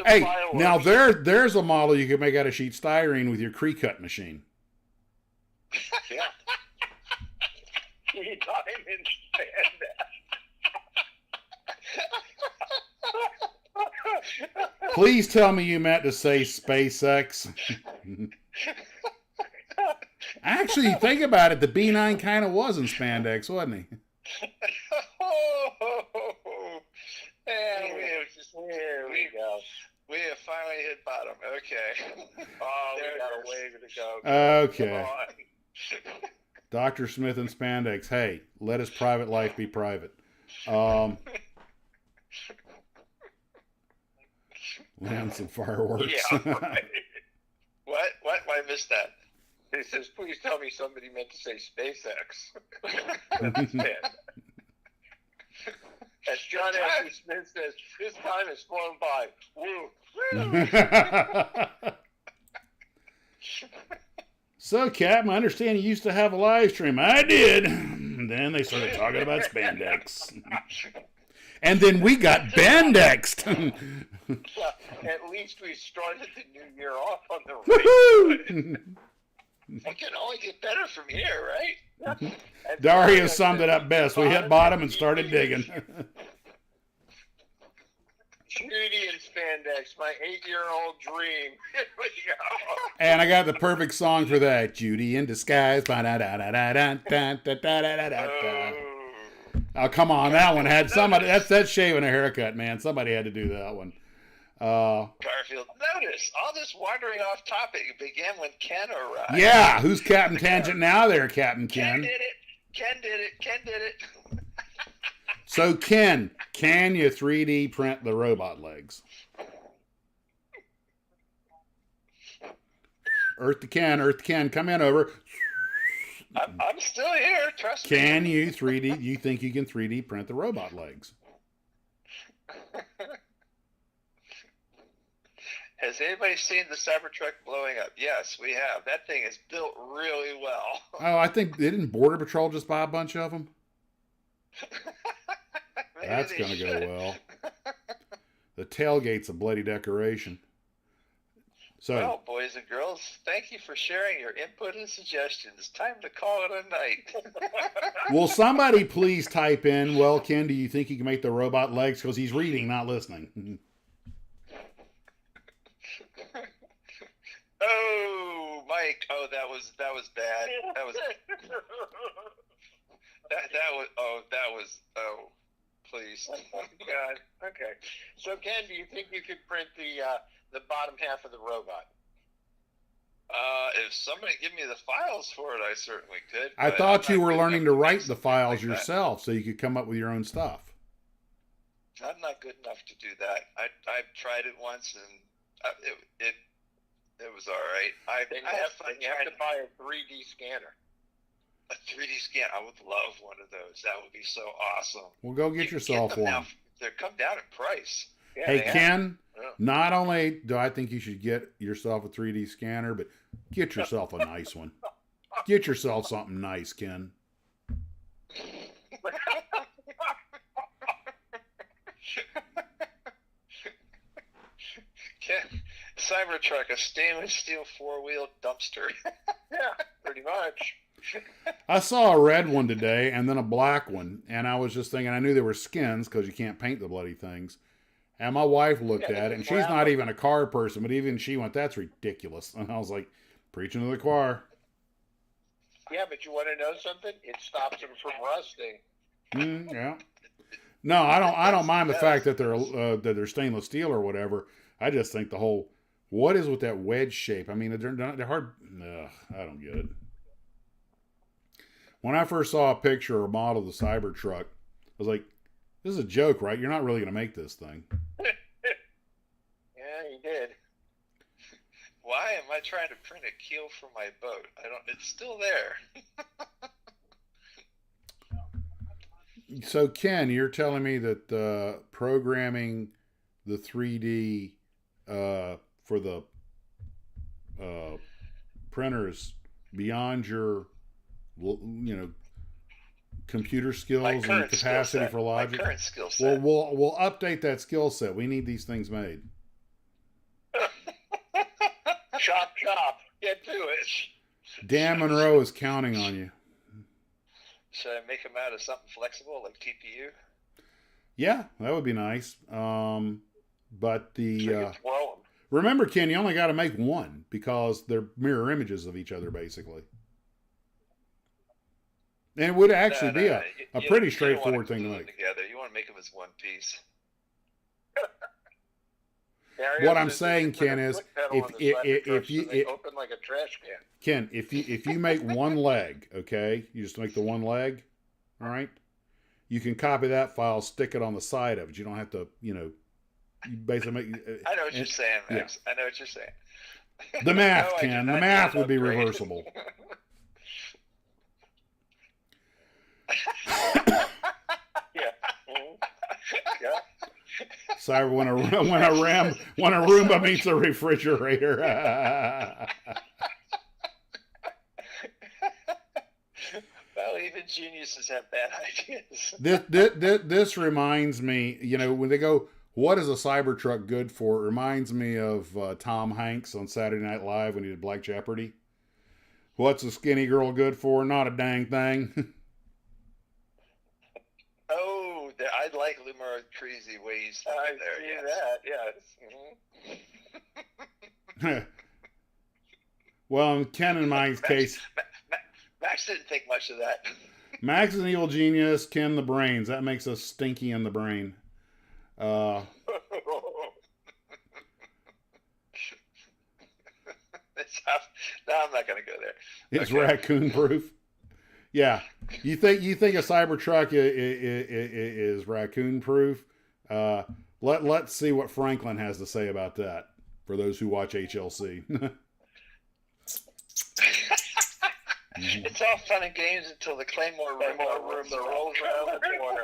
Hey, now there's a model you could make out of sheet styrene with your Cree-cut machine. Yeah. Diamond spandex. Please tell me you meant to say SpaceX. Actually, think about it. The B9 kind of was in spandex, wasn't he? There we go. We have finally hit bottom. Okay. Oh, we got a way to go. Okay. Dr. Smith and spandex. Hey, let his private life be private. Land some fireworks. Yeah, right. What? Why I missed that? He says, please tell me somebody meant to say SpaceX. As John Ashley Smith says, this time has flown by. Woo. So, Captain, I understand you used to have a live stream. I did. Then they started talking about spandex. And then we got bandexed. At least we started the new year off on the right foot. It can only get better from here, right? Dario summed it up best. We hit bottom and started digging. Judy and spandex, my 8-year-old dream. Here we go. And I got the perfect song for that. Judy in disguise. Oh, come on. That one had somebody. That's shaving a haircut, man. Somebody had to do that one. Garfield, notice all this wandering off topic began when Ken arrived. Yeah, who's Captain Tangent now there, Captain Ken? Ken did it. So, Ken, can you 3D print the robot legs? Earth to Ken, come in over. I'm still here, trust me. Can you 3D, you think you can 3D print the robot legs? Has anybody seen the Cybertruck blowing up? Yes, we have. That thing is built really well. Oh, I think, didn't Border Patrol just buy a bunch of them? That's going to go well. The tailgate's a bloody decoration. So, well, boys and girls, thank you for sharing your input and suggestions. Time to call it a night. Will somebody please type in, well, Ken, do you think you can make the robot legs? Because he's reading, not listening. Oh, Mike. Oh, that was bad. That was please. God. Okay. So, Ken, do you think you could print the bottom half of the robot? If somebody give me the files for it, I certainly could. I thought you were learning to write the files yourself so you could come up with your own stuff. I'm not good enough to do that. I've tried it once and it was all right. You have to buy a 3D scanner. A 3D scan. I would love one of those. That would be so awesome. Well, go get yourself one. Now, they come down in price. Yeah, hey, Ken, yeah. Not only do I think you should get yourself a 3D scanner, but get yourself a nice one. Get yourself something nice, Ken. Cybertruck, a stainless steel 4-wheel dumpster. Yeah, pretty much. I saw a red one today and then a black one, and I was just thinking, I knew they were skins because you can't paint the bloody things. And my wife looked Yeah, at it, and she's not even a car person, but even she went, "That's ridiculous." And I was like, preaching to the choir. Yeah, but you want to know something? It stops them from rusting. Yeah. No, I don't mind the fact that they're stainless steel or whatever. I just think the whole, what is with that wedge shape? I mean, they're hard. Ugh, I don't get it. When I first saw a picture or model of the Cybertruck, I was like, this is a joke, right? You're not really going to make this thing. Yeah, you did. Why am I trying to print a keel for my boat? It's still there. So, Ken, you're telling me that programming the 3D for the printers beyond your, computer skills and capacity for logic. My current skill set. Well, we'll update that skill set. We need these things made. Chop, chop. Get to it. Dan Monroe is counting on you. Should I make them out of something flexible like TPU? Yeah, that would be nice. But the So you can throw them. remember, Ken, you only got to make one because they're mirror images of each other, basically. And it would actually be a pretty straightforward thing to make. Together. You want to make them as one piece. What I'm saying, Ken, is if you open like a trash can. Ken, if you make one leg, okay, you just make the one leg, all right. You can copy that file, stick it on the side of it. You don't have to, you basically make. I know what you're saying, Max. Yeah. I know what you're saying. The math, No, Ken. The math would be reversible. Yeah. Yeah. Sorry, when a Roomba meets a refrigerator. Well, even geniuses have bad ideas. This reminds me, when they go, what is a Cybertruck good for? It reminds me of Tom Hanks on Saturday Night Live when he did Black Jeopardy. What's a skinny girl good for? Not a dang thing. Oh, I like Lumar Treasy ways I there. see Yes. that, yes. Well, in Ken and Mike's case, Max didn't think much of that. Max is an evil genius, Ken the brains. That makes us stinky in the brain. No, I'm not going to go there. It's raccoon proof. Yeah, you think a Cybertruck is raccoon proof? Let's see what Franklin has to say about that. For those who watch HLC. It's all fun and games until the Claymore room that rolls around the corner.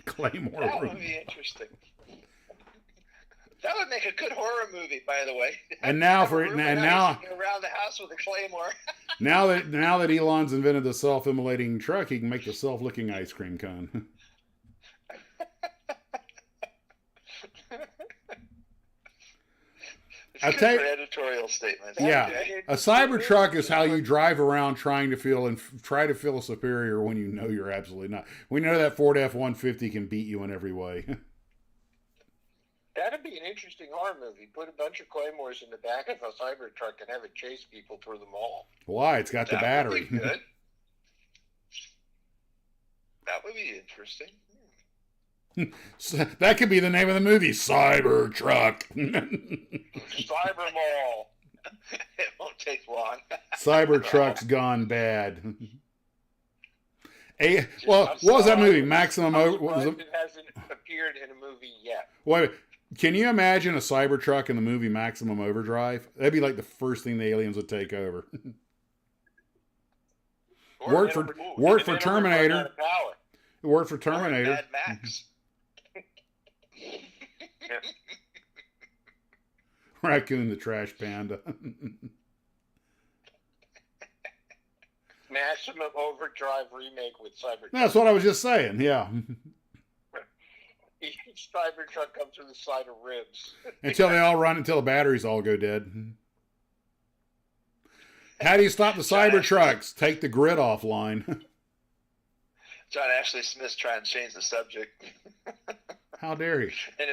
Claymore That room. would be interesting. That would make a good horror movie, by the way. And now around the house with a claymore. now that Elon's invented the self-immolating truck, he can make the self-licking ice cream cone. It's good for editorial statements. Yeah, Okay. a Cybertruck is how you drive around trying to feel superior when you know you're absolutely not. We know that Ford F-150 can beat you in every way. That'd be an interesting horror movie. Put a bunch of claymores in the back of a Cybertruck and have it chase people through the mall. Why? It's got the battery. Would be good. That would be interesting. So that could be the name of the movie, Cybertruck. Cyber Mall. It won't take long. Cybertruck's gone bad. What was that movie? Maximum. It hasn't appeared in a movie yet. Wait, can you imagine a Cybertruck in the movie Maximum Overdrive? That'd be like the first thing the aliens would take over. Worked for Terminator. It worked for Terminator. Mad Max. Raccoon the Trash Panda. Maximum Overdrive remake with Cybertruck. That's what I was just saying. Yeah. Each Cybertruck comes through the side of ribs. Until the batteries all go dead. How do you stop the Cybertrucks? Take the grid offline. John Ashley Smith's trying to change the subject. How dare he? An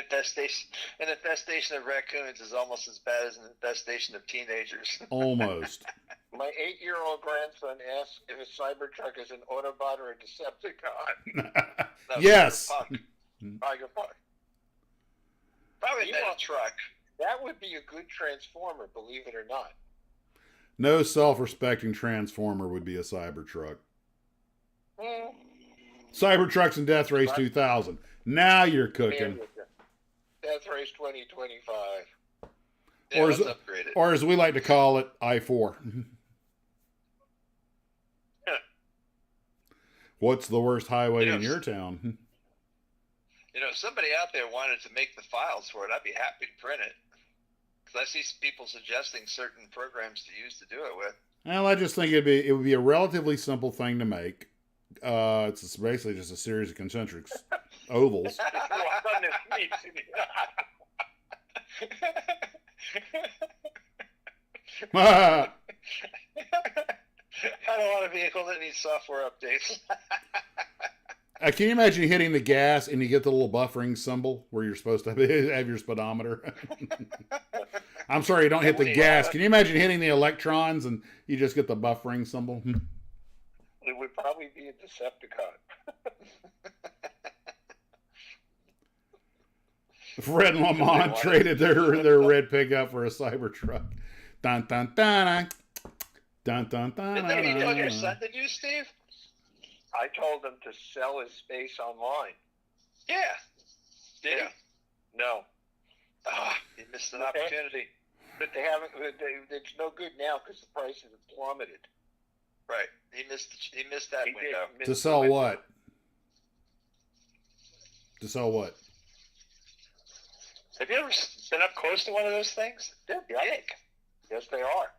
infestation of raccoons is almost as bad as an infestation of teenagers. Almost. My 8-year-old grandson asked if a Cybertruck is an Autobot or a Decepticon. No, Yes. fuck. Cyberpunk. Probably not a truck. That would be a good Transformer, believe it or not. No self-respecting Transformer would be a Cybertruck. Cybertrucks and Death Race 2000. Now you're cooking. Death Race 2025. Yeah, Or let's as- upgrade it. Or as we like to call it, I-4. What's the worst highway in your town? You know, if somebody out there wanted to make the files for it, I'd be happy to print it. Because I see people suggesting certain programs to use to do it with. Well, I just think it would be a relatively simple thing to make. It's basically just a series of concentric ovals. I don't want a vehicle that needs software updates. Can you imagine hitting the gas and you get the little buffering symbol where you're supposed to have your speedometer? I'm sorry, you don't hit the gas. Can you imagine hitting the electrons and you just get the buffering symbol? It would probably be a Decepticon. Fred and Lamont traded their red pickup for a Cybertruck. Dun dun dun dun dun dun. Didn't you tell your son to do, Steve? I told him to sell his space online. Yeah. Did Yeah. No. he missed an opportunity. But they haven't. It's no good now because the prices have plummeted. Right. He missed that window. To sell what? To sell what? Have you ever been up close to one of those things? They're big. Yes, they are.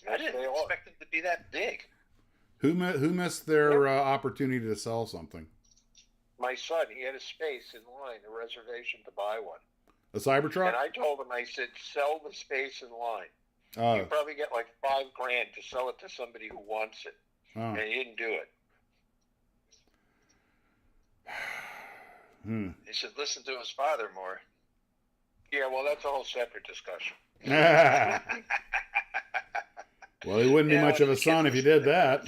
I didn't expect them to be that big. Who missed their opportunity to sell something? My son, he had a space in line, a reservation to buy one. A Cybertruck? And I told him, I said, sell the space in line. Oh. You probably get like $5,000 to sell it to somebody who wants it. Oh. And he didn't do it. He should listen to his father more. Yeah, well, that's a whole separate discussion. Well, he wouldn't be much of a son if he did that.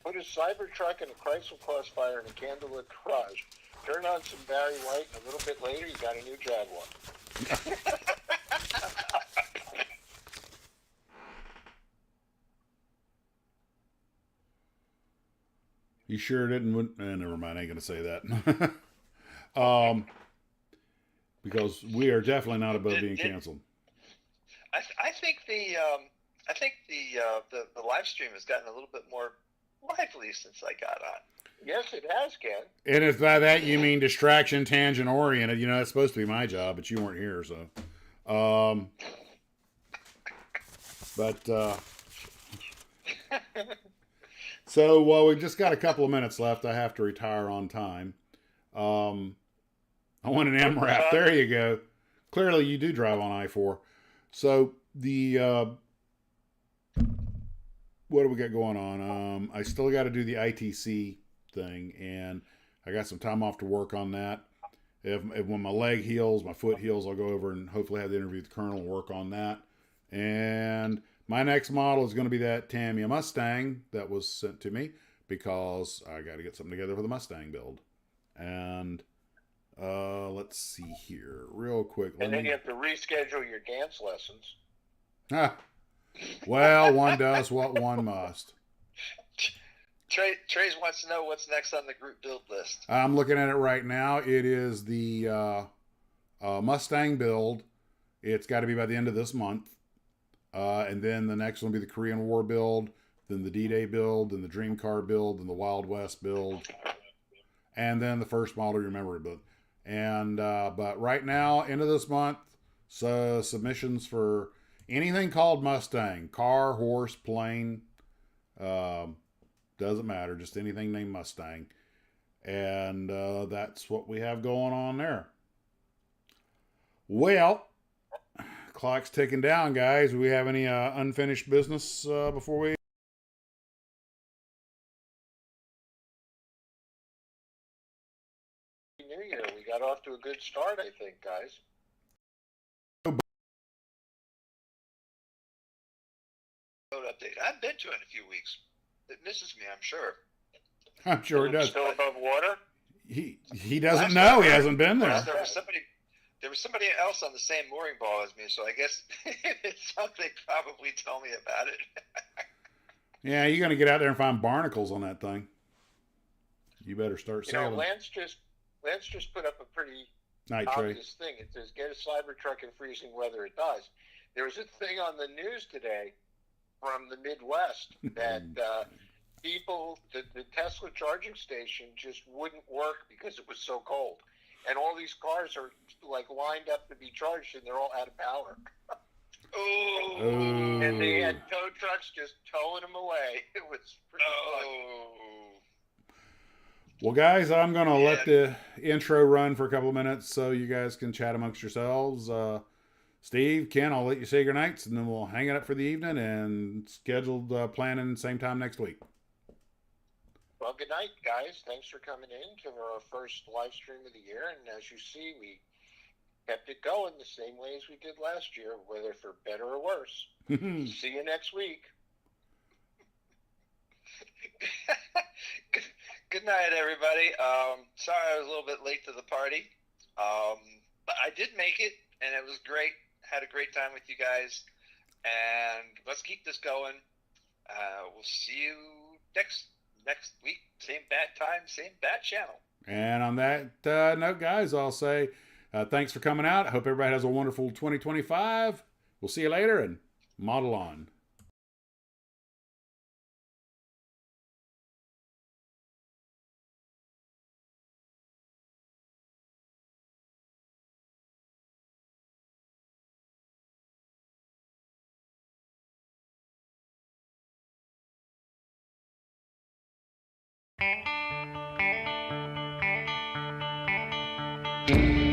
Put a Cybertruck in a Chrysler Crossfire in a candlelit garage. Turn on some Barry White, and a little bit later, you got a new Jaguar. You sure didn't? Never mind. I ain't gonna say that. Because we are definitely not above being canceled. I think the live stream has gotten a little bit more lively since I got on. Yes, it has, Ken. And if by that you mean distraction, tangent oriented, that's supposed to be my job, but you weren't here, so. So, well, we've just got a couple of minutes left. I have to retire on time. I want an MRAP. There you go. Clearly, you do drive on I-4. So, what do we got going on? I still got to do the ITC thing, and I got some time off to work on that. If when my leg heals, my foot heals, I'll go over and hopefully have the interview with the colonel and work on that. And my next model is going to be that Tamiya Mustang that was sent to me because I got to get something together for the Mustang build. And let's see here real quick. And then you have to reschedule your dance lessons. Well, one does what one must. Trace wants to know what's next on the group build list. I'm looking at it right now. It is the Mustang build. It's got to be by the end of this month. And then the next one will be the Korean War build, then the D-Day build, then the Dream Car build, then the Wild West build, and then the first model you remember build. And but right now, end of this month, so submissions for anything called Mustang, car, horse, plane, doesn't matter, just anything named Mustang. And that's what we have going on there. Well, clock's ticking down, guys. Do we have any unfinished business before we good start, I think, guys. Road update. I haven't been to it in a few weeks. It misses me, I'm sure. I'm sure it does. Still above water? He doesn't know. He hasn't been there. There was somebody else on the same mooring ball as me, so I guess it's something probably tell me about it. Yeah, you're gonna get out there and find barnacles on that thing. You better start You know, sailing. Lance just put up a pretty Night tray. obvious thing. It says, get a Cybertruck in freezing weather. It does. There was a thing on the news today from the Midwest that the Tesla charging station just wouldn't work because it was so cold. And all these cars are like lined up to be charged, and they're all out of power. Oh. And they had tow trucks just towing them away. It was pretty fun. Well, guys, I'm going to let the intro run for a couple of minutes so you guys can chat amongst yourselves. Steve, Ken, I'll let you say your nights, and then we'll hang it up for the evening and scheduled planning same time next week. Well, good night, guys. Thanks for coming in to our first live stream of the year. And as you see, we kept it going the same way as we did last year, whether for better or worse. See you next week. Good night, everybody. Sorry I was a little bit late to the party, but I did make it, and it was great. Had a great time with you guys, and let's keep this going. We'll see you next week, same bat time, same bat channel. And on that note, guys, I'll say thanks for coming out. I hope everybody has a wonderful 2025. We'll see you later, and model on. Thank you.